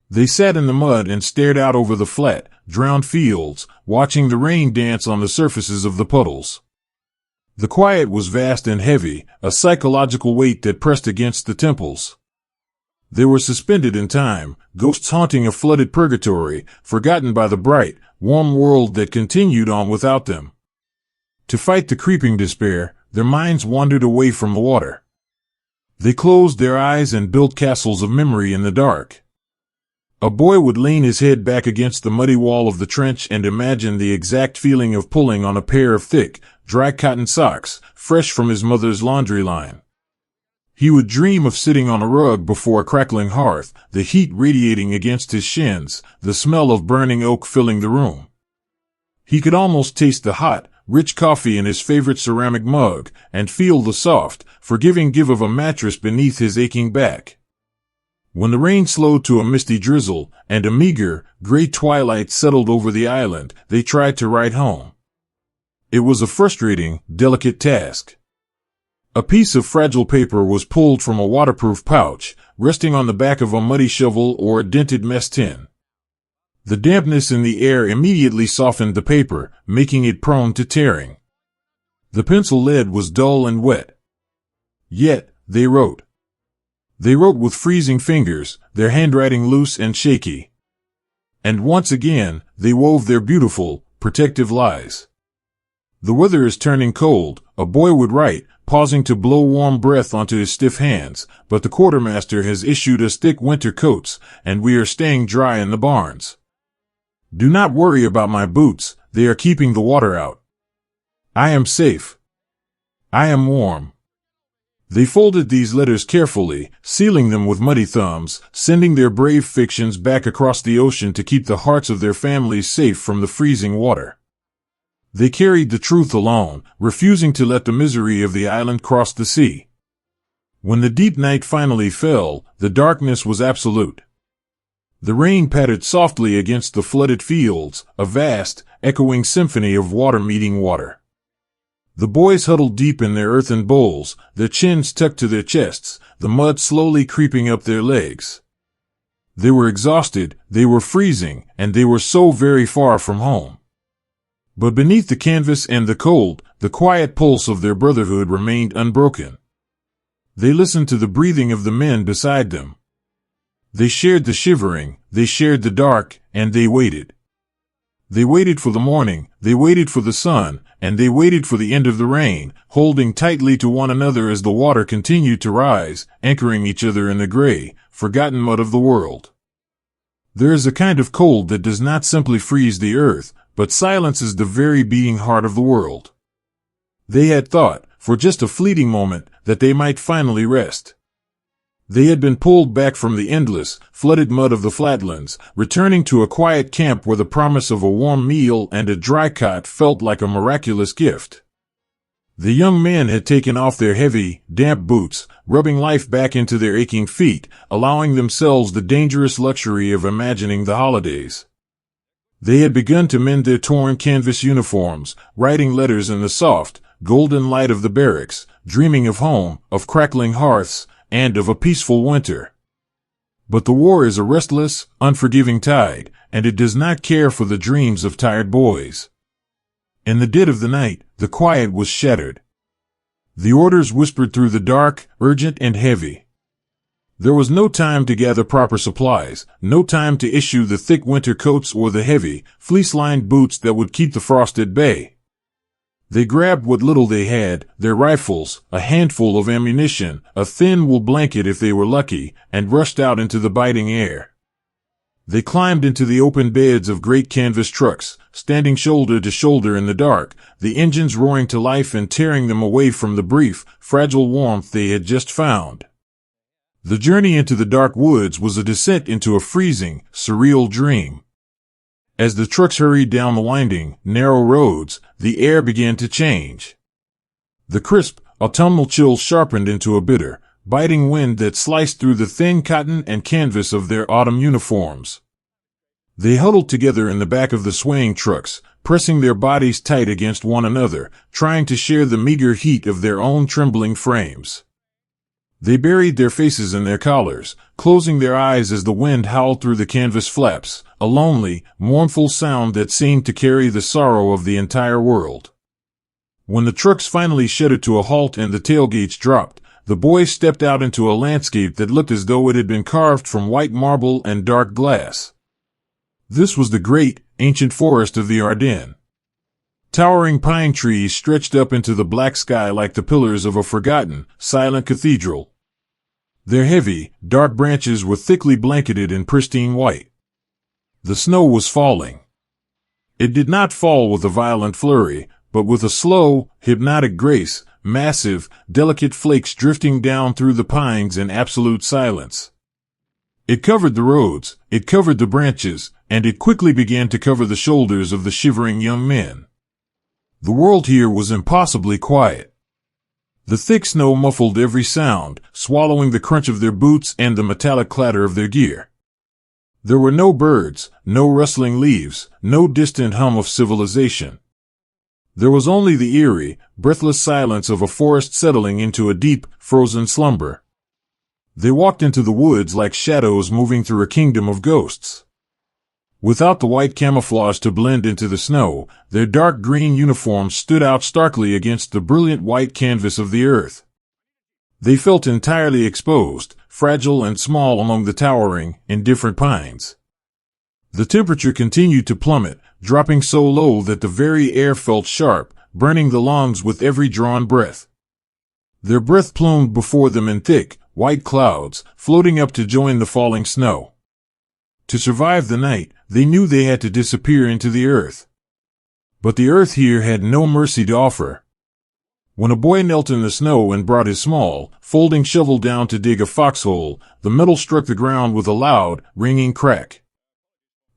They sat in the mud and stared out over the flat, drowned fields, watching the rain dance on the surfaces of the puddles. The quiet was vast and heavy, a psychological weight that pressed against the temples. They were suspended in time, ghosts haunting a flooded purgatory, forgotten by the bright, warm world that continued on without them. To fight the creeping despair, their minds wandered away from the water. They closed their eyes and built castles of memory in the dark. A boy would lean his head back against the muddy wall of the trench and imagine the exact feeling of pulling on a pair of thick, dry cotton socks, fresh from his mother's laundry line. He would dream of sitting on a rug before a crackling hearth, the heat radiating against his shins, the smell of burning oak filling the room. He could almost taste the hot, rich coffee in his favorite ceramic mug, and feel the soft, forgiving give of a mattress beneath his aching back. When the rain slowed to a misty drizzle, and a meager, gray twilight settled over the island, they tried to write home. It was a frustrating, delicate task. A piece of fragile paper was pulled from a waterproof pouch, resting on the back of a muddy shovel or a dented mess tin. The dampness in the air immediately softened the paper, making it prone to tearing. The pencil lead was dull and wet. Yet, they wrote. They wrote with freezing fingers, their handwriting loose and shaky. And once again, they wove their beautiful, protective lies. The weather is turning cold, a boy would write, pausing to blow warm breath onto his stiff hands, but the quartermaster has issued us thick winter coats, and we are staying dry in the barns. Do not worry about my boots, they are keeping the water out. I am safe. I am warm. They folded these letters carefully, sealing them with muddy thumbs, sending their brave fictions back across the ocean to keep the hearts of their families safe from the freezing water. They carried the truth alone, refusing to let the misery of the island cross the sea. When the deep night finally fell, the darkness was absolute. The rain pattered softly against the flooded fields, a vast, echoing symphony of water meeting water. The boys huddled deep in their earthen bowls, their chins tucked to their chests, the mud slowly creeping up their legs. They were exhausted, they were freezing, and they were so very far from home. But beneath the canvas and the cold, the quiet pulse of their brotherhood remained unbroken. They listened to the breathing of the men beside them. They shared the shivering, they shared the dark, and they waited. They waited for the morning, they waited for the sun, and they waited for the end of the rain, holding tightly to one another as the water continued to rise, anchoring each other in the gray, forgotten mud of the world. There is a kind of cold that does not simply freeze the earth, but silences the very beating heart of the world. They had thought, for just a fleeting moment, that they might finally rest. They had been pulled back from the endless, flooded mud of the flatlands, returning to a quiet camp where the promise of a warm meal and a dry cot felt like a miraculous gift. The young men had taken off their heavy, damp boots, rubbing life back into their aching feet, allowing themselves the dangerous luxury of imagining the holidays. They had begun to mend their torn canvas uniforms, writing letters in the soft, golden light of the barracks, dreaming of home, of crackling hearths, and of a peaceful winter. But the war is a restless, unforgiving tide, and it does not care for the dreams of tired boys. In the dead of the night, the quiet was shattered. The orders whispered through the dark, urgent and heavy. There was no time to gather proper supplies, no time to issue the thick winter coats or the heavy, fleece-lined boots that would keep the frost at bay. They grabbed what little they had, their rifles, a handful of ammunition, a thin wool blanket if they were lucky, and rushed out into the biting air. They climbed into the open beds of great canvas trucks, standing shoulder to shoulder in the dark, the engines roaring to life and tearing them away from the brief, fragile warmth they had just found. The journey into the dark woods was a descent into a freezing, surreal dream. As the trucks hurried down the winding, narrow roads, the air began to change. The crisp, autumnal chill sharpened into a bitter, biting wind that sliced through the thin cotton and canvas of their autumn uniforms. They huddled together in the back of the swaying trucks, pressing their bodies tight against one another, trying to share the meager heat of their own trembling frames. They buried their faces in their collars, closing their eyes as the wind howled through the canvas flaps, a lonely, mournful sound that seemed to carry the sorrow of the entire world. When the trucks finally shuddered to a halt and the tailgates dropped, the boys stepped out into a landscape that looked as though it had been carved from white marble and dark glass. This was the great, ancient forest of the Ardennes. Towering pine trees stretched up into the black sky like the pillars of a forgotten, silent cathedral. Their heavy, dark branches were thickly blanketed in pristine white. The snow was falling. It did not fall with a violent flurry, but with a slow, hypnotic grace, massive, delicate flakes drifting down through the pines in absolute silence. It covered the roads, it covered the branches, and it quickly began to cover the shoulders of the shivering young men. The world here was impossibly quiet. The thick snow muffled every sound, swallowing the crunch of their boots and the metallic clatter of their gear. There were no birds, no rustling leaves, no distant hum of civilization. There was only the eerie, breathless silence of a forest settling into a deep, frozen slumber. They walked into the woods like shadows moving through a kingdom of ghosts. Without the white camouflage to blend into the snow, their dark green uniforms stood out starkly against the brilliant white canvas of the earth. They felt entirely exposed, fragile and small among the towering, indifferent pines. The temperature continued to plummet, dropping so low that the very air felt sharp, burning the lungs with every drawn breath. Their breath plumed before them in thick, white clouds, floating up to join the falling snow. To survive the night, they knew they had to disappear into the earth. But the earth here had no mercy to offer. When a boy knelt in the snow and brought his small, folding shovel down to dig a foxhole, the metal struck the ground with a loud, ringing crack.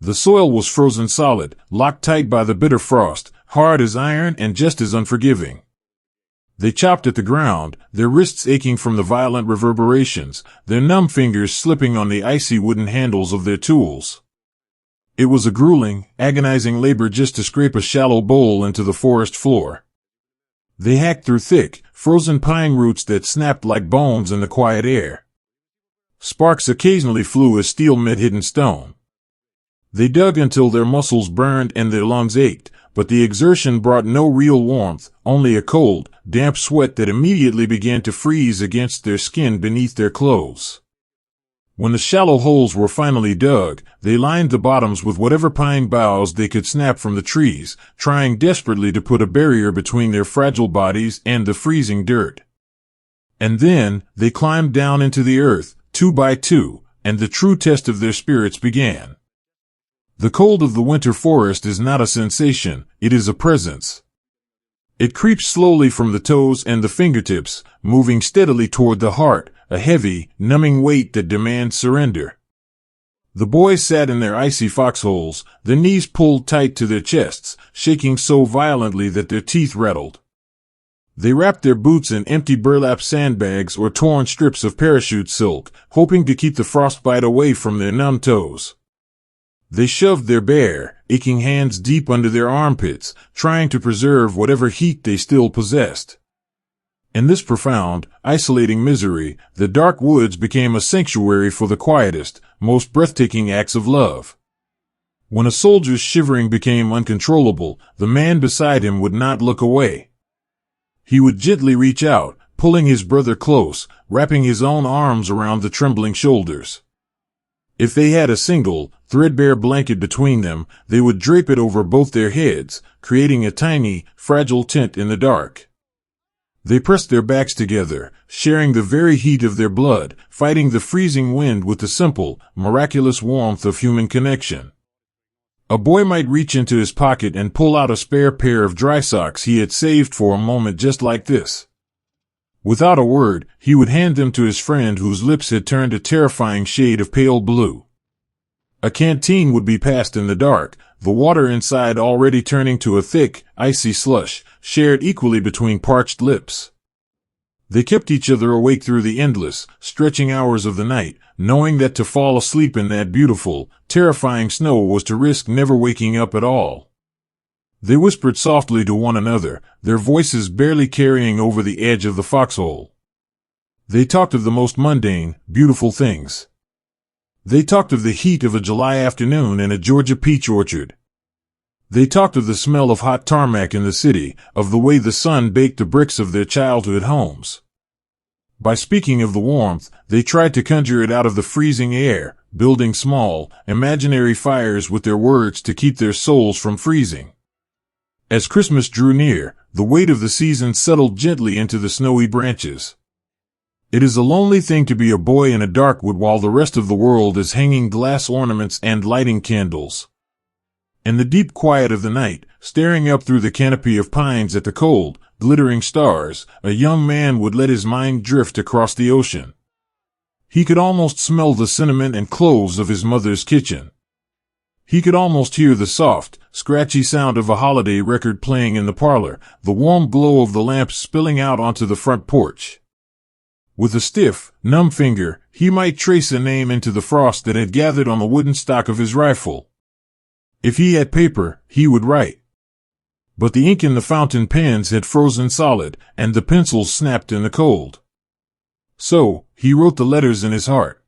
The soil was frozen solid, locked tight by the bitter frost, hard as iron and just as unforgiving. They chopped at the ground, their wrists aching from the violent reverberations, their numb fingers slipping on the icy wooden handles of their tools. It was a grueling, agonizing labor just to scrape a shallow bowl into the forest floor. They hacked through thick, frozen pine roots that snapped like bones in the quiet air. Sparks occasionally flew as steel met hidden stone. They dug until their muscles burned and their lungs ached, but the exertion brought no real warmth, only a cold, damp sweat that immediately began to freeze against their skin beneath their clothes. When the shallow holes were finally dug, they lined the bottoms with whatever pine boughs they could snap from the trees, trying desperately to put a barrier between their fragile bodies and the freezing dirt. And then, they climbed down into the earth, 2 by 2, and the true test of their spirits began. The cold of the winter forest is not a sensation, it is a presence. It creeps slowly from the toes and the fingertips, moving steadily toward the heart, a heavy, numbing weight that demands surrender. The boys sat in their icy foxholes, their knees pulled tight to their chests, shaking so violently that their teeth rattled. They wrapped their boots in empty burlap sandbags or torn strips of parachute silk, hoping to keep the frostbite away from their numb toes. They shoved their bare, aching hands deep under their armpits, trying to preserve whatever heat they still possessed. In this profound, isolating misery, the dark woods became a sanctuary for the quietest, most breathtaking acts of love. When a soldier's shivering became uncontrollable, the man beside him would not look away. He would gently reach out, pulling his brother close, wrapping his own arms around the trembling shoulders. If they had a single, threadbare blanket between them, they would drape it over both their heads, creating a tiny, fragile tent in the dark. They pressed their backs together, sharing the very heat of their blood, fighting the freezing wind with the simple, miraculous warmth of human connection. A boy might reach into his pocket and pull out a spare pair of dry socks he had saved for a moment just like this. Without a word, he would hand them to his friend whose lips had turned a terrifying shade of pale blue. A canteen would be passed in the dark, the water inside already turning to a thick, icy slush, shared equally between parched lips. They kept each other awake through the endless, stretching hours of the night, knowing that to fall asleep in that beautiful, terrifying snow was to risk never waking up at all. They whispered softly to one another, their voices barely carrying over the edge of the foxhole. They talked of the most mundane, beautiful things. They talked of the heat of a July afternoon in a Georgia peach orchard. They talked of the smell of hot tarmac in the city, of the way the sun baked the bricks of their childhood homes. By speaking of the warmth, they tried to conjure it out of the freezing air, building small, imaginary fires with their words to keep their souls from freezing. As Christmas drew near, the weight of the season settled gently into the snowy branches. It is a lonely thing to be a boy in a dark wood while the rest of the world is hanging glass ornaments and lighting candles. In the deep quiet of the night, staring up through the canopy of pines at the cold, glittering stars, a young man would let his mind drift across the ocean. He could almost smell the cinnamon and cloves of his mother's kitchen. He could almost hear the soft, scratchy sound of a holiday record playing in the parlor, the warm glow of the lamps spilling out onto the front porch. With a stiff, numb finger, he might trace a name into the frost that had gathered on the wooden stock of his rifle. If he had paper, he would write. But the ink in the fountain pens had frozen solid, and the pencils snapped in the cold. So, he wrote the letters in his heart.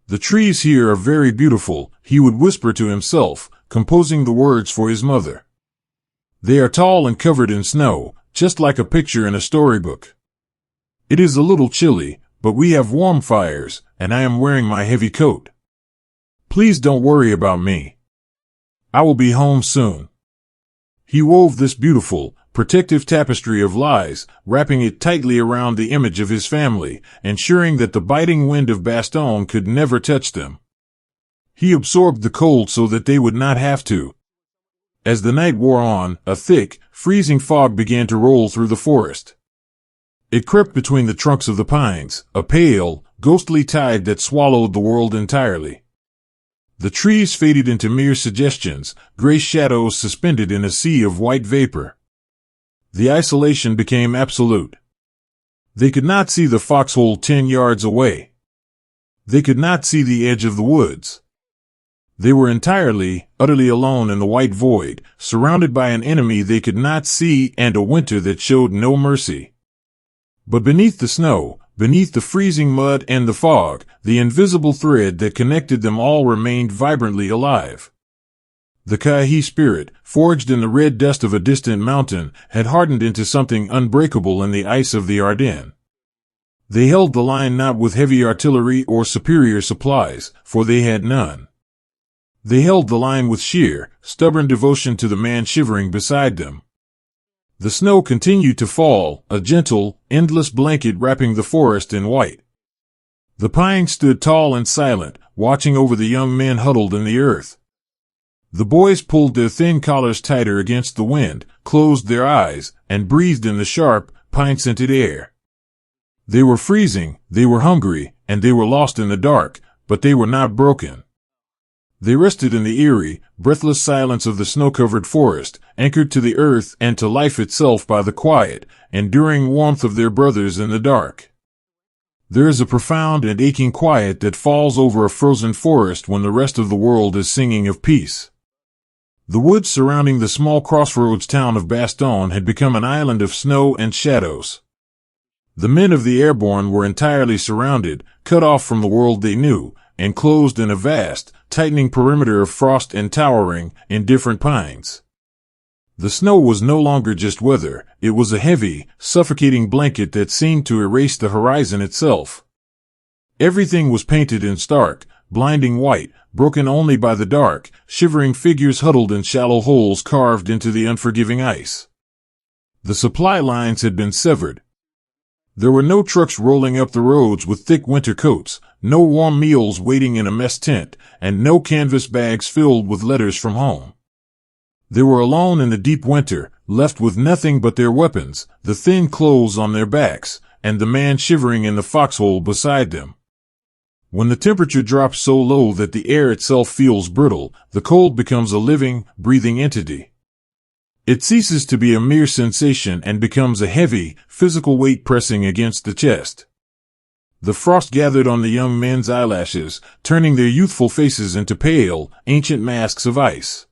The trees here are very beautiful, he would whisper to himself, composing the words for his mother. They are tall and covered in snow, just like a picture in a storybook. It is a little chilly, but we have warm fires, and I am wearing my heavy coat. Please don't worry about me. I will be home soon. He wove this beautiful, protective tapestry of lies, wrapping it tightly around the image of his family, ensuring that the biting wind of Bastogne could never touch them. He absorbed the cold so that they would not have to. As the night wore on, a thick, freezing fog began to roll through the forest. It crept between the trunks of the pines, a pale, ghostly tide that swallowed the world entirely. The trees faded into mere suggestions, gray shadows suspended in a sea of white vapor. The isolation became absolute. They could not see the foxhole 10 yards away. They could not see the edge of the woods. They were entirely, utterly alone in the white void, surrounded by an enemy they could not see and a winter that showed no mercy. But beneath the snow, beneath the freezing mud and the fog, the invisible thread that connected them all remained vibrantly alive. The Currahee spirit, forged in the red dust of a distant mountain, had hardened into something unbreakable in the ice of the Ardennes. They held the line not with heavy artillery or superior supplies, for they had none. They held the line with sheer, stubborn devotion to the man shivering beside them. The snow continued to fall, a gentle, endless blanket wrapping the forest in white. The pines stood tall and silent, watching over the young men huddled in the earth. The boys pulled their thin collars tighter against the wind, closed their eyes, and breathed in the sharp, pine-scented air. They were freezing, they were hungry, and they were lost in the dark, but they were not broken. They rested in the eerie, breathless silence of the snow-covered forest, anchored to the earth and to life itself by the quiet, enduring warmth of their brothers in the dark. There is a profound and aching quiet that falls over a frozen forest when the rest of the world is singing of peace. The woods surrounding the small crossroads town of Bastogne had become an island of snow and shadows. The men of the Airborne were entirely surrounded, cut off from the world they knew, enclosed in a vast, tightening perimeter of frost and towering, indifferent pines. The snow was no longer just weather, it was a heavy, suffocating blanket that seemed to erase the horizon itself. Everything was painted in stark, blinding white, broken only by the dark, shivering figures huddled in shallow holes carved into the unforgiving ice. The supply lines had been severed. There were no trucks rolling up the roads with thick winter coats, no warm meals waiting in a mess tent, and no canvas bags filled with letters from home. They were alone in the deep winter, left with nothing but their weapons, the thin clothes on their backs, and the man shivering in the foxhole beside them. When the temperature drops so low that the air itself feels brittle, the cold becomes a living, breathing entity. It ceases to be a mere sensation and becomes a heavy, physical weight pressing against the chest. The frost gathered on the young men's eyelashes, turning their youthful faces into pale, ancient masks of ice.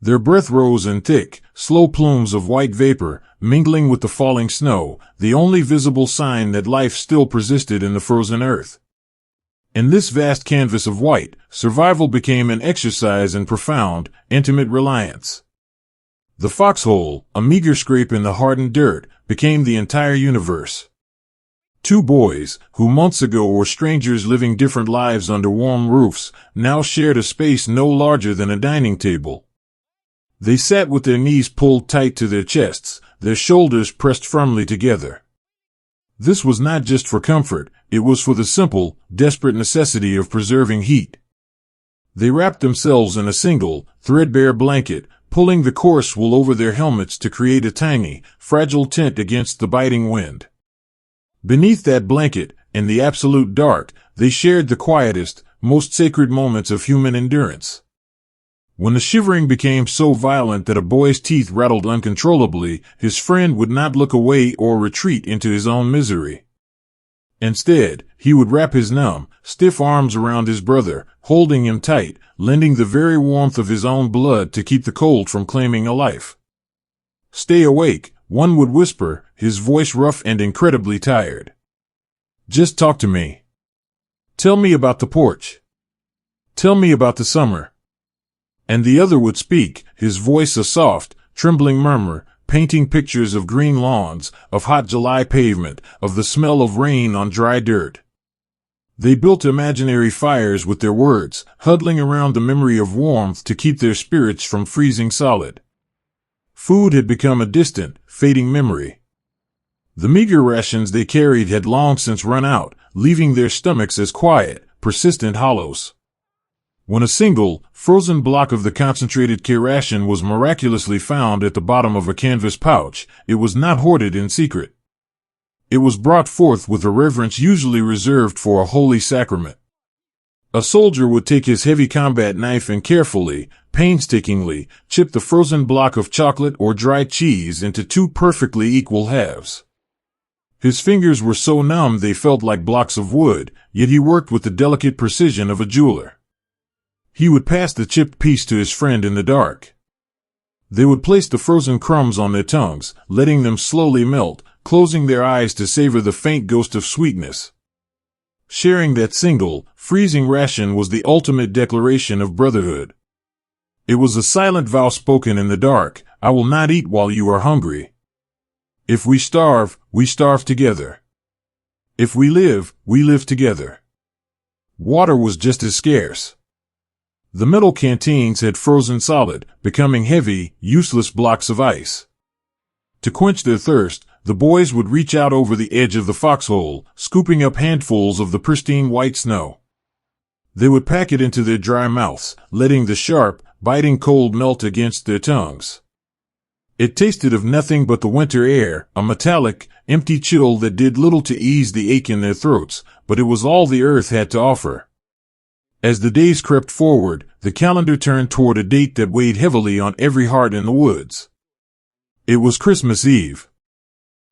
Their breath rose in thick, slow plumes of white vapor, mingling with the falling snow, the only visible sign that life still persisted in the frozen earth. In this vast canvas of white, survival became an exercise in profound, intimate reliance. The foxhole, a meager scrape in the hardened dirt, became the entire universe. Two boys, who months ago were strangers living different lives under warm roofs, now shared a space no larger than a dining table. They sat with their knees pulled tight to their chests, their shoulders pressed firmly together. This was not just for comfort, it was for the simple, desperate necessity of preserving heat. They wrapped themselves in a single, threadbare blanket, pulling the coarse wool over their helmets to create a tiny, fragile tent against the biting wind. Beneath that blanket, in the absolute dark, they shared the quietest, most sacred moments of human endurance. When the shivering became so violent that a boy's teeth rattled uncontrollably, his friend would not look away or retreat into his own misery. Instead, he would wrap his numb, stiff arms around his brother, holding him tight, lending the very warmth of his own blood to keep the cold from claiming a life. "Stay awake," one would whisper, his voice rough and incredibly tired. "Just talk to me. Tell me about the porch. Tell me about the summer." And the other would speak, his voice a soft, trembling murmur, painting pictures of green lawns, of hot July pavement, of the smell of rain on dry dirt. They built imaginary fires with their words, huddling around the memory of warmth to keep their spirits from freezing solid. Food had become a distant, fading memory. The meager rations they carried had long since run out, leaving their stomachs as quiet, persistent hollows. When a single, frozen block of the concentrated K ration was miraculously found at the bottom of a canvas pouch, it was not hoarded in secret. It was brought forth with a reverence usually reserved for a holy sacrament. A soldier would take his heavy combat knife and carefully, painstakingly, chip the frozen block of chocolate or dried cheese into two perfectly equal halves. His fingers were so numb they felt like blocks of wood, yet he worked with the delicate precision of a jeweler. He would pass the chipped piece to his friend in the dark. They would place the frozen crumbs on their tongues, letting them slowly melt, closing their eyes to savor the faint ghost of sweetness. Sharing that single, freezing ration was the ultimate declaration of brotherhood. It was a silent vow spoken in the dark, "I will not eat while you are hungry. If we starve together. If we live together." Water was just as scarce. The metal canteens had frozen solid, becoming heavy, useless blocks of ice. To quench their thirst, the boys would reach out over the edge of the foxhole, scooping up handfuls of the pristine white snow. They would pack it into their dry mouths, letting the sharp, biting cold melt against their tongues. It tasted of nothing but the winter air, a metallic, empty chill that did little to ease the ache in their throats, but it was all the earth had to offer. As the days crept forward, the calendar turned toward a date that weighed heavily on every heart in the woods. It was Christmas Eve.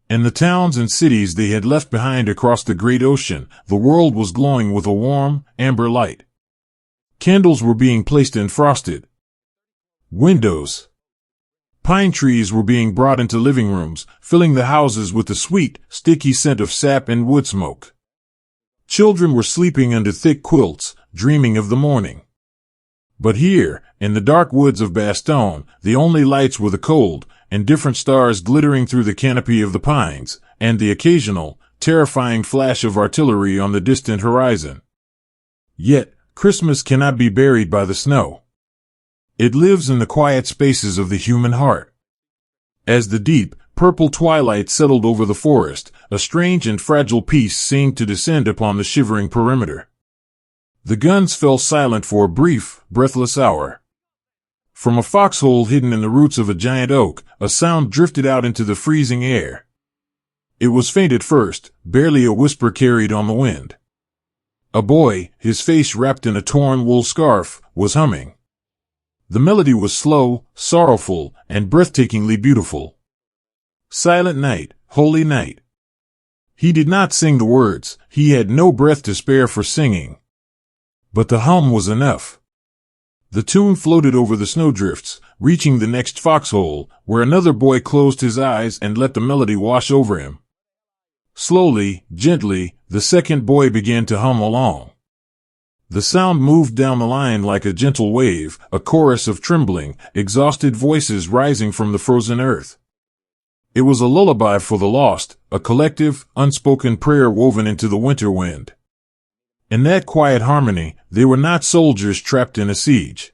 In the towns and cities they had left behind across the great ocean, the world was glowing with a warm, amber light. Candles were being placed in frosted windows. Pine trees were being brought into living rooms, filling the houses with the sweet, sticky scent of sap and wood smoke. Children were sleeping under thick quilts, dreaming of the morning. But here, in the dark woods of Bastogne, the only lights were the cold, indifferent stars glittering through the canopy of the pines, and the occasional, terrifying flash of artillery on the distant horizon. Yet, Christmas cannot be buried by the snow. It lives in the quiet spaces of the human heart. As the deep, purple twilight settled over the forest. A strange and fragile peace seemed to descend upon the shivering perimeter. The guns fell silent for a brief, breathless hour. From a foxhole hidden in the roots of a giant oak, a sound drifted out into the freezing air. It was faint at first, barely a whisper carried on the wind. A boy, his face wrapped in a torn wool scarf, was humming. The melody was slow, sorrowful, and breathtakingly beautiful. Silent night, holy night. He did not sing the words, he had no breath to spare for singing. But the hum was enough. The tune floated over the snowdrifts, reaching the next foxhole, where another boy closed his eyes and let the melody wash over him. Slowly, gently, the second boy began to hum along. The sound moved down the line like a gentle wave, a chorus of trembling, exhausted voices rising from the frozen earth. It was a lullaby for the lost, a collective, unspoken prayer woven into the winter wind. In that quiet harmony, they were not soldiers trapped in a siege.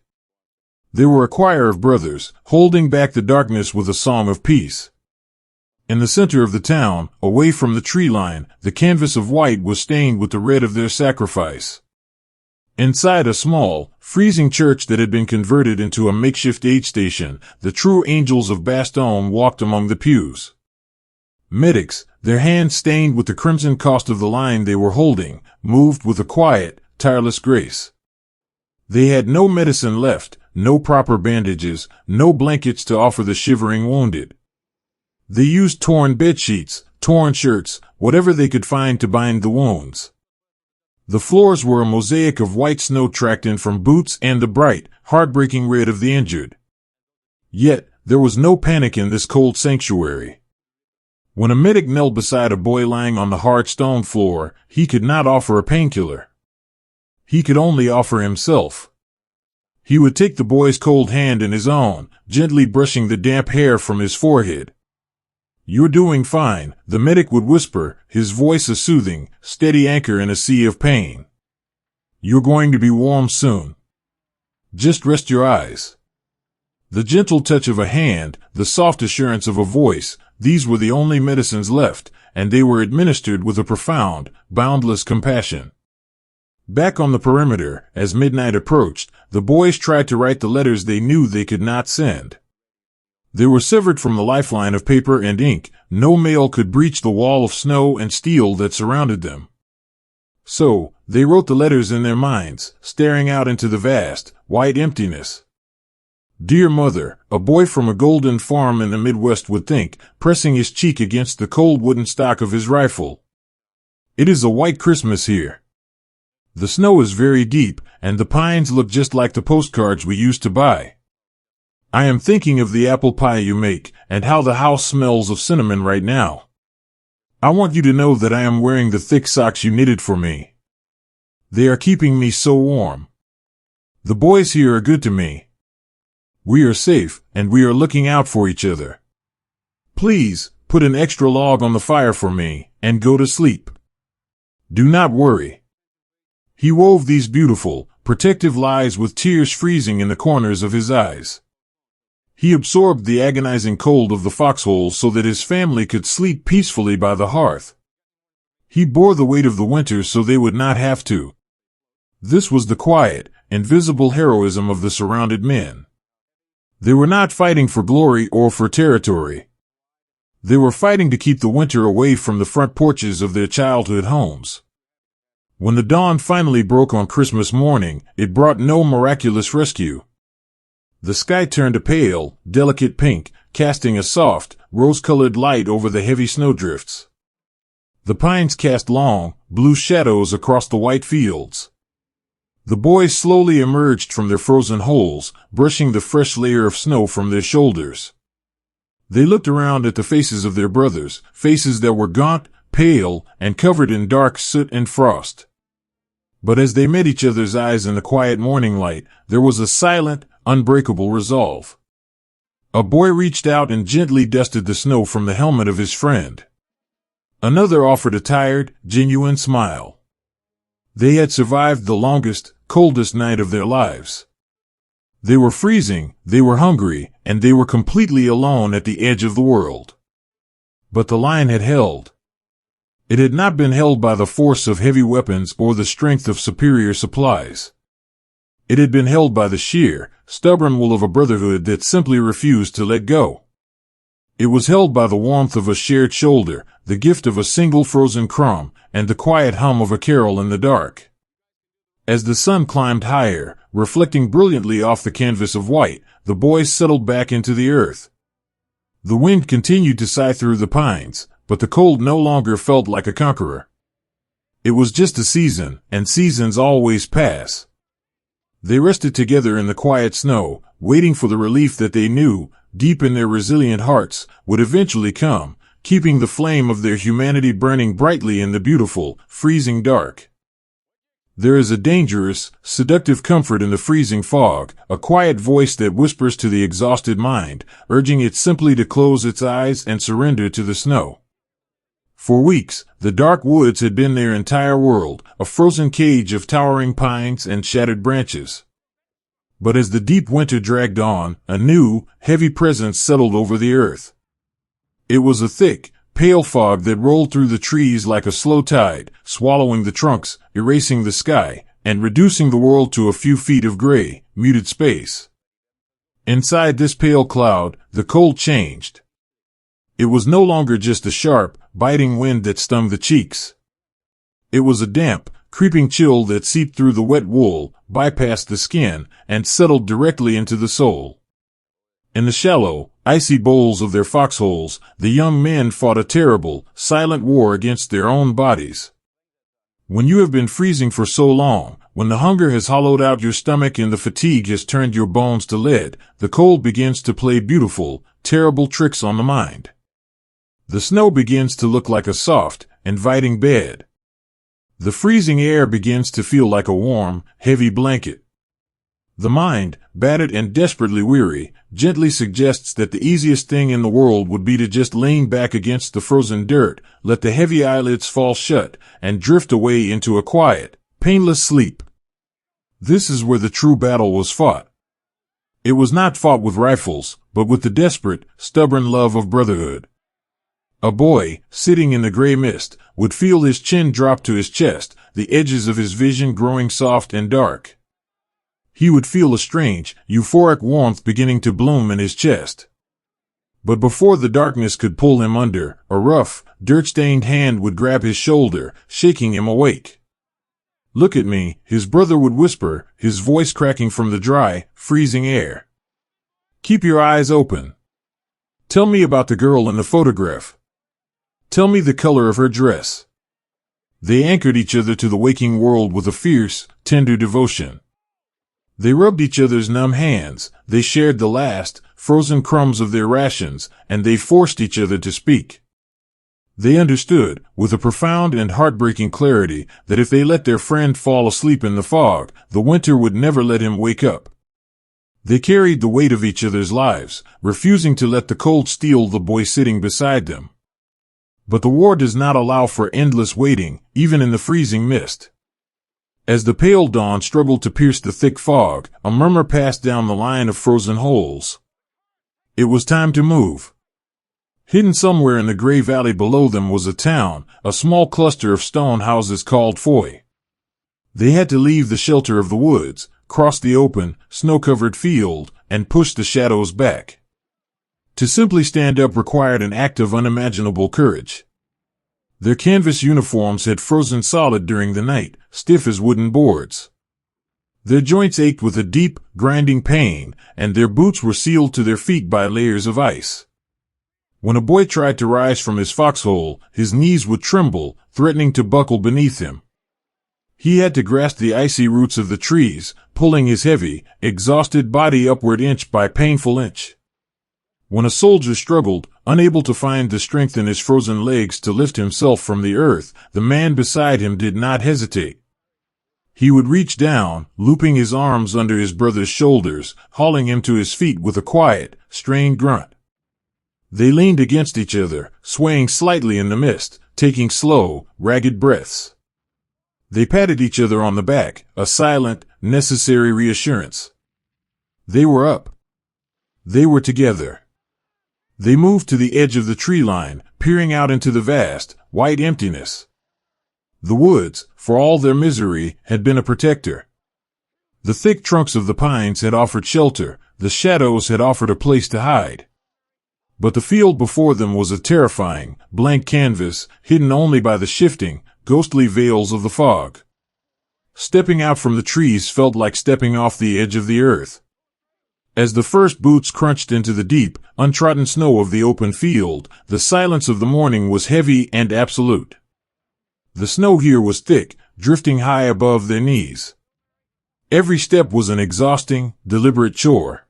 They were a choir of brothers, holding back the darkness with a song of peace. In the center of the town, away from the tree line, the canvas of white was stained with the red of their sacrifice. Inside a small, freezing church that had been converted into a makeshift aid station, the true angels of Bastogne walked among the pews. Medics, their hands stained with the crimson cost of the line they were holding, moved with a quiet, tireless grace. They had no medicine left, no proper bandages, no blankets to offer the shivering wounded. They used torn bedsheets, torn shirts, whatever they could find to bind the wounds. The floors were a mosaic of white snow tracked in from boots and the bright, heartbreaking red of the injured. Yet, there was no panic in this cold sanctuary. When a medic knelt beside a boy lying on the hard stone floor, he could not offer a painkiller. He could only offer himself. He would take the boy's cold hand in his own, gently brushing the damp hair from his forehead. "You're doing fine," the medic would whisper, his voice a soothing, steady anchor in a sea of pain. "You're going to be warm soon. Just rest your eyes." The gentle touch of a hand, the soft assurance of a voice, these were the only medicines left, and they were administered with a profound, boundless compassion. Back on the perimeter, as midnight approached, the boys tried to write the letters they knew they could not send. They were severed from the lifeline of paper and ink. No mail could breach the wall of snow and steel that surrounded them. So, they wrote the letters in their minds, staring out into the vast, white emptiness. "Dear Mother," a boy from a golden farm in the Midwest would think, pressing his cheek against the cold wooden stock of his rifle. "It is a white Christmas here. The snow is very deep, and the pines look just like the postcards we used to buy. I am thinking of the apple pie you make, and how the house smells of cinnamon right now. I want you to know that I am wearing the thick socks you knitted for me. They are keeping me so warm. The boys here are good to me. We are safe, and we are looking out for each other. Please, put an extra log on the fire for me, and go to sleep. Do not worry." He wove these beautiful, protective lies with tears freezing in the corners of his eyes. He absorbed the agonizing cold of the foxhole so that his family could sleep peacefully by the hearth. He bore the weight of the winter so they would not have to. This was the quiet, invisible heroism of the surrounded men. They were not fighting for glory or for territory. They were fighting to keep the winter away from the front porches of their childhood homes. When the dawn finally broke on Christmas morning, it brought no miraculous rescue. The sky turned a pale, delicate pink, casting a soft, rose-colored light over the heavy snowdrifts. The pines cast long, blue shadows across the white fields. The boys slowly emerged from their frozen holes, brushing the fresh layer of snow from their shoulders. They looked around at the faces of their brothers, faces that were gaunt, pale, and covered in dark soot and frost. But as they met each other's eyes in the quiet morning light, there was a silent, unbreakable resolve. A boy reached out and gently dusted the snow from the helmet of his friend. Another offered a tired, genuine smile. They had survived the longest, coldest night of their lives. They were freezing, they were hungry, and they were completely alone at the edge of the world. But the line had held. It had not been held by the force of heavy weapons or the strength of superior supplies. It had been held by the sheer, stubborn will of a brotherhood that simply refused to let go. It was held by the warmth of a shared shoulder, the gift of a single frozen crumb, and the quiet hum of a carol in the dark. As the sun climbed higher, reflecting brilliantly off the canvas of white, the boys settled back into the earth. The wind continued to sigh through the pines, but the cold no longer felt like a conqueror. It was just a season, and seasons always pass. They rested together in the quiet snow, waiting for the relief that they knew, deep in their resilient hearts, would eventually come, keeping the flame of their humanity burning brightly in the beautiful, freezing dark. There is a dangerous, seductive comfort in the freezing fog, a quiet voice that whispers to the exhausted mind, urging it simply to close its eyes and surrender to the snow. For weeks, the dark woods had been their entire world, a frozen cage of towering pines and shattered branches. But as the deep winter dragged on, a new, heavy presence settled over the earth. It was a thick, pale fog that rolled through the trees like a slow tide, swallowing the trunks, erasing the sky, and reducing the world to a few feet of gray, muted space. Inside this pale cloud, the cold changed. It was no longer just a sharp, biting wind that stung the cheeks. It was a damp, creeping chill that seeped through the wet wool, bypassed the skin, and settled directly into the soul. In the shallow, icy bowls of their foxholes, the young men fought a terrible, silent war against their own bodies. When you have been freezing for so long, when the hunger has hollowed out your stomach and the fatigue has turned your bones to lead, the cold begins to play beautiful, terrible tricks on the mind. The snow begins to look like a soft, inviting bed. The freezing air begins to feel like a warm, heavy blanket. The mind, battered and desperately weary, gently suggests that the easiest thing in the world would be to just lean back against the frozen dirt, let the heavy eyelids fall shut, and drift away into a quiet, painless sleep. This is where the true battle was fought. It was not fought with rifles, but with the desperate, stubborn love of brotherhood. A boy, sitting in the gray mist, would feel his chin drop to his chest, the edges of his vision growing soft and dark. He would feel a strange, euphoric warmth beginning to bloom in his chest. But before the darkness could pull him under, a rough, dirt-stained hand would grab his shoulder, shaking him awake. "Look at me," his brother would whisper, his voice cracking from the dry, freezing air. "Keep your eyes open. Tell me about the girl in the photograph. Tell me the color of her dress." They anchored each other to the waking world with a fierce, tender devotion. They rubbed each other's numb hands, they shared the last, frozen crumbs of their rations, and they forced each other to speak. They understood, with a profound and heartbreaking clarity, that if they let their friend fall asleep in the fog, the winter would never let him wake up. They carried the weight of each other's lives, refusing to let the cold steal the boy sitting beside them. But the war does not allow for endless waiting, even in the freezing mist. As the pale dawn struggled to pierce the thick fog, a murmur passed down the line of frozen holes. It was time to move. Hidden somewhere in the gray valley below them was a town, a small cluster of stone houses called Foy. They had to leave the shelter of the woods, cross the open, snow-covered field, and push the shadows back. To simply stand up required an act of unimaginable courage. Their canvas uniforms had frozen solid during the night, stiff as wooden boards. Their joints ached with a deep, grinding pain, and their boots were sealed to their feet by layers of ice. When a boy tried to rise from his foxhole, his knees would tremble, threatening to buckle beneath him. He had to grasp the icy roots of the trees, pulling his heavy, exhausted body upward inch by painful inch. When a soldier struggled, unable to find the strength in his frozen legs to lift himself from the earth, the man beside him did not hesitate. He would reach down, looping his arms under his brother's shoulders, hauling him to his feet with a quiet, strained grunt. They leaned against each other, swaying slightly in the mist, taking slow, ragged breaths. They patted each other on the back, a silent, necessary reassurance. They were up. They were together. They moved to the edge of the tree line, peering out into the vast, white emptiness. The woods, for all their misery, had been a protector. The thick trunks of the pines had offered shelter, the shadows had offered a place to hide. But the field before them was a terrifying, blank canvas, hidden only by the shifting, ghostly veils of the fog. Stepping out from the trees felt like stepping off the edge of the earth. As the first boots crunched into the deep, untrodden snow of the open field, the silence of the morning was heavy and absolute. The snow here was thick, drifting high above their knees. Every step was an exhausting, deliberate chore.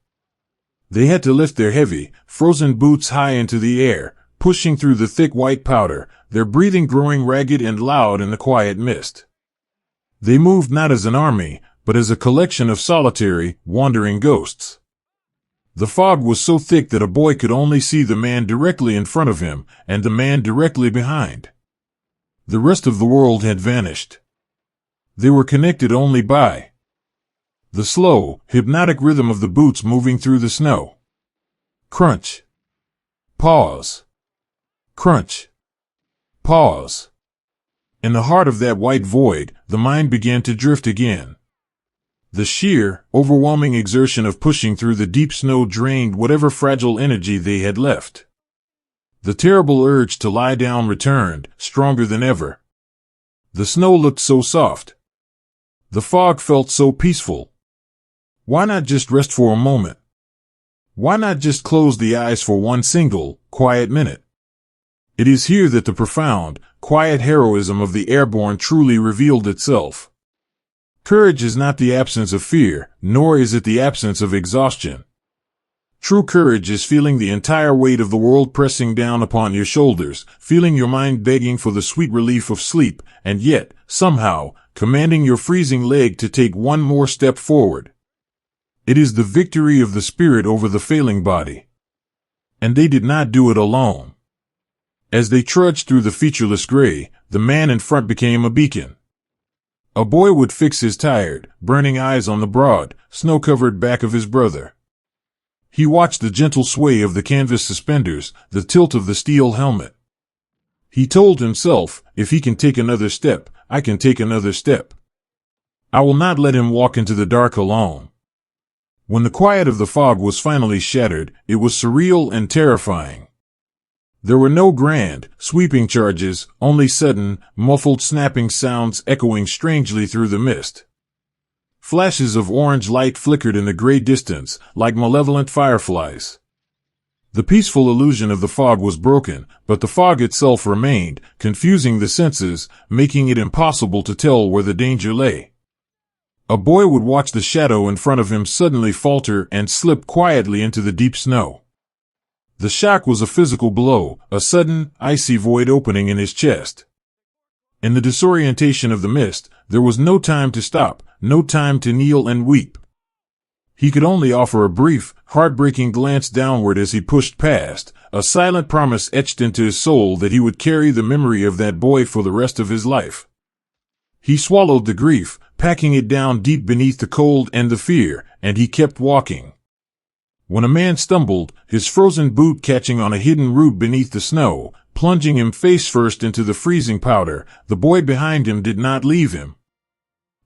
They had to lift their heavy, frozen boots high into the air, pushing through the thick white powder, their breathing growing ragged and loud in the quiet mist. They moved not as an army, but as a collection of solitary, wandering ghosts. The fog was so thick that a boy could only see the man directly in front of him, and the man directly behind. The rest of the world had vanished. They were connected only by the slow, hypnotic rhythm of the boots moving through the snow. Crunch. Pause. Crunch. Pause. In the heart of that white void, the mind began to drift again. The sheer, overwhelming exertion of pushing through the deep snow drained whatever fragile energy they had left. The terrible urge to lie down returned, stronger than ever. The snow looked so soft. The fog felt so peaceful. Why not just rest for a moment? Why not just close the eyes for one single, quiet minute? It is here that the profound, quiet heroism of the airborne truly revealed itself. Courage is not the absence of fear, nor is it the absence of exhaustion. True courage is feeling the entire weight of the world pressing down upon your shoulders, feeling your mind begging for the sweet relief of sleep, and yet, somehow, commanding your freezing leg to take one more step forward. It is the victory of the spirit over the failing body. And they did not do it alone. As they trudged through the featureless gray, the man in front became a beacon. A boy would fix his tired, burning eyes on the broad, snow-covered back of his brother. He watched the gentle sway of the canvas suspenders, the tilt of the steel helmet. He told himself, if he can take another step, I can take another step. I will not let him walk into the dark alone. When the quiet of the fog was finally shattered, it was surreal and terrifying. There were no grand, sweeping charges, only sudden, muffled snapping sounds echoing strangely through the mist. Flashes of orange light flickered in the gray distance, like malevolent fireflies. The peaceful illusion of the fog was broken, but the fog itself remained, confusing the senses, making it impossible to tell where the danger lay. A boy would watch the shadow in front of him suddenly falter and slip quietly into the deep snow. The shock was a physical blow, a sudden, icy void opening in his chest. In the disorientation of the mist, there was no time to stop, no time to kneel and weep. He could only offer a brief, heartbreaking glance downward as he pushed past, a silent promise etched into his soul that he would carry the memory of that boy for the rest of his life. He swallowed the grief, packing it down deep beneath the cold and the fear, and he kept walking. When a man stumbled, his frozen boot catching on a hidden root beneath the snow, plunging him face first into the freezing powder, the boy behind him did not leave him.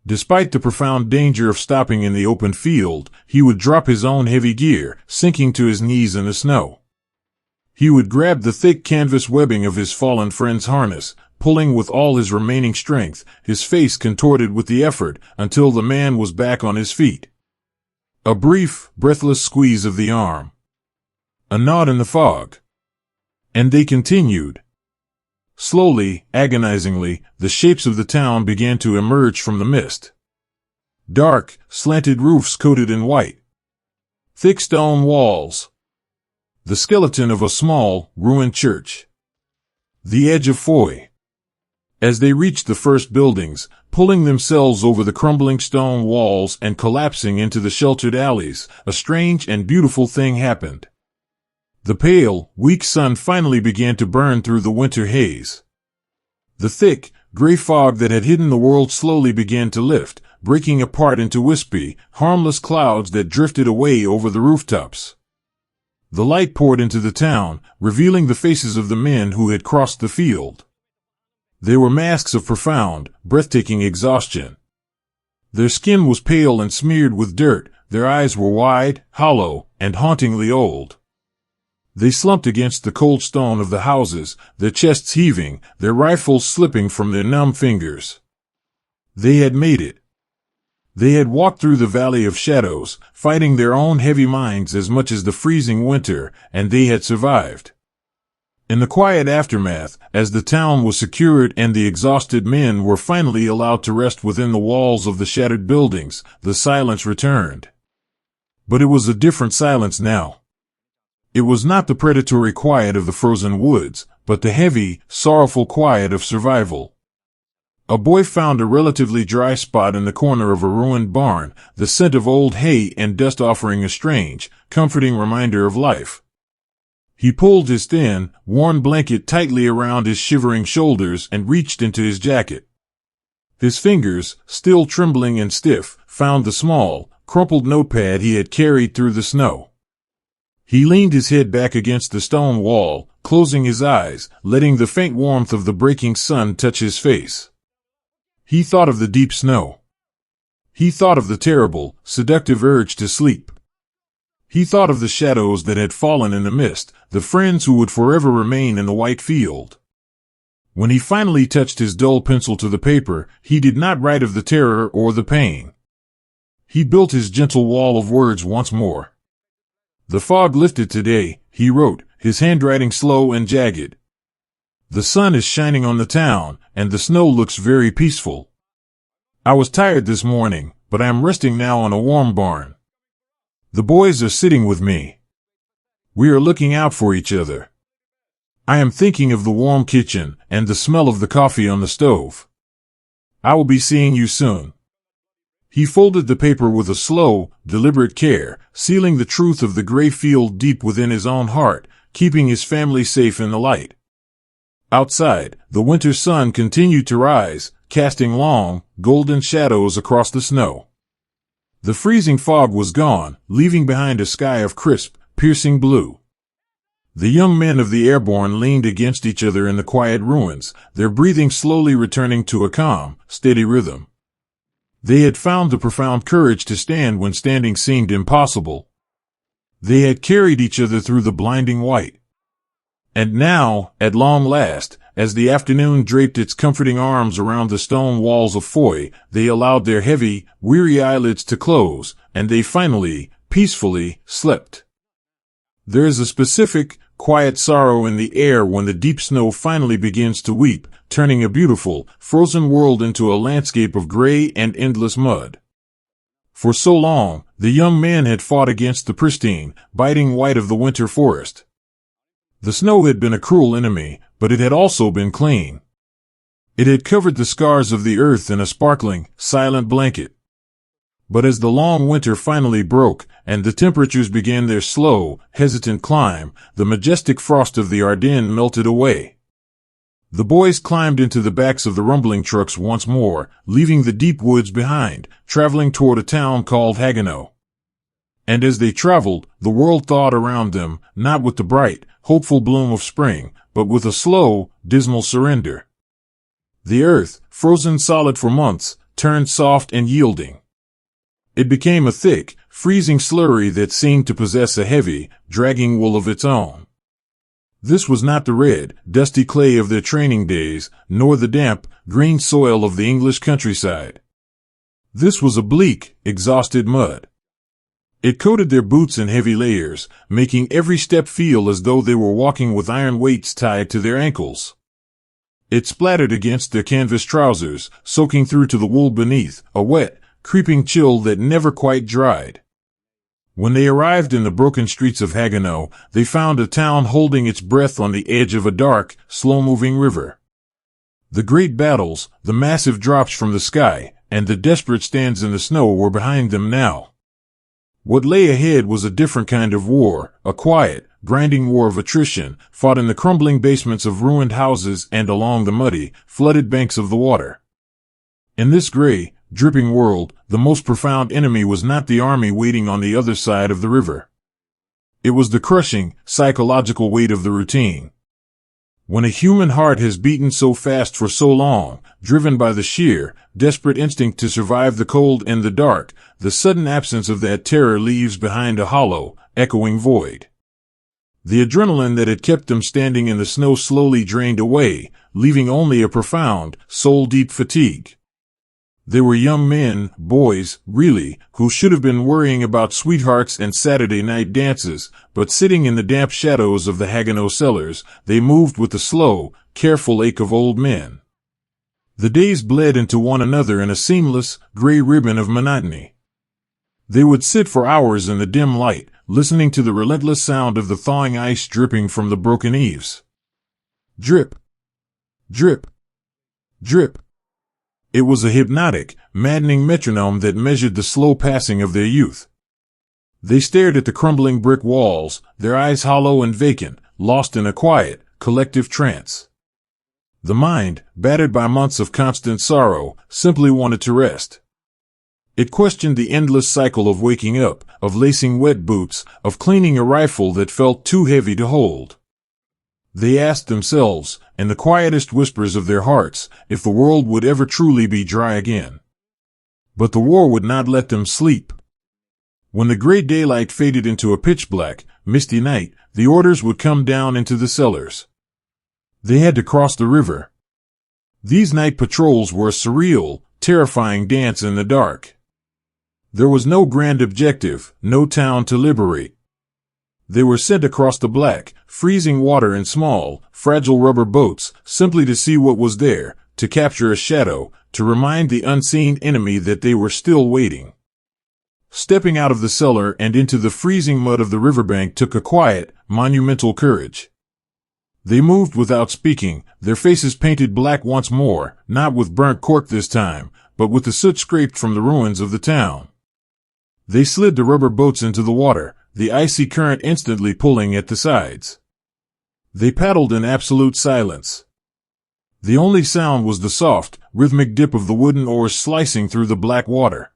Despite the profound danger of stopping in the open field, he would drop his own heavy gear, sinking to his knees in the snow. He would grab the thick canvas webbing of his fallen friend's harness, pulling with all his remaining strength, his face contorted with the effort, until the man was back on his feet. A brief, breathless squeeze of the arm. A nod in the fog. And they continued. Slowly, agonizingly, the shapes of the town began to emerge from the mist. Dark, slanted roofs coated in white. Thick stone walls. The skeleton of a small, ruined church. The edge of Foy. As they reached the first buildings, pulling themselves over the crumbling stone walls and collapsing into the sheltered alleys, a strange and beautiful thing happened. The pale, weak sun finally began to burn through the winter haze. The thick, gray fog that had hidden the world slowly began to lift, breaking apart into wispy, harmless clouds that drifted away over the rooftops. The light poured into the town, revealing the faces of the men who had crossed the field. They were masks of profound, breathtaking exhaustion. Their skin was pale and smeared with dirt, their eyes were wide, hollow, and hauntingly old. They slumped against the cold stone of the houses, their chests heaving, their rifles slipping from their numb fingers. They had made it. They had walked through the Valley of Shadows, fighting their own heavy minds as much as the freezing winter, and they had survived. In the quiet aftermath, as the town was secured and the exhausted men were finally allowed to rest within the walls of the shattered buildings, the silence returned. But it was a different silence now. It was not the predatory quiet of the frozen woods, but the heavy, sorrowful quiet of survival. A boy found a relatively dry spot in the corner of a ruined barn, the scent of old hay and dust offering a strange, comforting reminder of life. He pulled his thin, worn blanket tightly around his shivering shoulders and reached into his jacket. His fingers, still trembling and stiff, found the small, crumpled notepad he had carried through the snow. He leaned his head back against the stone wall, closing his eyes, letting the faint warmth of the breaking sun touch his face. He thought of the deep snow. He thought of the terrible, seductive urge to sleep. He thought of the shadows that had fallen in the mist, the friends who would forever remain in the white field. When he finally touched his dull pencil to the paper, he did not write of the terror or the pain. He built his gentle wall of words once more. The fog lifted today, he wrote, his handwriting slow and jagged. The sun is shining on the town, and the snow looks very peaceful. I was tired this morning, but I am resting now on a warm barn. The boys are sitting with me. We are looking out for each other. I am thinking of the warm kitchen and the smell of the coffee on the stove. I will be seeing you soon. He folded the paper with a slow, deliberate care, sealing the truth of the gray field deep within his own heart, keeping his family safe in the light. Outside, the winter sun continued to rise, casting long, golden shadows across the snow. The freezing fog was gone, leaving behind a sky of crisp, piercing blue. The young men of the Airborne leaned against each other in the quiet ruins, their breathing slowly returning to a calm, steady rhythm. They had found the profound courage to stand when standing seemed impossible. They had carried each other through the blinding white. And now, at long last, as the afternoon draped its comforting arms around the stone walls of Foy, they allowed their heavy, weary eyelids to close, and they finally, peacefully, slept. There is a specific, quiet sorrow in the air when the deep snow finally begins to weep, turning a beautiful, frozen world into a landscape of gray and endless mud. For so long, the young men had fought against the pristine, biting white of the winter forest. The snow had been a cruel enemy, but it had also been clean. It had covered the scars of the earth in a sparkling, silent blanket. But as the long winter finally broke, and the temperatures began their slow, hesitant climb, the majestic frost of the Ardennes melted away. The boys climbed into the backs of the rumbling trucks once more, leaving the deep woods behind, traveling toward a town called Haguenau. And as they traveled, the world thawed around them, not with the bright, hopeful bloom of spring, but with a slow, dismal surrender. The earth, frozen solid for months, turned soft and yielding. It became a thick, freezing slurry that seemed to possess a heavy, dragging wool of its own. This was not the red, dusty clay of their training days, nor the damp, green soil of the English countryside. This was a bleak, exhausted mud. It coated their boots in heavy layers, making every step feel as though they were walking with iron weights tied to their ankles. It splattered against their canvas trousers, soaking through to the wool beneath, a wet, creeping chill that never quite dried. When they arrived in the broken streets of Haguenau, they found a town holding its breath on the edge of a dark, slow-moving river. The great battles, the massive drops from the sky, and the desperate stands in the snow were behind them now. What lay ahead was a different kind of war, a quiet, grinding war of attrition, fought in the crumbling basements of ruined houses and along the muddy, flooded banks of the water. In this gray, dripping world, the most profound enemy was not the army waiting on the other side of the river. It was the crushing, psychological weight of the routine. When a human heart has beaten so fast for so long, driven by the sheer, desperate instinct to survive the cold and the dark, the sudden absence of that terror leaves behind a hollow, echoing void. The adrenaline that had kept them standing in the snow slowly drained away, leaving only a profound, soul-deep fatigue. They were young men, boys, really, who should have been worrying about sweethearts and Saturday night dances, but sitting in the damp shadows of the Haguenau cellars, they moved with the slow, careful ache of old men. The days bled into one another in a seamless, gray ribbon of monotony. They would sit for hours in the dim light, listening to the relentless sound of the thawing ice dripping from the broken eaves. Drip, drip, drip. It was a hypnotic, maddening metronome that measured the slow passing of their youth. They stared at the crumbling brick walls, their eyes hollow and vacant, lost in a quiet, collective trance. The mind, battered by months of constant sorrow, simply wanted to rest. It questioned the endless cycle of waking up, of lacing wet boots, of cleaning a rifle that felt too heavy to hold. They asked themselves, in the quietest whispers of their hearts, if the world would ever truly be dry again. But the war would not let them sleep. When the gray daylight faded into a pitch-black, misty night, the orders would come down into the cellars. They had to cross the river. These night patrols were a surreal, terrifying dance in the dark. There was no grand objective, no town to liberate. They were sent across the black, freezing water in small, fragile rubber boats, simply to see what was there, to capture a shadow, to remind the unseen enemy that they were still waiting. Stepping out of the cellar and into the freezing mud of the riverbank took a quiet, monumental courage. They moved without speaking, their faces painted black once more, not with burnt cork this time, but with the soot scraped from the ruins of the town. They slid the rubber boats into the water, the icy current instantly pulling at the sides. They paddled in absolute silence. The only sound was the soft, rhythmic dip of the wooden oars slicing through the black water.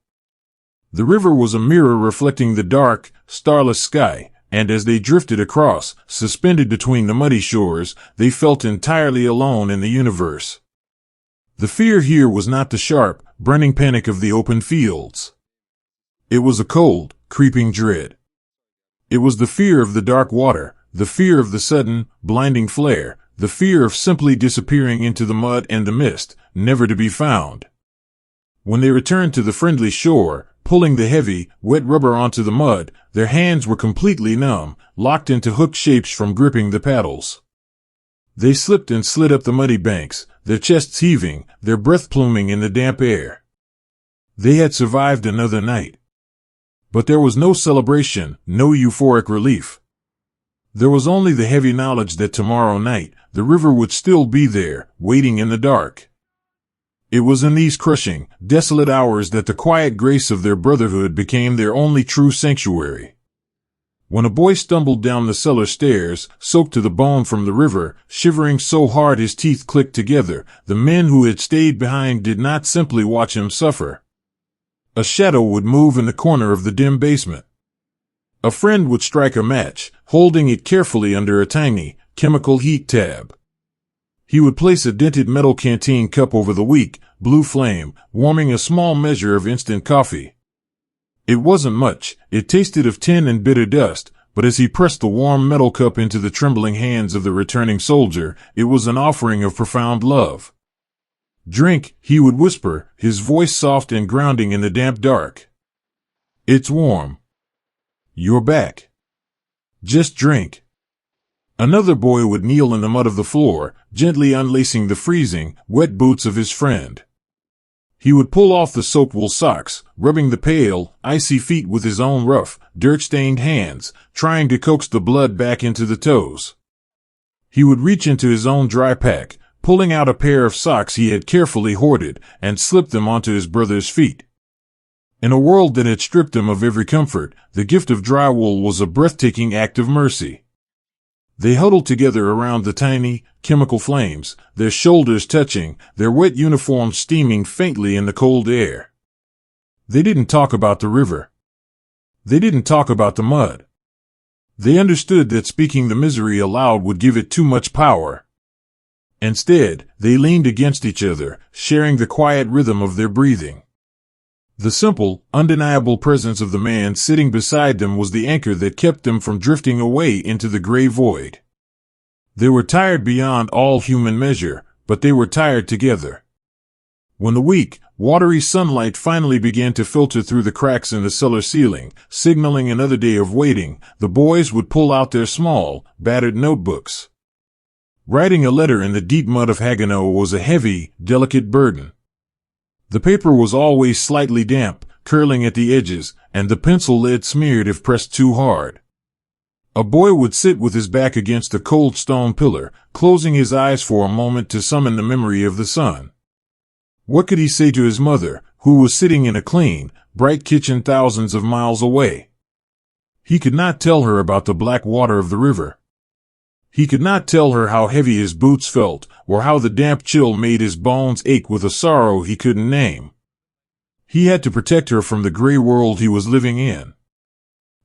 The river was a mirror reflecting the dark, starless sky, and as they drifted across, suspended between the muddy shores, they felt entirely alone in the universe. The fear here was not the sharp, burning panic of the open fields. It was a cold, creeping dread. It was the fear of the dark water, the fear of the sudden, blinding flare, the fear of simply disappearing into the mud and the mist, never to be found. When they returned to the friendly shore, pulling the heavy, wet rubber onto the mud, their hands were completely numb, locked into hook shapes from gripping the paddles. They slipped and slid up the muddy banks, their chests heaving, their breath pluming in the damp air. They had survived another night. But there was no celebration, no euphoric relief. There was only the heavy knowledge that tomorrow night, the river would still be there, waiting in the dark. It was in these crushing, desolate hours that the quiet grace of their brotherhood became their only true sanctuary. When a boy stumbled down the cellar stairs, soaked to the bone from the river, shivering so hard his teeth clicked together, the men who had stayed behind did not simply watch him suffer. A shadow would move in the corner of the dim basement. A friend would strike a match, holding it carefully under a tiny, chemical heat tab. He would place a dented metal canteen cup over the weak, blue flame, warming a small measure of instant coffee. It wasn't much, it tasted of tin and bitter dust, but as he pressed the warm metal cup into the trembling hands of the returning soldier, it was an offering of profound love. "Drink," he would whisper, his voice soft and grounding in the damp dark. "It's warm. You're back. Just drink." Another boy would kneel in the mud of the floor, gently unlacing the freezing, wet boots of his friend. He would pull off the soaked wool socks, rubbing the pale, icy feet with his own rough, dirt-stained hands, trying to coax the blood back into the toes. He would reach into his own dry pack, pulling out a pair of socks he had carefully hoarded, and slip them onto his brother's feet. In a world that had stripped him of every comfort, the gift of dry wool was a breathtaking act of mercy. They huddled together around the tiny, chemical flames, their shoulders touching, their wet uniforms steaming faintly in the cold air. They didn't talk about the river. They didn't talk about the mud. They understood that speaking the misery aloud would give it too much power. Instead, they leaned against each other, sharing the quiet rhythm of their breathing. The simple, undeniable presence of the man sitting beside them was the anchor that kept them from drifting away into the gray void. They were tired beyond all human measure, but they were tired together. When the weak, watery sunlight finally began to filter through the cracks in the cellar ceiling, signaling another day of waiting, the boys would pull out their small, battered notebooks. Writing a letter in the deep mud of Haguenau was a heavy, delicate burden. The paper was always slightly damp, curling at the edges, and the pencil lead smeared if pressed too hard. A boy would sit with his back against a cold stone pillar, closing his eyes for a moment to summon the memory of the sun. What could he say to his mother, who was sitting in a clean, bright kitchen thousands of miles away? He could not tell her about the black water of the river. He could not tell her how heavy his boots felt, or how the damp chill made his bones ache with a sorrow he couldn't name. He had to protect her from the gray world he was living in.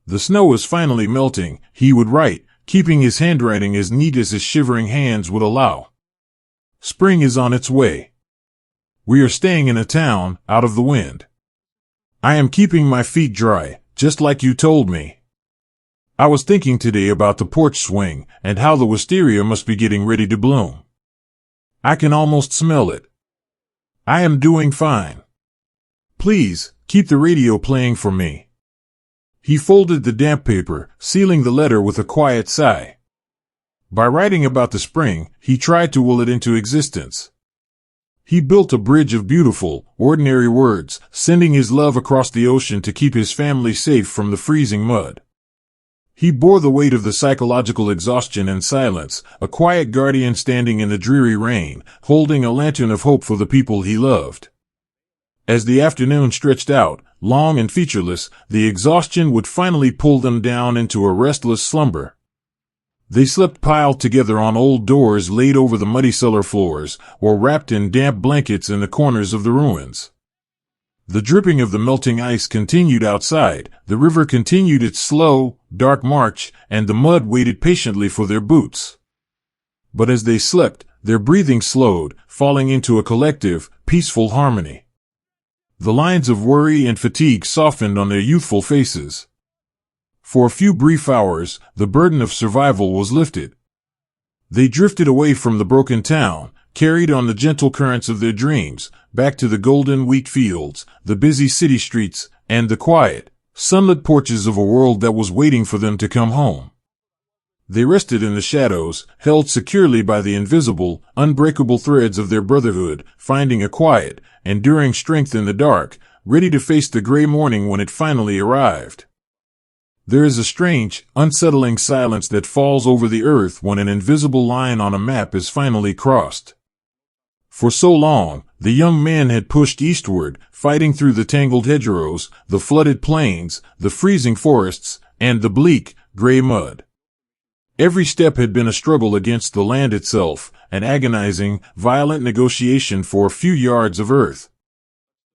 The snow was finally melting, he would write, keeping his handwriting as neat as his shivering hands would allow. Spring is on its way. We are staying in a town, out of the wind. I am keeping my feet dry, just like you told me. I was thinking today about the porch swing, and how the wisteria must be getting ready to bloom. I can almost smell it. I am doing fine. Please, keep the radio playing for me. He folded the damp paper, sealing the letter with a quiet sigh. By writing about the spring, he tried to will it into existence. He built a bridge of beautiful, ordinary words, sending his love across the ocean to keep his family safe from the freezing mud. He bore the weight of the psychological exhaustion in silence, a quiet guardian standing in the dreary rain, holding a lantern of hope for the people he loved. As the afternoon stretched out, long and featureless, the exhaustion would finally pull them down into a restless slumber. They slept piled together on old doors laid over the muddy cellar floors, or wrapped in damp blankets in the corners of the ruins. The dripping of the melting ice continued outside, the river continued its slow, dark march, and the mud waited patiently for their boots. But as they slept, their breathing slowed, falling into a collective, peaceful harmony. The lines of worry and fatigue softened on their youthful faces. For a few brief hours, the burden of survival was lifted. They drifted away from the broken town, carried on the gentle currents of their dreams, back to the golden wheat fields, the busy city streets, and the quiet, sunlit porches of a world that was waiting for them to come home. They rested in the shadows, held securely by the invisible, unbreakable threads of their brotherhood, finding a quiet, enduring strength in the dark, ready to face the gray morning when it finally arrived. There is a strange, unsettling silence that falls over the earth when an invisible line on a map is finally crossed. For so long, the young men had pushed eastward, fighting through the tangled hedgerows, the flooded plains, the freezing forests, and the bleak, gray mud. Every step had been a struggle against the land itself, an agonizing, violent negotiation for a few yards of earth.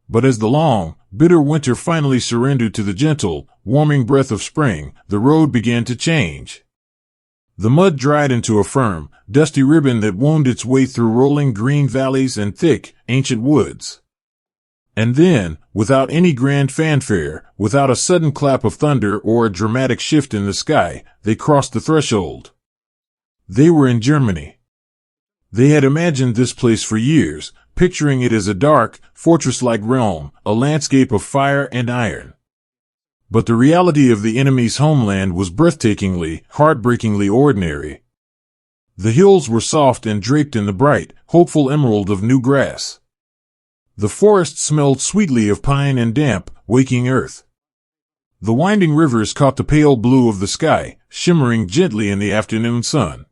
But as the long, bitter winter finally surrendered to the gentle, warming breath of spring, the road began to change. The mud dried into a firm, dusty ribbon that wound its way through rolling green valleys and thick, ancient woods. And then, without any grand fanfare, without a sudden clap of thunder or a dramatic shift in the sky, they crossed the threshold. They were in Germany. They had imagined this place for years, picturing it as a dark, fortress-like realm, a landscape of fire and iron. But the reality of the enemy's homeland was breathtakingly, heartbreakingly ordinary. The hills were soft and draped in the bright, hopeful emerald of new grass. The forest smelled sweetly of pine and damp, waking earth. The winding rivers caught the pale blue of the sky, shimmering gently in the afternoon sun.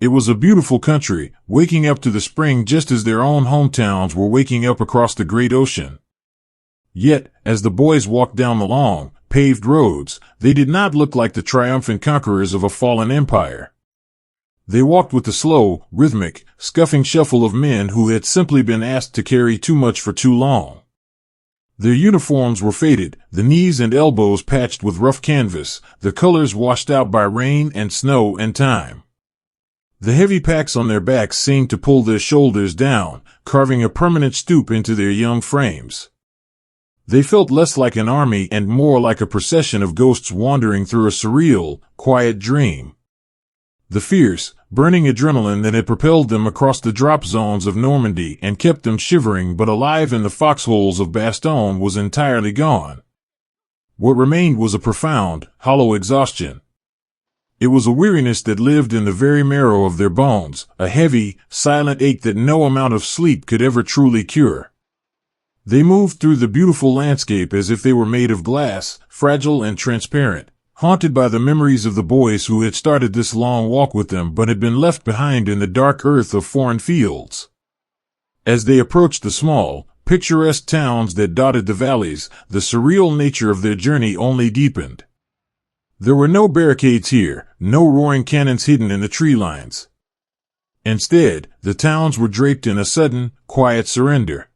It was a beautiful country, waking up to the spring just as their own hometowns were waking up across the great ocean. Yet, as the boys walked down the long, paved roads, they did not look like the triumphant conquerors of a fallen empire. They walked with the slow, rhythmic, scuffing shuffle of men who had simply been asked to carry too much for too long. Their uniforms were faded, the knees and elbows patched with rough canvas, the colors washed out by rain and snow and time. The heavy packs on their backs seemed to pull their shoulders down, carving a permanent stoop into their young frames. They felt less like an army and more like a procession of ghosts wandering through a surreal, quiet dream. The fierce, burning adrenaline that had propelled them across the drop zones of Normandy and kept them shivering but alive in the foxholes of Bastogne was entirely gone. What remained was a profound, hollow exhaustion. It was a weariness that lived in the very marrow of their bones, a heavy, silent ache that no amount of sleep could ever truly cure. They moved through the beautiful landscape as if they were made of glass, fragile and transparent, haunted by the memories of the boys who had started this long walk with them but had been left behind in the dark earth of foreign fields. As they approached the small, picturesque towns that dotted the valleys, the surreal nature of their journey only deepened. There were no barricades here, no roaring cannons hidden in the tree lines. Instead, the towns were draped in a sudden, quiet surrender.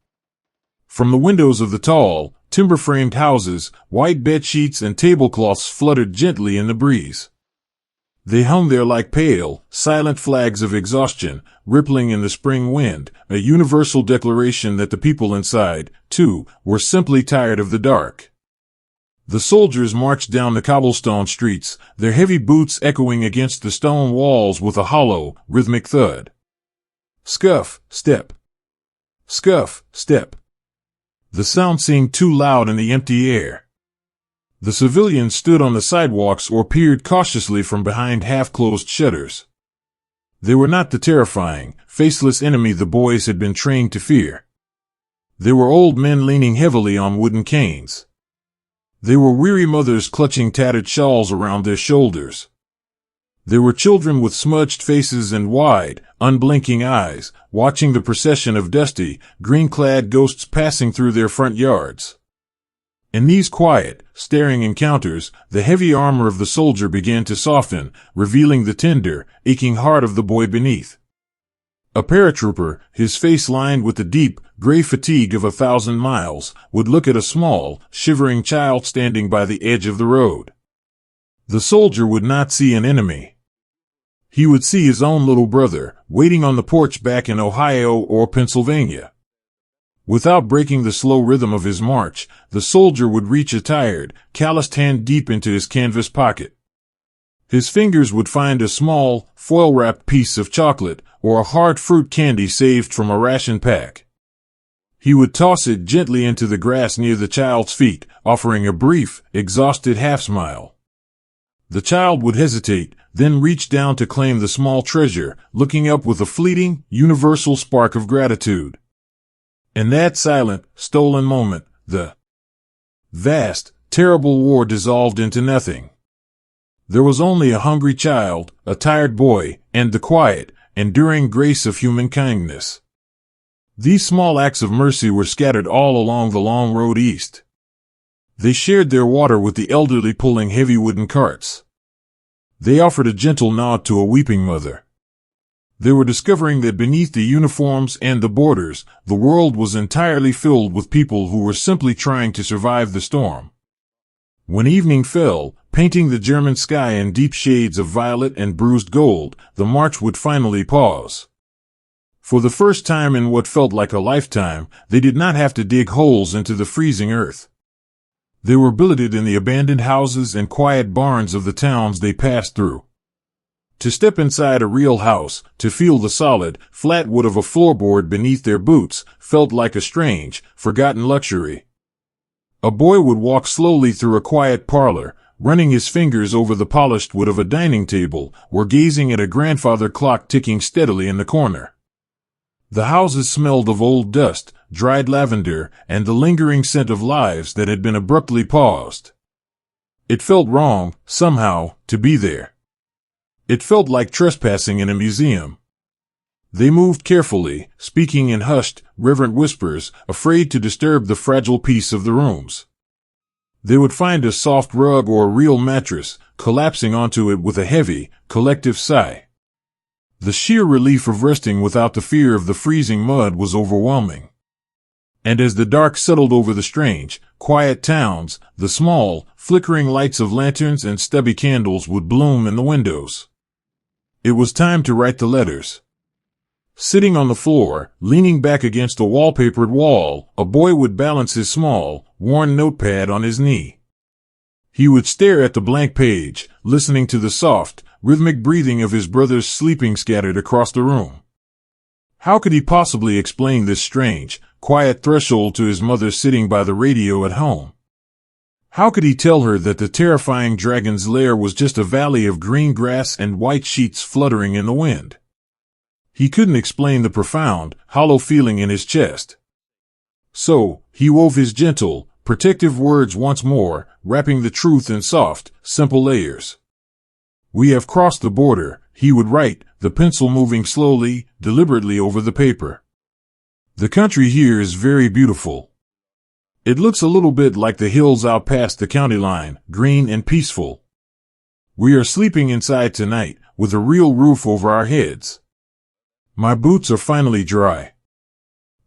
From the windows of the tall, timber-framed houses, white bedsheets and tablecloths fluttered gently in the breeze. They hung there like pale, silent flags of exhaustion, rippling in the spring wind, a universal declaration that the people inside, too, were simply tired of the dark. The soldiers marched down the cobblestone streets, their heavy boots echoing against the stone walls with a hollow, rhythmic thud. Scuff, step. Scuff, step. The sound seemed too loud in the empty air. The civilians stood on the sidewalks or peered cautiously from behind half-closed shutters. They were not the terrifying, faceless enemy the boys had been trained to fear. They were old men leaning heavily on wooden canes. They were weary mothers clutching tattered shawls around their shoulders. There were children with smudged faces and wide, unblinking eyes, watching the procession of dusty, green-clad ghosts passing through their front yards. In these quiet, staring encounters, the heavy armor of the soldier began to soften, revealing the tender, aching heart of the boy beneath. A paratrooper, his face lined with the deep, gray fatigue of 1,000 miles, would look at a small, shivering child standing by the edge of the road. The soldier would not see an enemy. He would see his own little brother, waiting on the porch back in Ohio or Pennsylvania. Without breaking the slow rhythm of his march, the soldier would reach a tired, calloused hand deep into his canvas pocket. His fingers would find a small, foil-wrapped piece of chocolate or a hard fruit candy saved from a ration pack. He would toss it gently into the grass near the child's feet, offering a brief, exhausted half-smile. The child would hesitate, then reach down to claim the small treasure, looking up with a fleeting, universal spark of gratitude. In that silent, stolen moment, the vast, terrible war dissolved into nothing. There was only a hungry child, a tired boy, and the quiet, enduring grace of human kindness. These small acts of mercy were scattered all along the long road east. They shared their water with the elderly pulling heavy wooden carts. They offered a gentle nod to a weeping mother. They were discovering that beneath the uniforms and the borders, the world was entirely filled with people who were simply trying to survive the storm. When evening fell, painting the German sky in deep shades of violet and bruised gold, the march would finally pause. For the first time in what felt like a lifetime, they did not have to dig holes into the freezing earth. They were billeted in the abandoned houses and quiet barns of the towns they passed through. To step inside a real house, to feel the solid, flat wood of a floorboard beneath their boots, felt like a strange, forgotten luxury. A boy would walk slowly through a quiet parlor, running his fingers over the polished wood of a dining table, or gazing at a grandfather clock ticking steadily in the corner. The houses smelled of old dust, dried lavender, and the lingering scent of lives that had been abruptly paused. It felt wrong, somehow, to be there. It felt like trespassing in a museum. They moved carefully, speaking in hushed, reverent whispers, afraid to disturb the fragile peace of the rooms. They would find a soft rug or a real mattress, collapsing onto it with a heavy, collective sigh. The sheer relief of resting without the fear of the freezing mud was overwhelming. And as the dark settled over the strange, quiet towns, the small, flickering lights of lanterns and stubby candles would bloom in the windows. It was time to write the letters. Sitting on the floor, leaning back against a wallpapered wall, a boy would balance his small, worn notepad on his knee. He would stare at the blank page, listening to the soft, rhythmic breathing of his brothers sleeping scattered across the room. How could he possibly explain this strange, quiet threshold to his mother sitting by the radio at home? How could he tell her that the terrifying dragon's lair was just a valley of green grass and white sheets fluttering in the wind? He couldn't explain the profound, hollow feeling in his chest. So, he wove his gentle, protective words once more, wrapping the truth in soft, simple layers. "We have crossed the border," he would write, the pencil moving slowly, deliberately over the paper. "The country here is very beautiful. It looks a little bit like the hills out past the county line, green and peaceful. We are sleeping inside tonight, with a real roof over our heads. My boots are finally dry.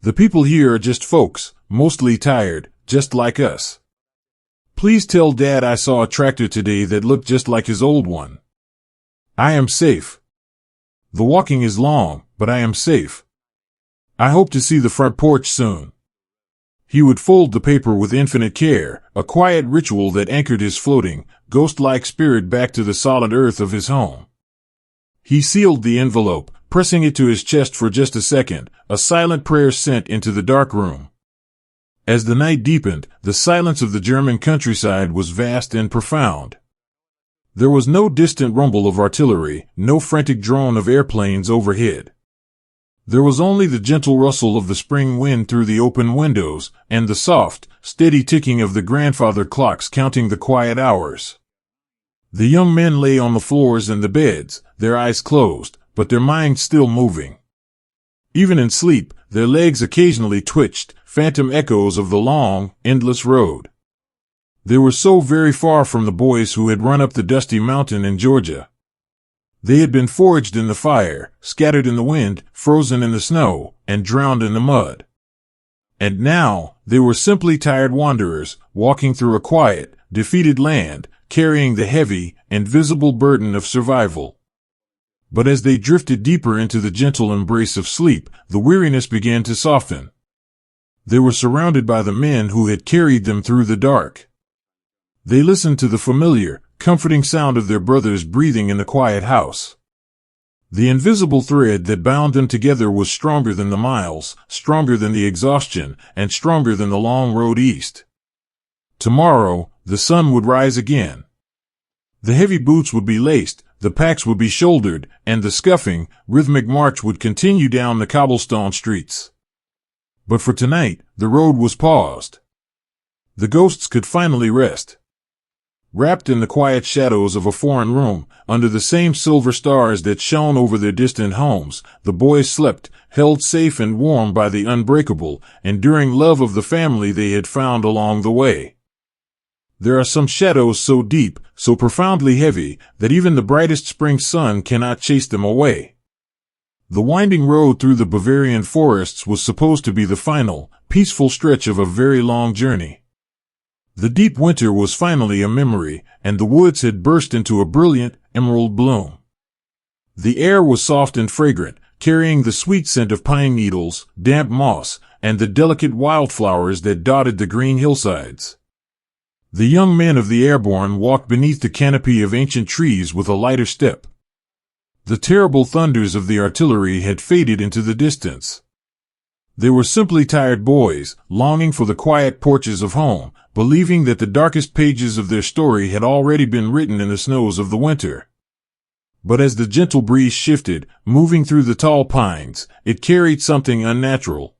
The people here are just folks, mostly tired, just like us. Please tell Dad I saw a tractor today that looked just like his old one. I am safe. The walking is long, but I am safe. I hope to see the front porch soon." He would fold the paper with infinite care, a quiet ritual that anchored his floating, ghost-like spirit back to the solid earth of his home. He sealed the envelope, pressing it to his chest for just a second, a silent prayer sent into the dark room. As the night deepened, the silence of the German countryside was vast and profound. There was no distant rumble of artillery, no frantic drone of airplanes overhead. There was only the gentle rustle of the spring wind through the open windows, and the soft, steady ticking of the grandfather clocks counting the quiet hours. The young men lay on the floors and the beds, their eyes closed, but their minds still moving. Even in sleep, their legs occasionally twitched, phantom echoes of the long, endless road. They were so very far from the boys who had run up the dusty mountain in Georgia. They had been forged in the fire, scattered in the wind, frozen in the snow, and drowned in the mud. And now, they were simply tired wanderers, walking through a quiet, defeated land, carrying the heavy, invisible burden of survival. But as they drifted deeper into the gentle embrace of sleep, the weariness began to soften. They were surrounded by the men who had carried them through the dark. They listened to the familiar, comforting sound of their brothers breathing in the quiet house. The invisible thread that bound them together was stronger than the miles, stronger than the exhaustion, and stronger than the long road east. Tomorrow, the sun would rise again. The heavy boots would be laced, the packs would be shouldered, and the scuffing, rhythmic march would continue down the cobblestone streets. But for tonight, the road was paused. The ghosts could finally rest. Wrapped in the quiet shadows of a foreign room, under the same silver stars that shone over their distant homes, the boys slept, held safe and warm by the unbreakable, enduring love of the family they had found along the way. There are some shadows so deep, so profoundly heavy, that even the brightest spring sun cannot chase them away. The winding road through the Bavarian forests was supposed to be the final, peaceful stretch of a very long journey. The deep winter was finally a memory, and the woods had burst into a brilliant, emerald bloom. The air was soft and fragrant, carrying the sweet scent of pine needles, damp moss, and the delicate wildflowers that dotted the green hillsides. The young men of the Airborne walked beneath the canopy of ancient trees with a lighter step. The terrible thunders of the artillery had faded into the distance. They were simply tired boys, longing for the quiet porches of home, believing that the darkest pages of their story had already been written in the snows of the winter. But as the gentle breeze shifted, moving through the tall pines, it carried something unnatural.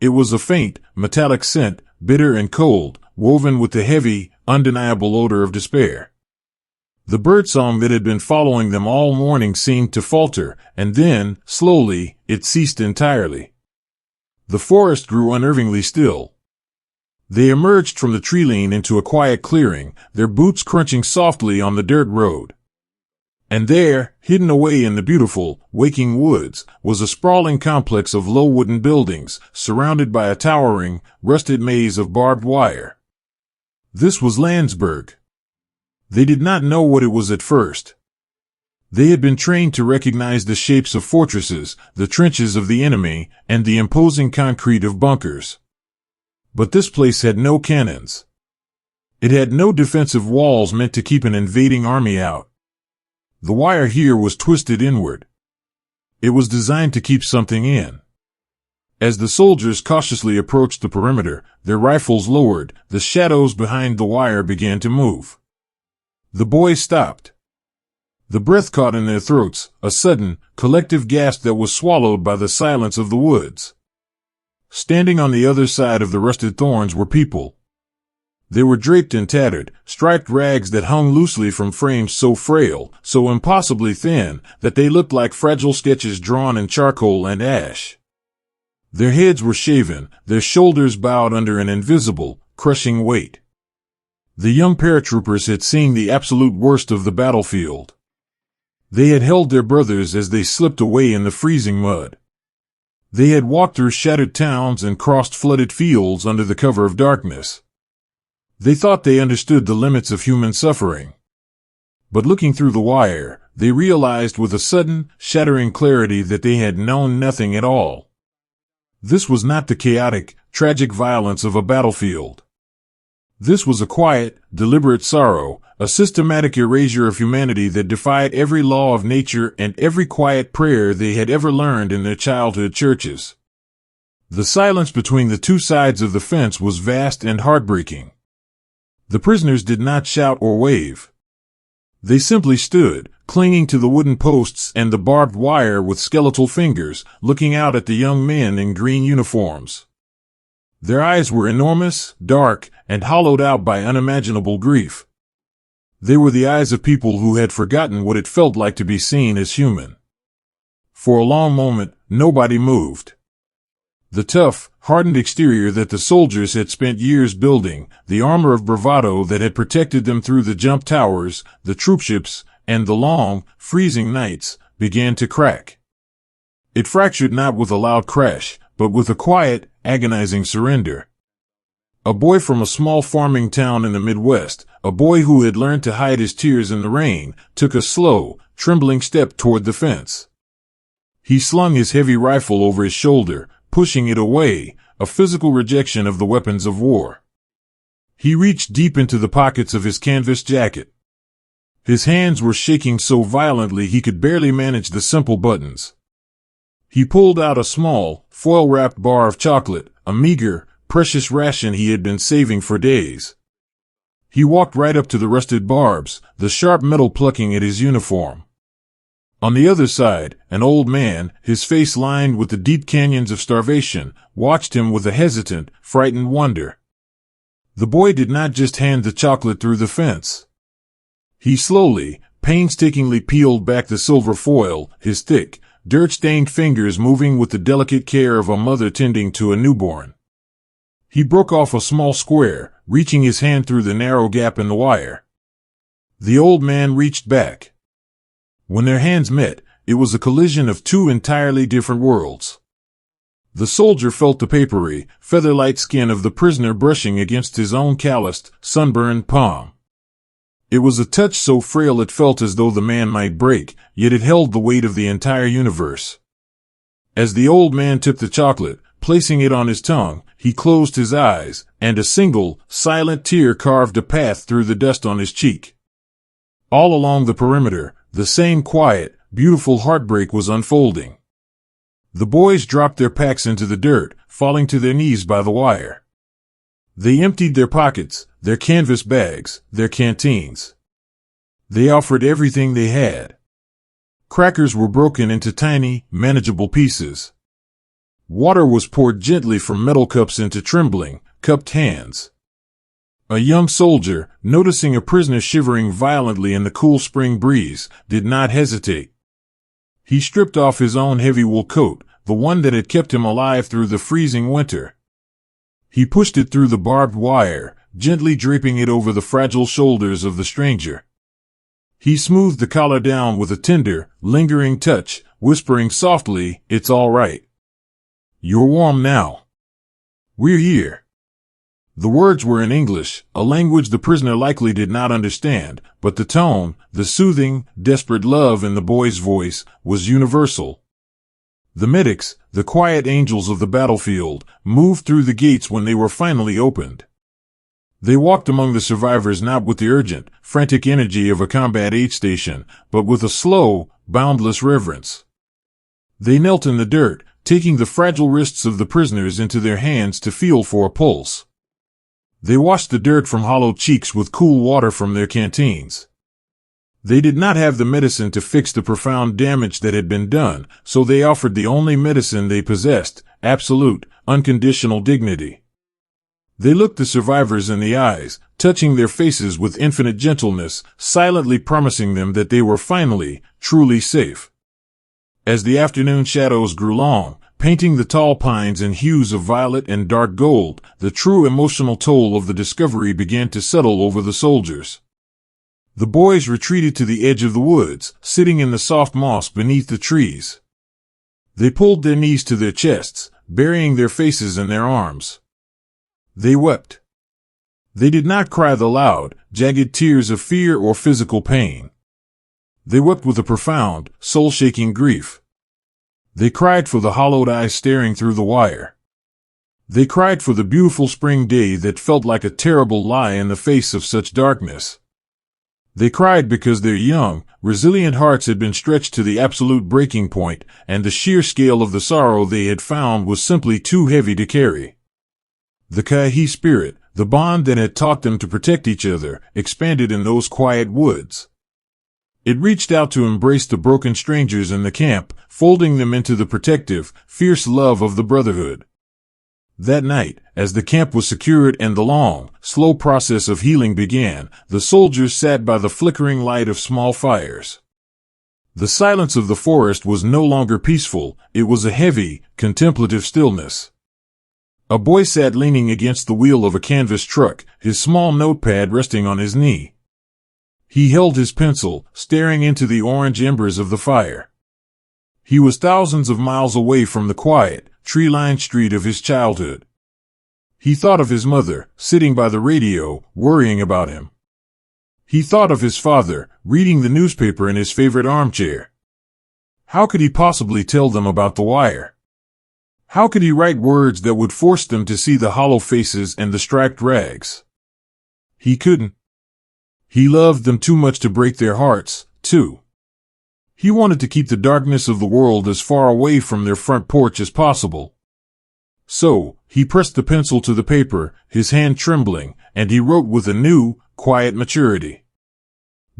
It was a faint, metallic scent, bitter and cold, woven with the heavy, undeniable odor of despair. The birdsong that had been following them all morning seemed to falter, and then, slowly, it ceased entirely. The forest grew unnervingly still. They emerged from the tree lane into a quiet clearing, their boots crunching softly on the dirt road. And there, hidden away in the beautiful, waking woods, was a sprawling complex of low wooden buildings, surrounded by a towering, rusted maze of barbed wire. This was Landsberg. They did not know what it was at first. They had been trained to recognize the shapes of fortresses, the trenches of the enemy, and the imposing concrete of bunkers. But this place had no cannons. It had no defensive walls meant to keep an invading army out. The wire here was twisted inward. It was designed to keep something in. As the soldiers cautiously approached the perimeter, their rifles lowered, the shadows behind the wire began to move. The boys stopped. The breath caught in their throats, a sudden, collective gasp that was swallowed by the silence of the woods. Standing on the other side of the rusted thorns were people. They were draped in tattered, striped rags that hung loosely from frames so frail, so impossibly thin, that they looked like fragile sketches drawn in charcoal and ash. Their heads were shaven, their shoulders bowed under an invisible, crushing weight. The young paratroopers had seen the absolute worst of the battlefield. They had held their brothers as they slipped away in the freezing mud. They had walked through shattered towns and crossed flooded fields under the cover of darkness. They thought they understood the limits of human suffering. But looking through the wire, they realized with a sudden, shattering clarity that they had known nothing at all. This was not the chaotic, tragic violence of a battlefield. This was a quiet, deliberate sorrow, a systematic erasure of humanity that defied every law of nature and every quiet prayer they had ever learned in their childhood churches. The silence between the two sides of the fence was vast and heartbreaking. The prisoners did not shout or wave. They simply stood, clinging to the wooden posts and the barbed wire with skeletal fingers, looking out at the young men in green uniforms. Their eyes were enormous, dark, and hollowed out by unimaginable grief. They were the eyes of people who had forgotten what it felt like to be seen as human. For a long moment, nobody moved. The tough, hardened exterior that the soldiers had spent years building, the armor of bravado that had protected them through the jump towers, the troopships, and the long, freezing nights, began to crack. It fractured not with a loud crash, but with a quiet, agonizing surrender. A boy from a small farming town in the Midwest, a boy who had learned to hide his tears in the rain, took a slow, trembling step toward the fence. He slung his heavy rifle over his shoulder, pushing it away, a physical rejection of the weapons of war. He reached deep into the pockets of his canvas jacket. His hands were shaking so violently he could barely manage the simple buttons. He pulled out a small, foil-wrapped bar of chocolate, a meager, precious ration he had been saving for days. He walked right up to the rusted barbs, the sharp metal plucking at his uniform. On the other side, an old man, his face lined with the deep canyons of starvation, watched him with a hesitant, frightened wonder. The boy did not just hand the chocolate through the fence. He slowly, painstakingly peeled back the silver foil, his thick, dirt-stained fingers moving with the delicate care of a mother tending to a newborn. He broke off a small square, reaching his hand through the narrow gap in the wire. The old man reached back. When their hands met, it was a collision of two entirely different worlds. The soldier felt the papery, feather-light skin of the prisoner brushing against his own calloused, sunburned palm. It was a touch so frail it felt as though the man might break, yet it held the weight of the entire universe. As the old man took the chocolate, placing it on his tongue, he closed his eyes, and a single, silent tear carved a path through the dust on his cheek. All along the perimeter, the same quiet, beautiful heartbreak was unfolding. The boys dropped their packs into the dirt, falling to their knees by the wire. They emptied their pockets, their canvas bags, their canteens. They offered everything they had. Crackers were broken into tiny, manageable pieces. Water was poured gently from metal cups into trembling, cupped hands. A young soldier, noticing a prisoner shivering violently in the cool spring breeze, did not hesitate. He stripped off his own heavy wool coat, the one that had kept him alive through the freezing winter. He pushed it through the barbed wire, gently draping it over the fragile shoulders of the stranger. He smoothed the collar down with a tender, lingering touch, whispering softly, "It's all right. You're warm now. We're here." The words were in English, a language the prisoner likely did not understand, but the tone, the soothing, desperate love in the boy's voice, was universal. The medics, the quiet angels of the battlefield, moved through the gates when they were finally opened. They walked among the survivors not with the urgent, frantic energy of a combat aid station, but with a slow, boundless reverence. They knelt in the dirt, taking the fragile wrists of the prisoners into their hands to feel for a pulse. They washed the dirt from hollow cheeks with cool water from their canteens. They did not have the medicine to fix the profound damage that had been done, so they offered the only medicine they possessed, absolute, unconditional dignity. They looked the survivors in the eyes, touching their faces with infinite gentleness, silently promising them that they were finally, truly safe. As the afternoon shadows grew long, painting the tall pines in hues of violet and dark gold, the true emotional toll of the discovery began to settle over the soldiers. The boys retreated to the edge of the woods, sitting in the soft moss beneath the trees. They pulled their knees to their chests, burying their faces in their arms. They wept. They did not cry the loud, jagged tears of fear or physical pain. They wept with a profound, soul-shaking grief. They cried for the hollowed eyes staring through the wire. They cried for the beautiful spring day that felt like a terrible lie in the face of such darkness. They cried because their young, resilient hearts had been stretched to the absolute breaking point, and the sheer scale of the sorrow they had found was simply too heavy to carry. The Currahee spirit, the bond that had taught them to protect each other, expanded in those quiet woods. It reached out to embrace the broken strangers in the camp, folding them into the protective, fierce love of the brotherhood. That night, as the camp was secured and the long, slow process of healing began, the soldiers sat by the flickering light of small fires. The silence of the forest was no longer peaceful, it was a heavy, contemplative stillness. A boy sat leaning against the wheel of a canvas truck, his small notepad resting on his knee. He held his pencil, staring into the orange embers of the fire. He was thousands of miles away from the quiet, tree-lined street of his childhood. He thought of his mother, sitting by the radio, worrying about him. He thought of his father, reading the newspaper in his favorite armchair. How could he possibly tell them about the wire? How could he write words that would force them to see the hollow faces and the striped rags? He couldn't. He loved them too much to break their hearts, too. He wanted to keep the darkness of the world as far away from their front porch as possible. So, he pressed the pencil to the paper, his hand trembling, and he wrote with a new, quiet maturity.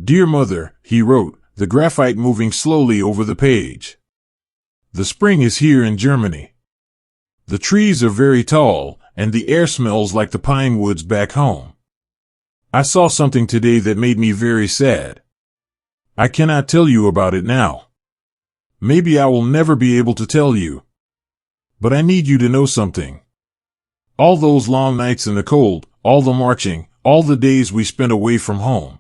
"Dear Mother," he wrote, the graphite moving slowly over the page. "The spring is here in Germany. The trees are very tall, and the air smells like the pine woods back home. I saw something today that made me very sad. I cannot tell you about it now. Maybe I will never be able to tell you. But I need you to know something. All those long nights in the cold, all the marching, all the days we spent away from home.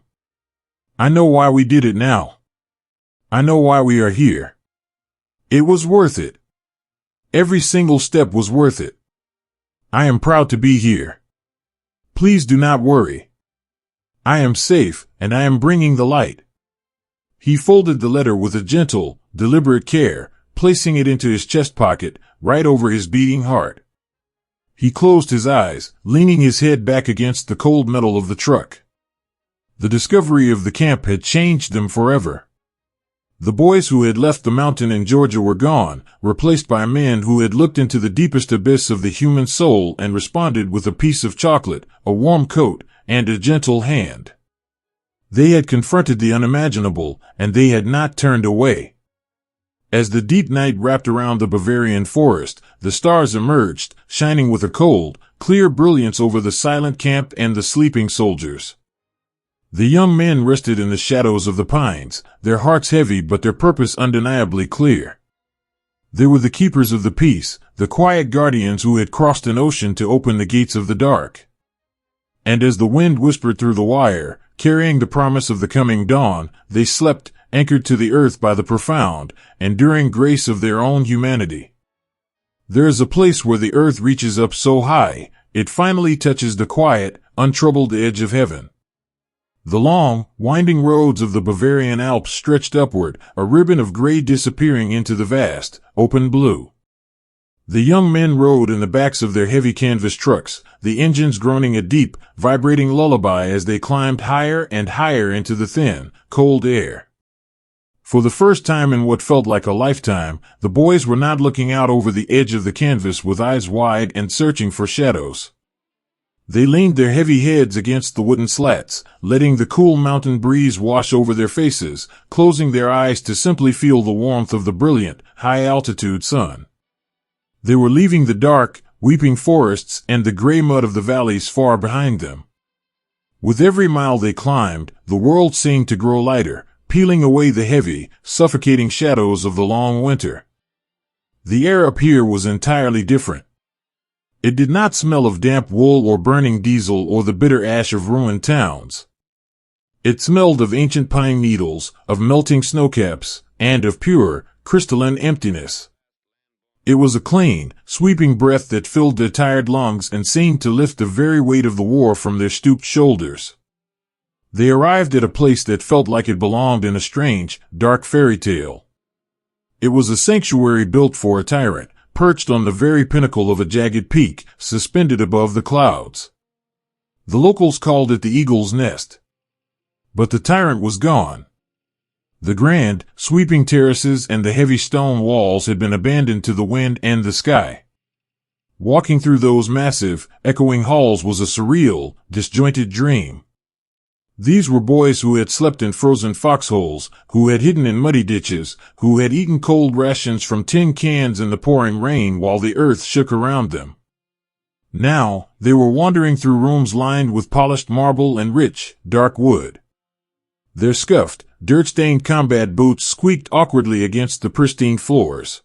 I know why we did it now. I know why we are here. It was worth it. Every single step was worth it. I am proud to be here. Please do not worry. I am safe, and I am bringing the light." He folded the letter with a gentle, deliberate care, placing it into his chest pocket, right over his beating heart. He closed his eyes, leaning his head back against the cold metal of the truck. The discovery of the camp had changed them forever. The boys who had left the mountain in Georgia were gone, replaced by men who had looked into the deepest abyss of the human soul and responded with a piece of chocolate, a warm coat, and a gentle hand. They had confronted the unimaginable, and they had not turned away. As the deep night wrapped around the Bavarian forest, the stars emerged, shining with a cold, clear brilliance over the silent camp and the sleeping soldiers. The young men rested in the shadows of the pines, their hearts heavy but their purpose undeniably clear. They were the keepers of the peace, the quiet guardians who had crossed an ocean to open the gates of the dark. And as the wind whispered through the wire, carrying the promise of the coming dawn. They slept, anchored to the earth by the profound, enduring grace of their own humanity. There is a place where the earth reaches up so high, it finally touches the quiet, untroubled edge of heaven. The long, winding roads of the Bavarian Alps stretched upward, a ribbon of gray disappearing into the vast, open blue. The young men rode in the backs of their heavy canvas trucks, the engines groaning a deep, vibrating lullaby as they climbed higher and higher into the thin, cold air. For the first time in what felt like a lifetime, the boys were not looking out over the edge of the canvas with eyes wide and searching for shadows. They leaned their heavy heads against the wooden slats, letting the cool mountain breeze wash over their faces, closing their eyes to simply feel the warmth of the brilliant, high-altitude sun. They were leaving the dark, weeping forests and the gray mud of the valleys far behind them. With every mile they climbed, the world seemed to grow lighter, peeling away the heavy, suffocating shadows of the long winter. The air up here was entirely different. It did not smell of damp wool or burning diesel or the bitter ash of ruined towns. It smelled of ancient pine needles, of melting snowcaps, and of pure, crystalline emptiness. It was a clean, sweeping breath that filled their tired lungs and seemed to lift the very weight of the war from their stooped shoulders. They arrived at a place that felt like it belonged in a strange, dark fairy tale. It was a sanctuary built for a tyrant, perched on the very pinnacle of a jagged peak, suspended above the clouds. The locals called it the Eagle's Nest. But the tyrant was gone. The grand, sweeping terraces and the heavy stone walls had been abandoned to the wind and the sky. Walking through those massive, echoing halls was a surreal, disjointed dream. These were boys who had slept in frozen foxholes, who had hidden in muddy ditches, who had eaten cold rations from tin cans in the pouring rain while the earth shook around them. Now, they were wandering through rooms lined with polished marble and rich, dark wood. Their scuffed, dirt-stained combat boots squeaked awkwardly against the pristine floors.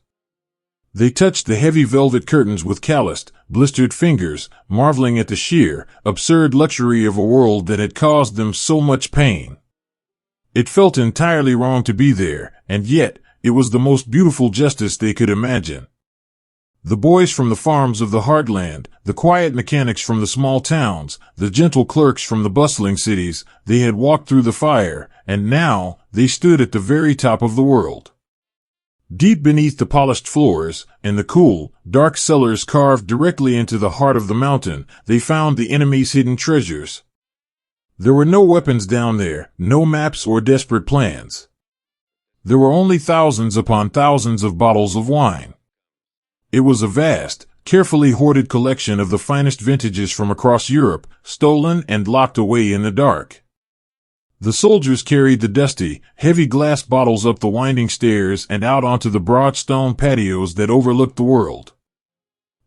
They touched the heavy velvet curtains with calloused, blistered fingers, marveling at the sheer, absurd luxury of a world that had caused them so much pain. It felt entirely wrong to be there, and yet, it was the most beautiful justice they could imagine. The boys from the farms of the heartland, the quiet mechanics from the small towns, the gentle clerks from the bustling cities, they had walked through the fire, and now, they stood at the very top of the world. Deep beneath the polished floors, in the cool, dark cellars carved directly into the heart of the mountain, they found the enemy's hidden treasures. There were no weapons down there, no maps or desperate plans. There were only thousands upon thousands of bottles of wine. It was a vast, carefully hoarded collection of the finest vintages from across Europe, stolen and locked away in the dark. The soldiers carried the dusty, heavy glass bottles up the winding stairs and out onto the broad stone patios that overlooked the world.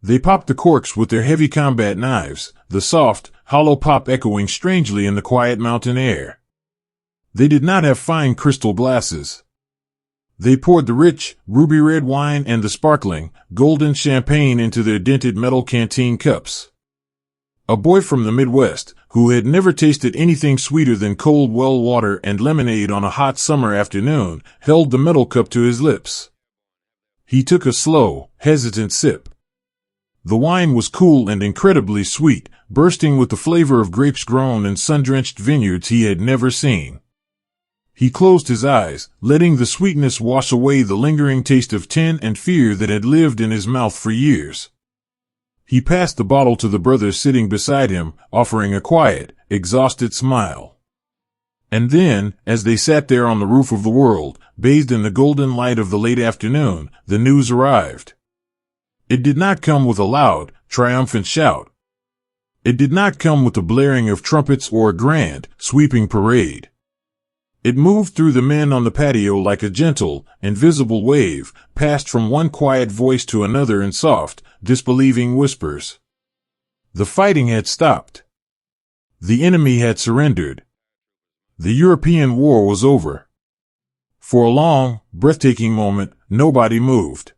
They popped the corks with their heavy combat knives, the soft, hollow pop echoing strangely in the quiet mountain air. They did not have fine crystal glasses. They poured the rich, ruby-red wine and the sparkling, golden champagne into their dented metal canteen cups. A boy from the Midwest, who had never tasted anything sweeter than cold well water and lemonade on a hot summer afternoon, held the metal cup to his lips. He took a slow, hesitant sip. The wine was cool and incredibly sweet, bursting with the flavor of grapes grown in sun-drenched vineyards he had never seen. He closed his eyes, letting the sweetness wash away the lingering taste of tin and fear that had lived in his mouth for years. He passed the bottle to the brother sitting beside him, offering a quiet, exhausted smile. And then, as they sat there on the roof of the world, bathed in the golden light of the late afternoon, the news arrived. It did not come with a loud, triumphant shout. It did not come with the blaring of trumpets or a grand, sweeping parade. It moved through the men on the patio like a gentle, invisible wave, passed from one quiet voice to another in soft, disbelieving whispers. The fighting had stopped. The enemy had surrendered. The European war was over. For a long, breathtaking moment, nobody moved.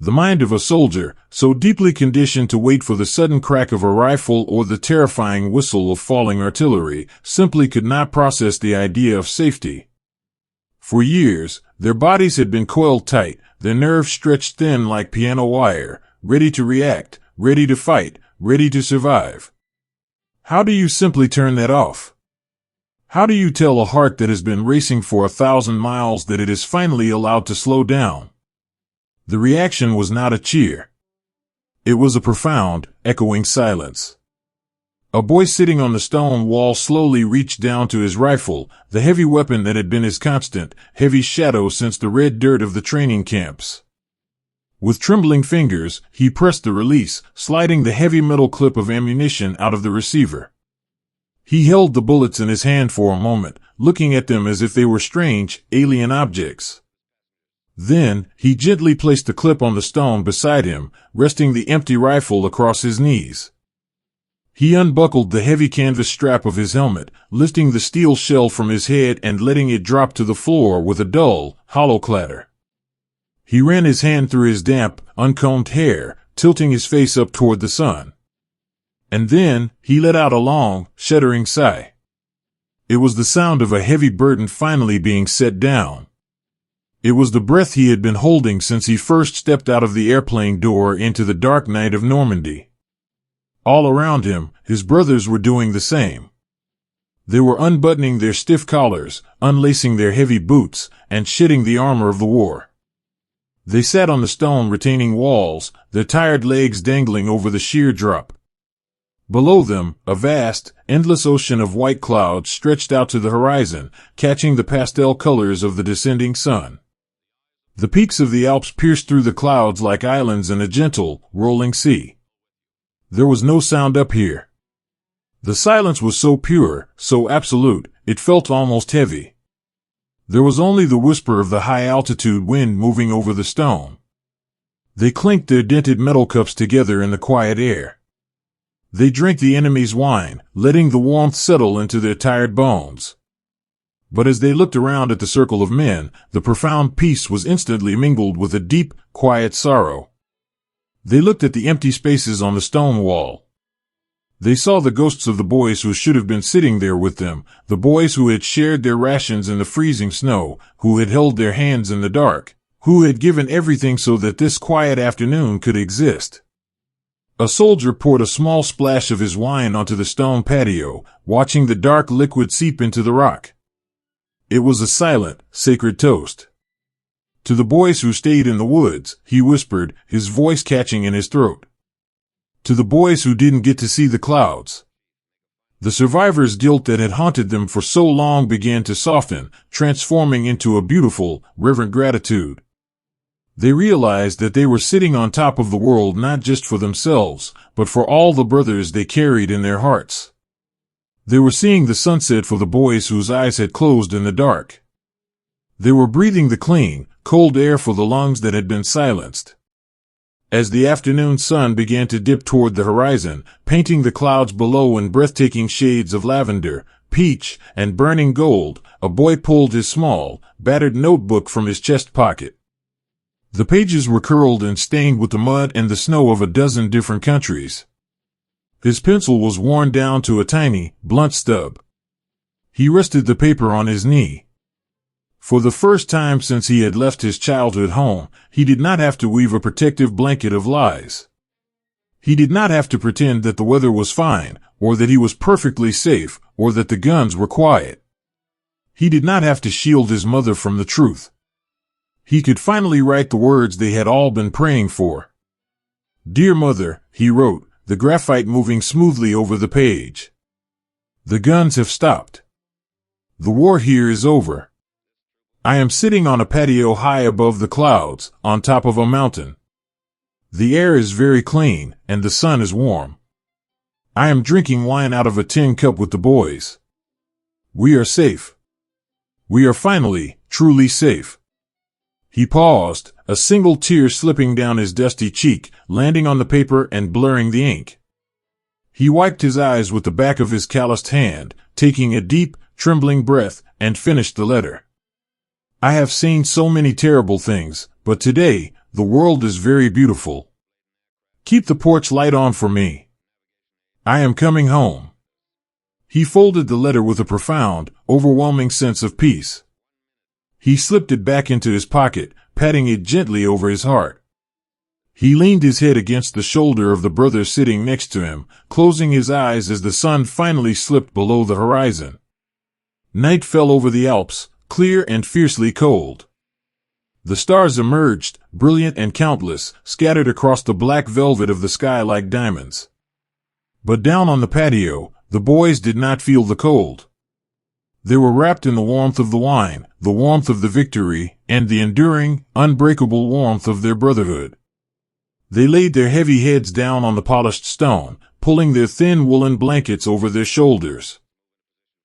The mind of a soldier, so deeply conditioned to wait for the sudden crack of a rifle or the terrifying whistle of falling artillery, simply could not process the idea of safety. For years, their bodies had been coiled tight, their nerves stretched thin like piano wire, ready to react, ready to fight, ready to survive. How do you simply turn that off? How do you tell a heart that has been racing for 1,000 miles that it is finally allowed to slow down? The reaction was not a cheer. It was a profound, echoing silence. A boy sitting on the stone wall slowly reached down to his rifle, the heavy weapon that had been his constant, heavy shadow since the red dirt of the training camps. With trembling fingers, he pressed the release, sliding the heavy metal clip of ammunition out of the receiver. He held the bullets in his hand for a moment, looking at them as if they were strange, alien objects. Then, he gently placed the clip on the stone beside him, resting the empty rifle across his knees. He unbuckled the heavy canvas strap of his helmet, lifting the steel shell from his head and letting it drop to the floor with a dull, hollow clatter. He ran his hand through his damp, uncombed hair, tilting his face up toward the sun. And then, he let out a long, shuddering sigh. It was the sound of a heavy burden finally being set down. It was the breath he had been holding since he first stepped out of the airplane door into the dark night of Normandy. All around him, his brothers were doing the same. They were unbuttoning their stiff collars, unlacing their heavy boots, and shedding the armor of the war. They sat on the stone retaining walls, their tired legs dangling over the sheer drop. Below them, a vast, endless ocean of white clouds stretched out to the horizon, catching the pastel colors of the descending sun. The peaks of the Alps pierced through the clouds like islands in a gentle, rolling sea. There was no sound up here. The silence was so pure, so absolute, it felt almost heavy. There was only the whisper of the high-altitude wind moving over the stone. They clinked their dented metal cups together in the quiet air. They drank the enemy's wine, letting the warmth settle into their tired bones. But as they looked around at the circle of men, the profound peace was instantly mingled with a deep, quiet sorrow. They looked at the empty spaces on the stone wall. They saw the ghosts of the boys who should have been sitting there with them, the boys who had shared their rations in the freezing snow, who had held their hands in the dark, who had given everything so that this quiet afternoon could exist. A soldier poured a small splash of his wine onto the stone patio, watching the dark liquid seep into the rock. It was a silent, sacred toast. To the boys who stayed in the woods, he whispered, his voice catching in his throat. To the boys who didn't get to see the clouds. The survivors' guilt that had haunted them for so long began to soften, transforming into a beautiful, reverent gratitude. They realized that they were sitting on top of the world not just for themselves, but for all the brothers they carried in their hearts. They were seeing the sunset for the boys whose eyes had closed in the dark. They were breathing the clean, cold air for the lungs that had been silenced. As the afternoon sun began to dip toward the horizon, painting the clouds below in breathtaking shades of lavender, peach, and burning gold, a boy pulled his small, battered notebook from his chest pocket. The pages were curled and stained with the mud and the snow of a dozen different countries. His pencil was worn down to a tiny, blunt stub. He rested the paper on his knee. For the first time since he had left his childhood home, he did not have to weave a protective blanket of lies. He did not have to pretend that the weather was fine, or that he was perfectly safe, or that the guns were quiet. He did not have to shield his mother from the truth. He could finally write the words they had all been praying for. "Dear Mother," he wrote, the graphite moving smoothly over the page. "The guns have stopped. The war here is over. I am sitting on a patio high above the clouds, on top of a mountain. The air is very clean, and the sun is warm. I am drinking wine out of a tin cup with the boys. We are safe. We are finally, truly safe." He paused, a single tear slipping down his dusty cheek, landing on the paper and blurring the ink. He wiped his eyes with the back of his calloused hand, taking a deep, trembling breath, and finished the letter. "I have seen so many terrible things, but today, the world is very beautiful. Keep the porch light on for me. I am coming home." He folded the letter with a profound, overwhelming sense of peace. He slipped it back into his pocket, patting it gently over his heart. He leaned his head against the shoulder of the brother sitting next to him, closing his eyes as the sun finally slipped below the horizon. Night fell over the Alps, clear and fiercely cold. The stars emerged, brilliant and countless, scattered across the black velvet of the sky like diamonds. But down on the patio, the boys did not feel the cold. They were wrapped in the warmth of the wine, the warmth of the victory, and the enduring, unbreakable warmth of their brotherhood. They laid their heavy heads down on the polished stone, pulling their thin woolen blankets over their shoulders.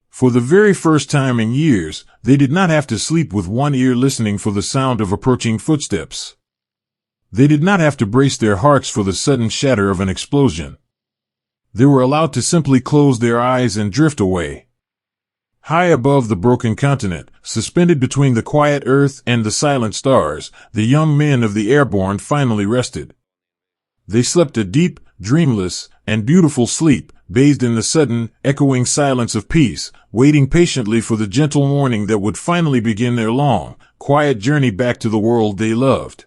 For the very first time in years, they did not have to sleep with one ear listening for the sound of approaching footsteps. They did not have to brace their hearts for the sudden shatter of an explosion. They were allowed to simply close their eyes and drift away. High above the broken continent, suspended between the quiet earth and the silent stars, the young men of the Airborne finally rested. They slept a deep, dreamless, and beautiful sleep, bathed in the sudden, echoing silence of peace, waiting patiently for the gentle morning that would finally begin their long, quiet journey back to the world they loved.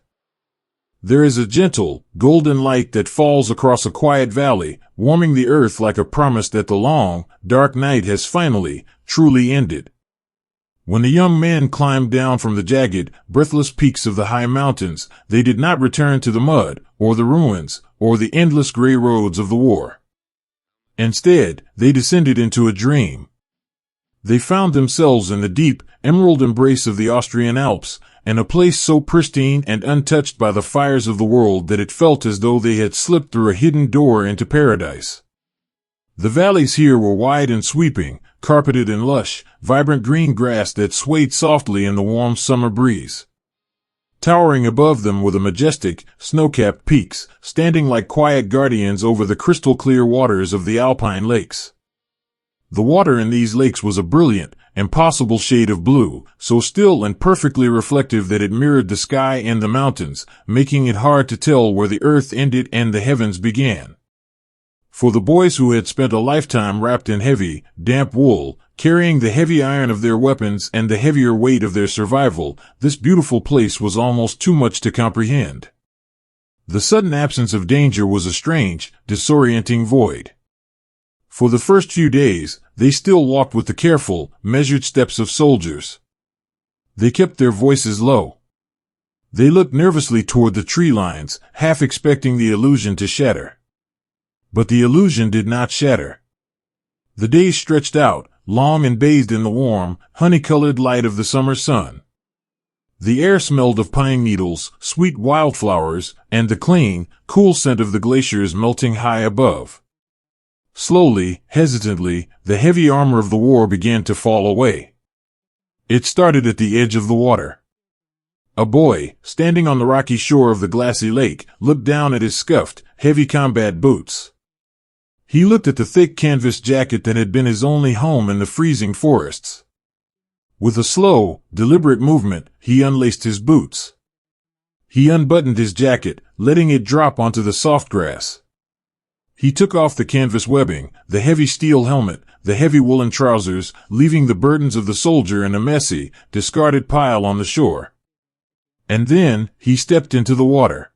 There is a gentle, golden light that falls across a quiet valley, warming the earth like a promise that the long, dark night has finally, truly ended. When the young men climbed down from the jagged, breathless peaks of the high mountains, they did not return to the mud, or the ruins, or the endless gray roads of the war. Instead, they descended into a dream. They found themselves in the deep, emerald embrace of the Austrian Alps, in a place so pristine and untouched by the fires of the world that it felt as though they had slipped through a hidden door into paradise. The valleys here were wide and sweeping, carpeted in lush, vibrant green grass that swayed softly in the warm summer breeze. Towering above them were the majestic, snow-capped peaks, standing like quiet guardians over the crystal-clear waters of the alpine lakes. The water in these lakes was a brilliant, impossible shade of blue, so still and perfectly reflective that it mirrored the sky and the mountains, making it hard to tell where the earth ended and the heavens began. For the boys who had spent a lifetime wrapped in heavy, damp wool, carrying the heavy iron of their weapons and the heavier weight of their survival, this beautiful place was almost too much to comprehend. The sudden absence of danger was a strange, disorienting void. For the first few days, they still walked with the careful, measured steps of soldiers. They kept their voices low. They looked nervously toward the tree lines, half expecting the illusion to shatter. But the illusion did not shatter. The days stretched out, long and bathed in the warm, honey-colored light of the summer sun. The air smelled of pine needles, sweet wildflowers, and the clean, cool scent of the glaciers melting high above. Slowly, hesitantly, the heavy armor of the war began to fall away. It started at the edge of the water. A boy, standing on the rocky shore of the glassy lake, looked down at his scuffed, heavy combat boots. He looked at the thick canvas jacket that had been his only home in the freezing forests. With a slow, deliberate movement, he unlaced his boots. He unbuttoned his jacket, letting it drop onto the soft grass. He took off the canvas webbing, the heavy steel helmet, the heavy woolen trousers, leaving the burdens of the soldier in a messy, discarded pile on the shore. And then, he stepped into the water.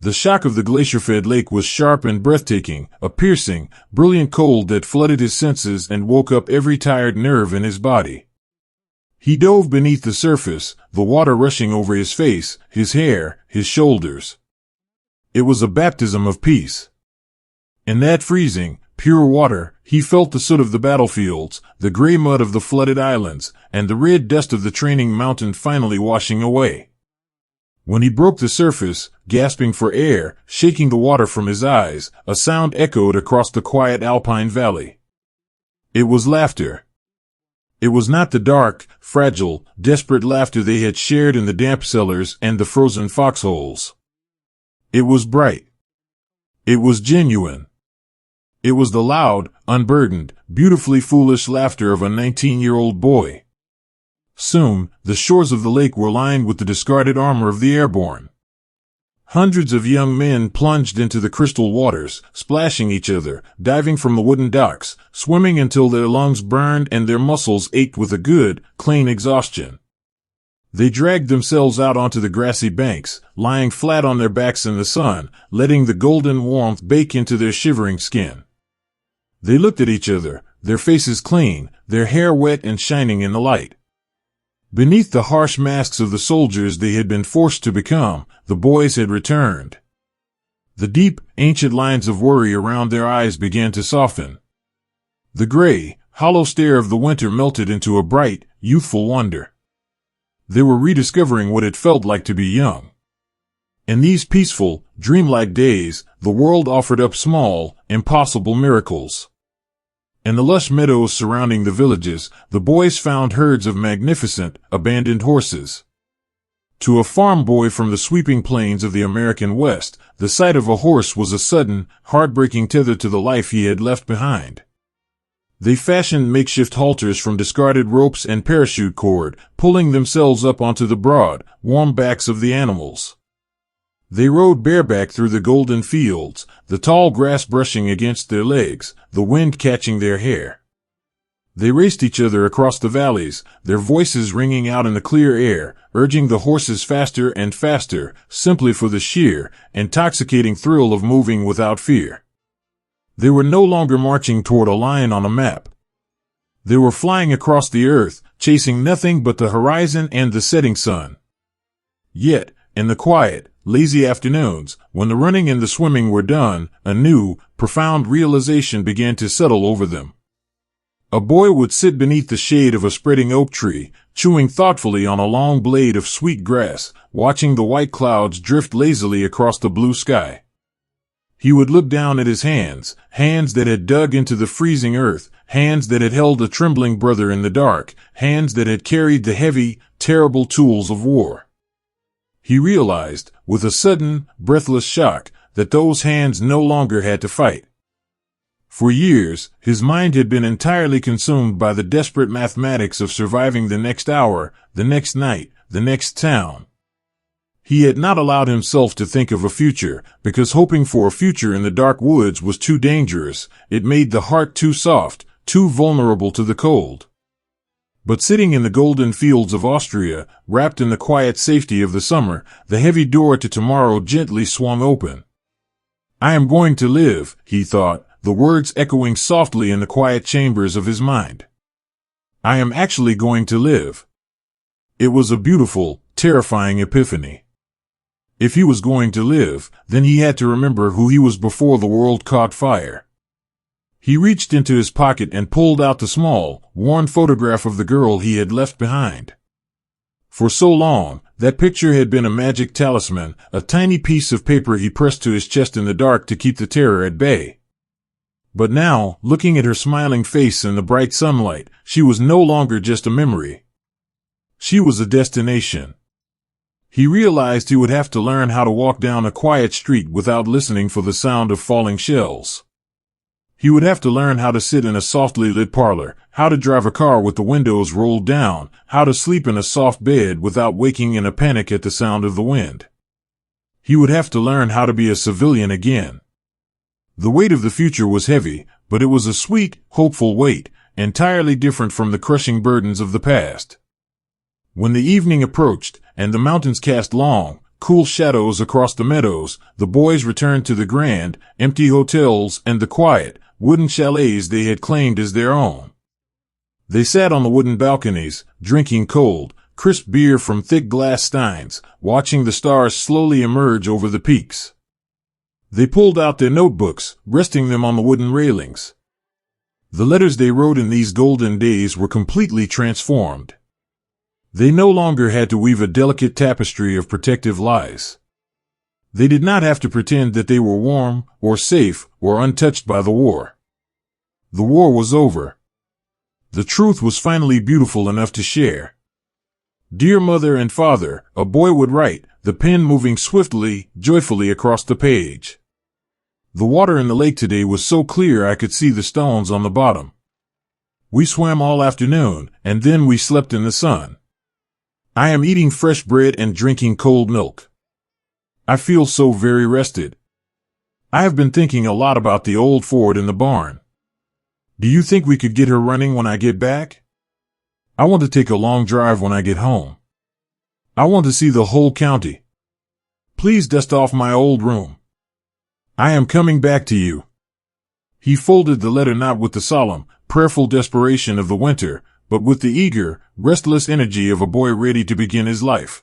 The shock of the glacier-fed lake was sharp and breathtaking, a piercing, brilliant cold that flooded his senses and woke up every tired nerve in his body. He dove beneath the surface, the water rushing over his face, his hair, his shoulders. It was a baptism of peace. In that freezing, pure water, he felt the soot of the battlefields, the gray mud of the flooded islands, and the red dust of the training mountain finally washing away. When he broke the surface, gasping for air, shaking the water from his eyes, a sound echoed across the quiet alpine valley. It was laughter. It was not the dark, fragile, desperate laughter they had shared in the damp cellars and the frozen foxholes. It was bright. It was genuine. It was the loud, unburdened, beautifully foolish laughter of a 19-year-old boy. Soon, the shores of the lake were lined with the discarded armor of the Airborne. Hundreds of young men plunged into the crystal waters, splashing each other, diving from the wooden docks, swimming until their lungs burned and their muscles ached with a good, clean exhaustion. They dragged themselves out onto the grassy banks, lying flat on their backs in the sun, letting the golden warmth bake into their shivering skin. They looked at each other, their faces clean, their hair wet and shining in the light. Beneath the harsh masks of the soldiers they had been forced to become, the boys had returned. The deep, ancient lines of worry around their eyes began to soften. The gray, hollow stare of the winter melted into a bright, youthful wonder. They were rediscovering what it felt like to be young. In these peaceful, dreamlike days, the world offered up small, impossible miracles. In the lush meadows surrounding the villages, the boys found herds of magnificent, abandoned horses. To a farm boy from the sweeping plains of the American West, the sight of a horse was a sudden, heartbreaking tether to the life he had left behind. They fashioned makeshift halters from discarded ropes and parachute cord, pulling themselves up onto the broad, warm backs of the animals. They rode bareback through the golden fields, the tall grass brushing against their legs, the wind catching their hair. They raced each other across the valleys, their voices ringing out in the clear air, urging the horses faster and faster, simply for the sheer, intoxicating thrill of moving without fear. They were no longer marching toward a line on a map. They were flying across the earth, chasing nothing but the horizon and the setting sun. Yet, in the quiet, lazy afternoons, when the running and the swimming were done, a new, profound realization began to settle over them. A boy would sit beneath the shade of a spreading oak tree, chewing thoughtfully on a long blade of sweet grass, watching the white clouds drift lazily across the blue sky. He would look down at his hands, hands that had dug into the freezing earth, hands that had held a trembling brother in the dark, hands that had carried the heavy, terrible tools of war. He realized, with a sudden, breathless shock, that those hands no longer had to fight. For years, his mind had been entirely consumed by the desperate mathematics of surviving the next hour, the next night, the next town. He had not allowed himself to think of a future, because hoping for a future in the dark woods was too dangerous. It made the heart too soft, too vulnerable to the cold. But sitting in the golden fields of Austria, wrapped in the quiet safety of the summer, the heavy door to tomorrow gently swung open. "I am going to live," he thought, the words echoing softly in the quiet chambers of his mind. "I am actually going to live." It was a beautiful, terrifying epiphany. If he was going to live, then he had to remember who he was before the world caught fire. He reached into his pocket and pulled out the small, worn photograph of the girl he had left behind. For so long, that picture had been a magic talisman, a tiny piece of paper he pressed to his chest in the dark to keep the terror at bay. But now, looking at her smiling face in the bright sunlight, she was no longer just a memory. She was a destination. He realized he would have to learn how to walk down a quiet street without listening for the sound of falling shells. He would have to learn how to sit in a softly lit parlor, how to drive a car with the windows rolled down, how to sleep in a soft bed without waking in a panic at the sound of the wind. He would have to learn how to be a civilian again. The weight of the future was heavy, but it was a sweet, hopeful weight, entirely different from the crushing burdens of the past. When the evening approached, and the mountains cast long, cool shadows across the meadows, the boys returned to the grand, empty hotels and the quiet, wooden chalets they had claimed as their own. They sat on the wooden balconies, drinking cold, crisp beer from thick glass steins, watching the stars slowly emerge over the peaks. They pulled out their notebooks, resting them on the wooden railings. The letters they wrote in these golden days were completely transformed. They no longer had to weave a delicate tapestry of protective lies. They did not have to pretend that they were warm, or safe, or untouched by the war. The war was over. The truth was finally beautiful enough to share. "Dear Mother and Father," a boy would write, the pen moving swiftly, joyfully across the page. "The water in the lake today was so clear I could see the stones on the bottom. We swam all afternoon, and then we slept in the sun. I am eating fresh bread and drinking cold milk. I feel so very rested. I have been thinking a lot about the old Ford in the barn. Do you think we could get her running when I get back? I want to take a long drive when I get home. I want to see the whole county. Please dust off my old room. I am coming back to you. He folded the letter not with the solemn, prayerful desperation of the winter, but with the eager, restless energy of a boy ready to begin his life.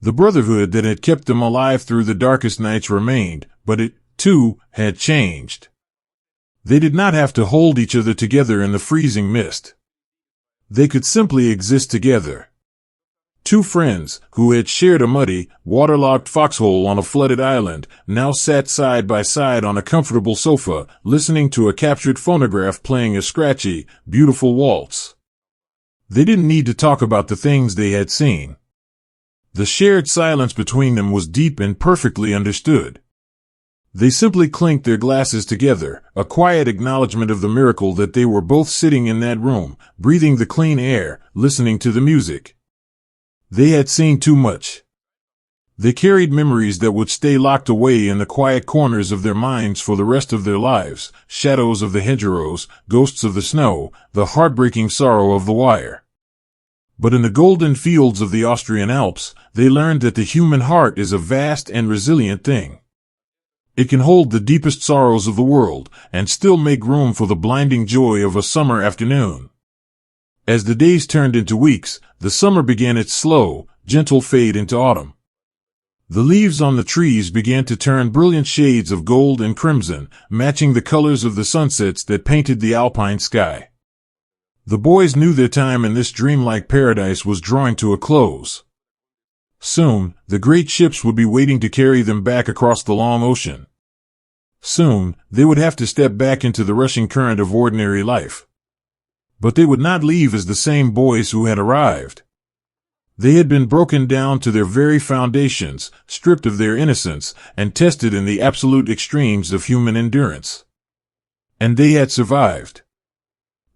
The brotherhood that had kept them alive through the darkest nights remained, but it, too, had changed. They did not have to hold each other together in the freezing mist. They could simply exist together. Two friends, who had shared a muddy, waterlogged foxhole on a flooded island, now sat side by side on a comfortable sofa, listening to a captured phonograph playing a scratchy, beautiful waltz. They didn't need to talk about the things they had seen. The shared silence between them was deep and perfectly understood. They simply clinked their glasses together, a quiet acknowledgement of the miracle that they were both sitting in that room, breathing the clean air, listening to the music. They had seen too much. They carried memories that would stay locked away in the quiet corners of their minds for the rest of their lives, shadows of the hedgerows, ghosts of the snow, the heartbreaking sorrow of the wire. But in the golden fields of the Austrian Alps, they learned that the human heart is a vast and resilient thing. It can hold the deepest sorrows of the world, and still make room for the blinding joy of a summer afternoon. As the days turned into weeks, the summer began its slow, gentle fade into autumn. The leaves on the trees began to turn brilliant shades of gold and crimson, matching the colors of the sunsets that painted the alpine sky. The boys knew their time in this dreamlike paradise was drawing to a close. Soon, the great ships would be waiting to carry them back across the long ocean. Soon, they would have to step back into the rushing current of ordinary life. But they would not leave as the same boys who had arrived. They had been broken down to their very foundations, stripped of their innocence, and tested in the absolute extremes of human endurance. And they had survived.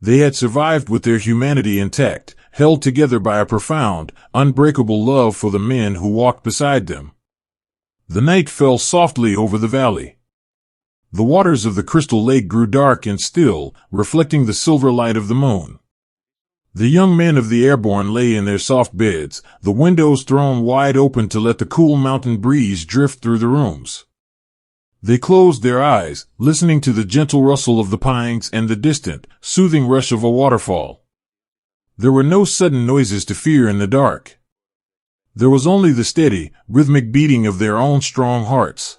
They had survived with their humanity intact, held together by a profound, unbreakable love for the men who walked beside them. The night fell softly over the valley. The waters of the crystal lake grew dark and still, reflecting the silver light of the moon. The young men of the Airborne lay in their soft beds, the windows thrown wide open to let the cool mountain breeze drift through the rooms. They closed their eyes, listening to the gentle rustle of the pines and the distant, soothing rush of a waterfall. There were no sudden noises to fear in the dark. There was only the steady, rhythmic beating of their own strong hearts.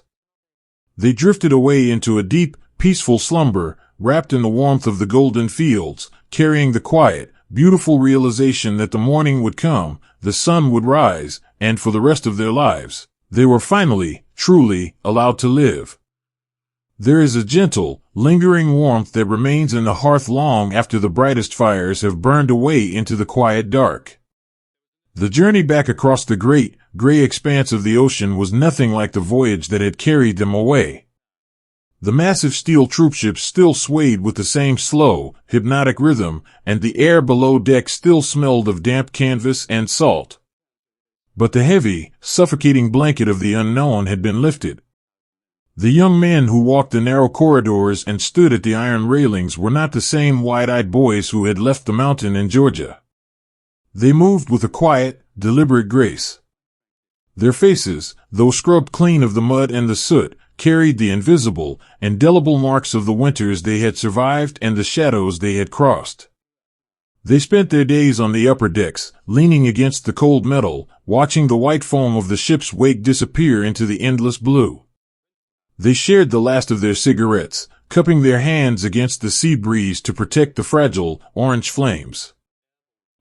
They drifted away into a deep, peaceful slumber, wrapped in the warmth of the golden fields, carrying the quiet, beautiful realization that the morning would come, the sun would rise, and for the rest of their lives, they were finally, truly, allowed to live. There is a gentle, lingering warmth that remains in the hearth long after the brightest fires have burned away into the quiet dark. The journey back across the great, gray expanse of the ocean was nothing like the voyage that had carried them away. The massive steel troopships still swayed with the same slow, hypnotic rhythm, and the air below deck still smelled of damp canvas and salt. But the heavy, suffocating blanket of the unknown had been lifted. The young men who walked the narrow corridors and stood at the iron railings were not the same wide-eyed boys who had left the mountain in Georgia. They moved with a quiet, deliberate grace. Their faces, though scrubbed clean of the mud and the soot, carried the invisible, indelible marks of the winters they had survived and the shadows they had crossed. They spent their days on the upper decks, leaning against the cold metal, watching the white foam of the ship's wake disappear into the endless blue. They shared the last of their cigarettes, cupping their hands against the sea breeze to protect the fragile, orange flames.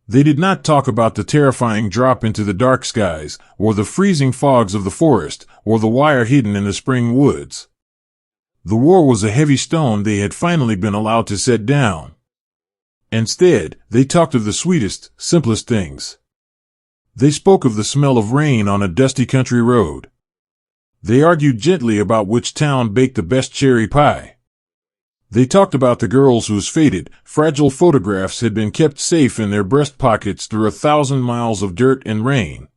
They did not talk about the terrifying drop into the dark skies, or the freezing fogs of the forest, or the wire hidden in the spring woods. The war was a heavy stone they had finally been allowed to set down. Instead, they talked of the sweetest, simplest things. They spoke of the smell of rain on a dusty country road. They argued gently about which town baked the best cherry pie. They talked about the girls whose faded, fragile photographs had been kept safe in their breast pockets through 1,000 miles of dirt and rain.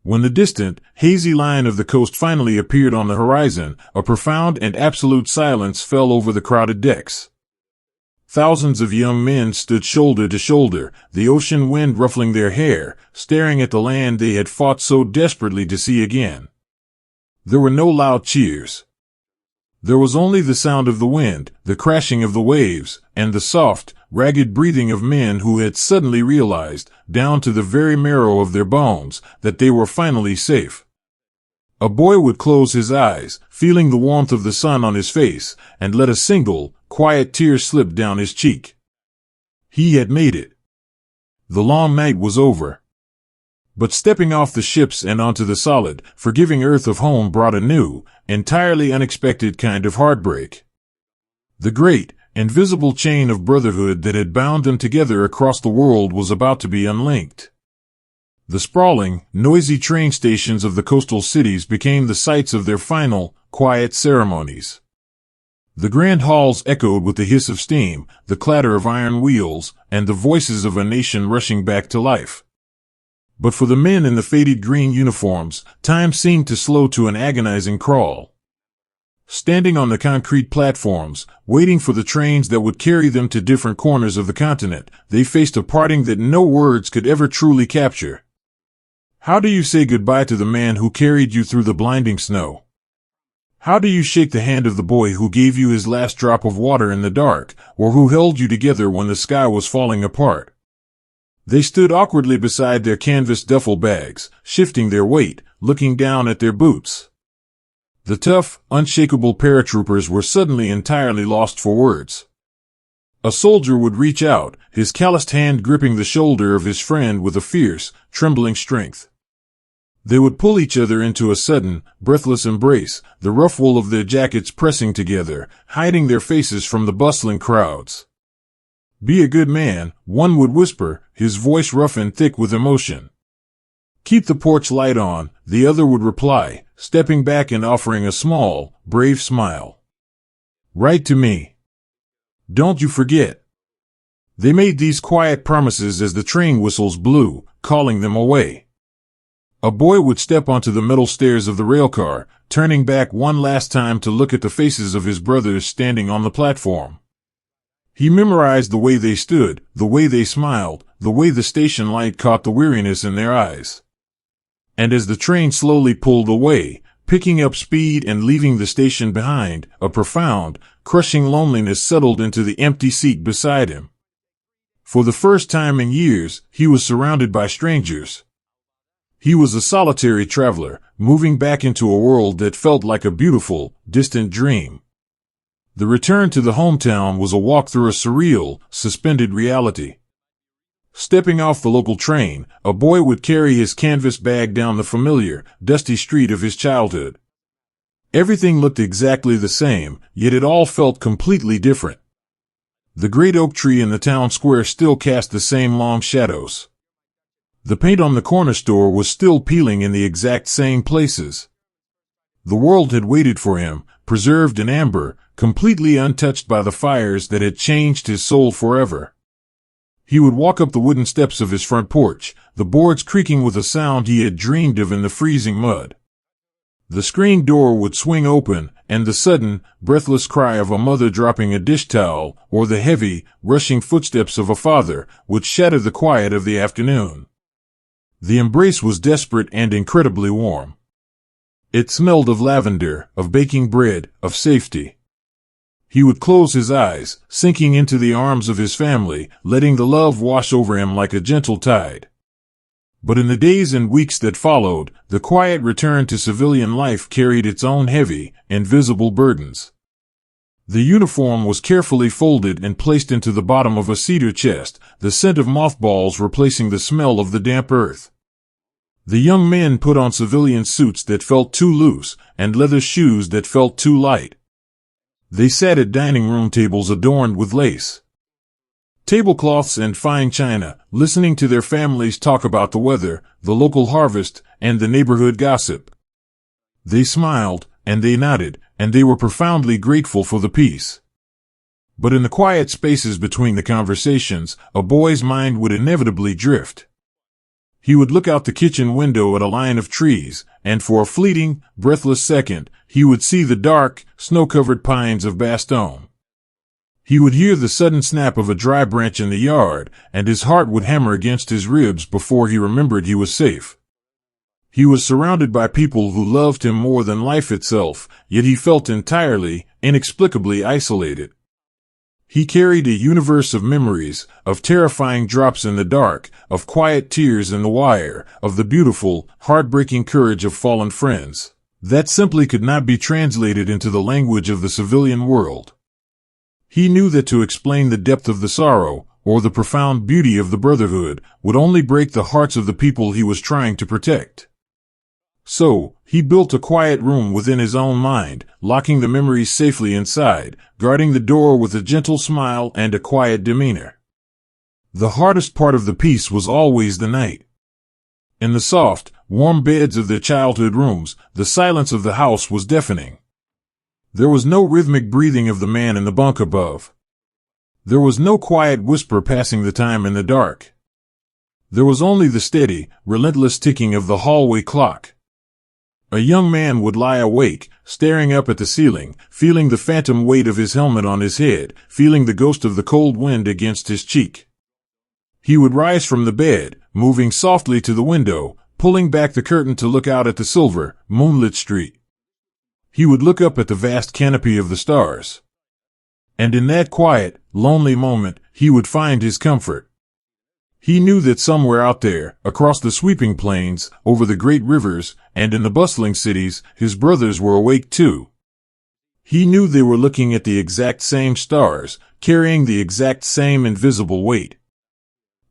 When the distant, hazy line of the coast finally appeared on the horizon, a profound and absolute silence fell over the crowded decks. Thousands of young men stood shoulder to shoulder, the ocean wind ruffling their hair, staring at the land they had fought so desperately to see again. There were no loud cheers. There was only the sound of the wind, the crashing of the waves, and the soft, ragged breathing of men who had suddenly realized, down to the very marrow of their bones, that they were finally safe. A boy would close his eyes, feeling the warmth of the sun on his face, and let a single, quiet tear slip down his cheek. He had made it. The long night was over. But stepping off the ships and onto the solid, forgiving earth of home brought a new, entirely unexpected kind of heartbreak. The great, invisible chain of brotherhood that had bound them together across the world was about to be unlinked. The sprawling, noisy train stations of the coastal cities became the sites of their final, quiet ceremonies. The grand halls echoed with the hiss of steam, the clatter of iron wheels, and the voices of a nation rushing back to life. But for the men in the faded green uniforms, time seemed to slow to an agonizing crawl. Standing on the concrete platforms, waiting for the trains that would carry them to different corners of the continent, they faced a parting that no words could ever truly capture. How do you say goodbye to the man who carried you through the blinding snow? How do you shake the hand of the boy who gave you his last drop of water in the dark, or who held you together when the sky was falling apart? They stood awkwardly beside their canvas duffel bags, shifting their weight, looking down at their boots. The tough, unshakable paratroopers were suddenly entirely lost for words. A soldier would reach out, his calloused hand gripping the shoulder of his friend with a fierce, trembling strength. They would pull each other into a sudden, breathless embrace, the rough wool of their jackets pressing together, hiding their faces from the bustling crowds. "Be a good man," one would whisper, his voice rough and thick with emotion. "Keep the porch light on," the other would reply, stepping back and offering a small, brave smile. "Write to me. Don't you forget." They made these quiet promises as the train whistles blew, calling them away. A boy would step onto the metal stairs of the railcar, turning back one last time to look at the faces of his brothers standing on the platform. He memorized the way they stood, the way they smiled, the way the station light caught the weariness in their eyes. And as the train slowly pulled away, picking up speed and leaving the station behind, a profound, crushing loneliness settled into the empty seat beside him. For the first time in years, he was surrounded by strangers. He was a solitary traveler, moving back into a world that felt like a beautiful, distant dream. The return to the hometown was a walk through a surreal, suspended reality. Stepping off the local train, a boy would carry his canvas bag down the familiar, dusty street of his childhood. Everything looked exactly the same, yet it all felt completely different. The great oak tree in the town square still cast the same long shadows. The paint on the corner store was still peeling in the exact same places. The world had waited for him, preserved in amber, completely untouched by the fires that had changed his soul forever. He would walk up the wooden steps of his front porch, the boards creaking with a sound he had dreamed of in the freezing mud. The screen door would swing open, and the sudden, breathless cry of a mother dropping a dish towel, or the heavy, rushing footsteps of a father, would shatter the quiet of the afternoon. The embrace was desperate and incredibly warm. It smelled of lavender, of baking bread, of safety. He would close his eyes, sinking into the arms of his family, letting the love wash over him like a gentle tide. But in the days and weeks that followed, the quiet return to civilian life carried its own heavy, invisible burdens. The uniform was carefully folded and placed into the bottom of a cedar chest, the scent of mothballs replacing the smell of the damp earth. The young men put on civilian suits that felt too loose, and leather shoes that felt too light. They sat at dining room tables adorned with lace, tablecloths and fine china, listening to their families talk about the weather, the local harvest, and the neighborhood gossip. They smiled, and they nodded, and they were profoundly grateful for the peace. But in the quiet spaces between the conversations, a boy's mind would inevitably drift. He would look out the kitchen window at a line of trees, and for a fleeting, breathless second, he would see the dark, snow-covered pines of Bastogne. He would hear the sudden snap of a dry branch in the yard, and his heart would hammer against his ribs before he remembered he was safe. He was surrounded by people who loved him more than life itself, yet he felt entirely, inexplicably isolated. He carried a universe of memories, of terrifying drops in the dark, of quiet tears in the wire, of the beautiful, heartbreaking courage of fallen friends, that simply could not be translated into the language of the civilian world. He knew that to explain the depth of the sorrow, or the profound beauty of the brotherhood, would only break the hearts of the people he was trying to protect. So, he built a quiet room within his own mind, locking the memories safely inside, guarding the door with a gentle smile and a quiet demeanor. The hardest part of the piece was always the night. In the soft, warm beds of their childhood rooms, the silence of the house was deafening. There was no rhythmic breathing of the man in the bunk above. There was no quiet whisper passing the time in the dark. There was only the steady, relentless ticking of the hallway clock. A young man would lie awake, staring up at the ceiling, feeling the phantom weight of his helmet on his head, feeling the ghost of the cold wind against his cheek. He would rise from the bed, moving softly to the window, pulling back the curtain to look out at the silver, moonlit street. He would look up at the vast canopy of the stars. And in that quiet, lonely moment, he would find his comfort. He knew that somewhere out there, across the sweeping plains, over the great rivers, and in the bustling cities, his brothers were awake too. He knew they were looking at the exact same stars, carrying the exact same invisible weight.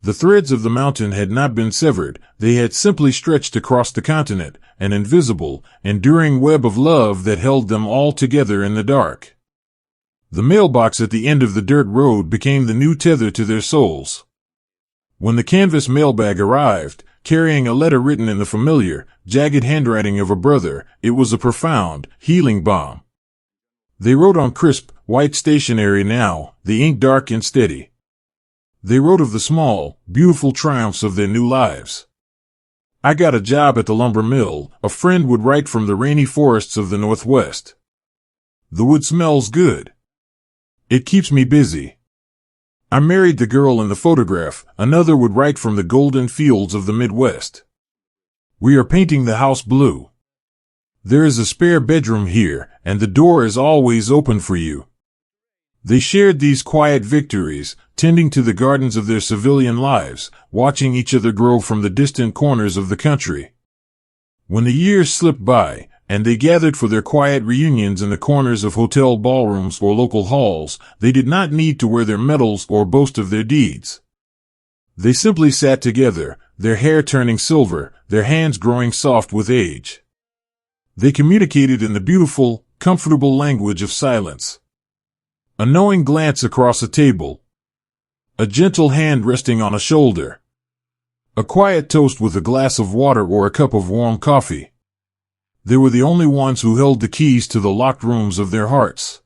The threads of the mountain had not been severed, they had simply stretched across the continent, an invisible, enduring web of love that held them all together in the dark. The mailbox at the end of the dirt road became the new tether to their souls. When the canvas mailbag arrived, carrying a letter written in the familiar, jagged handwriting of a brother, it was a profound, healing balm. They wrote on crisp, white stationery now, the ink dark and steady. They wrote of the small, beautiful triumphs of their new lives. "I got a job at the lumber mill," a friend would write from the rainy forests of the Northwest. "The wood smells good. It keeps me busy. I married the girl in the photograph," another would write from the golden fields of the Midwest. "We are painting the house blue. There is a spare bedroom here, and the door is always open for you." They shared these quiet victories, tending to the gardens of their civilian lives, watching each other grow from the distant corners of the country. When the years slipped by, and they gathered for their quiet reunions in the corners of hotel ballrooms or local halls, they did not need to wear their medals or boast of their deeds. They simply sat together, their hair turning silver, their hands growing soft with age. They communicated in the beautiful, comfortable language of silence. A knowing glance across a table. A gentle hand resting on a shoulder. A quiet toast with a glass of water or a cup of warm coffee. They were the only ones who held the keys to the locked rooms of their hearts.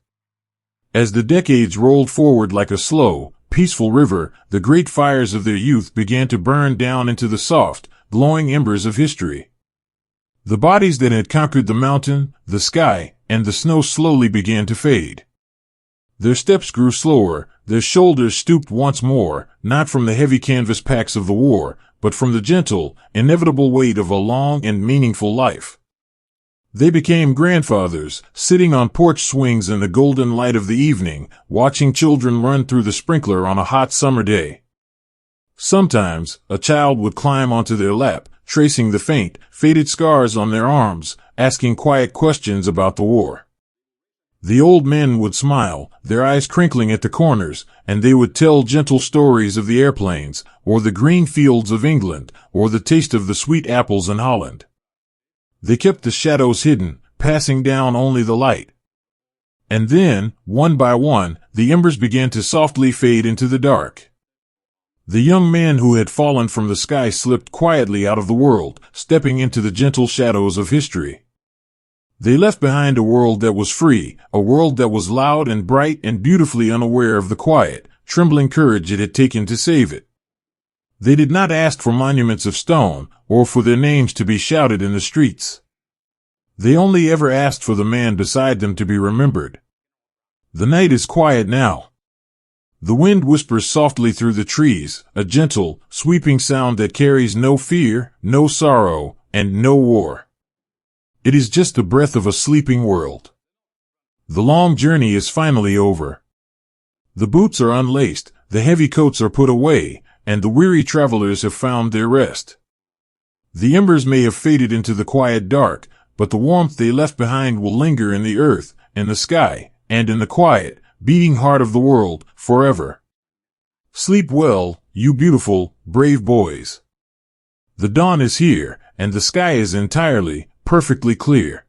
As the decades rolled forward like a slow, peaceful river, the great fires of their youth began to burn down into the soft, glowing embers of history. The bodies that had conquered the mountain, the sky, and the snow slowly began to fade. Their steps grew slower, their shoulders stooped once more, not from the heavy canvas packs of the war, but from the gentle, inevitable weight of a long and meaningful life. They became grandfathers, sitting on porch swings in the golden light of the evening, watching children run through the sprinkler on a hot summer day. Sometimes, a child would climb onto their lap, tracing the faint, faded scars on their arms, asking quiet questions about the war. The old men would smile, their eyes crinkling at the corners, and they would tell gentle stories of the airplanes, or the green fields of England, or the taste of the sweet apples in Holland. They kept the shadows hidden, passing down only the light. And then, one by one, the embers began to softly fade into the dark. The young man who had fallen from the sky slipped quietly out of the world, stepping into the gentle shadows of history. They left behind a world that was free, a world that was loud and bright and beautifully unaware of the quiet, trembling courage it had taken to save it. They did not ask for monuments of stone, or for their names to be shouted in the streets. They only ever asked for the man beside them to be remembered. The night is quiet now. The wind whispers softly through the trees, a gentle, sweeping sound that carries no fear, no sorrow, and no war. It is just the breath of a sleeping world. The long journey is finally over. The boots are unlaced, the heavy coats are put away, and the weary travelers have found their rest. The embers may have faded into the quiet dark, but the warmth they left behind will linger in the earth, in the sky, and in the quiet, beating heart of the world, forever. Sleep well, you beautiful, brave boys. The dawn is here, and the sky is entirely, perfectly clear.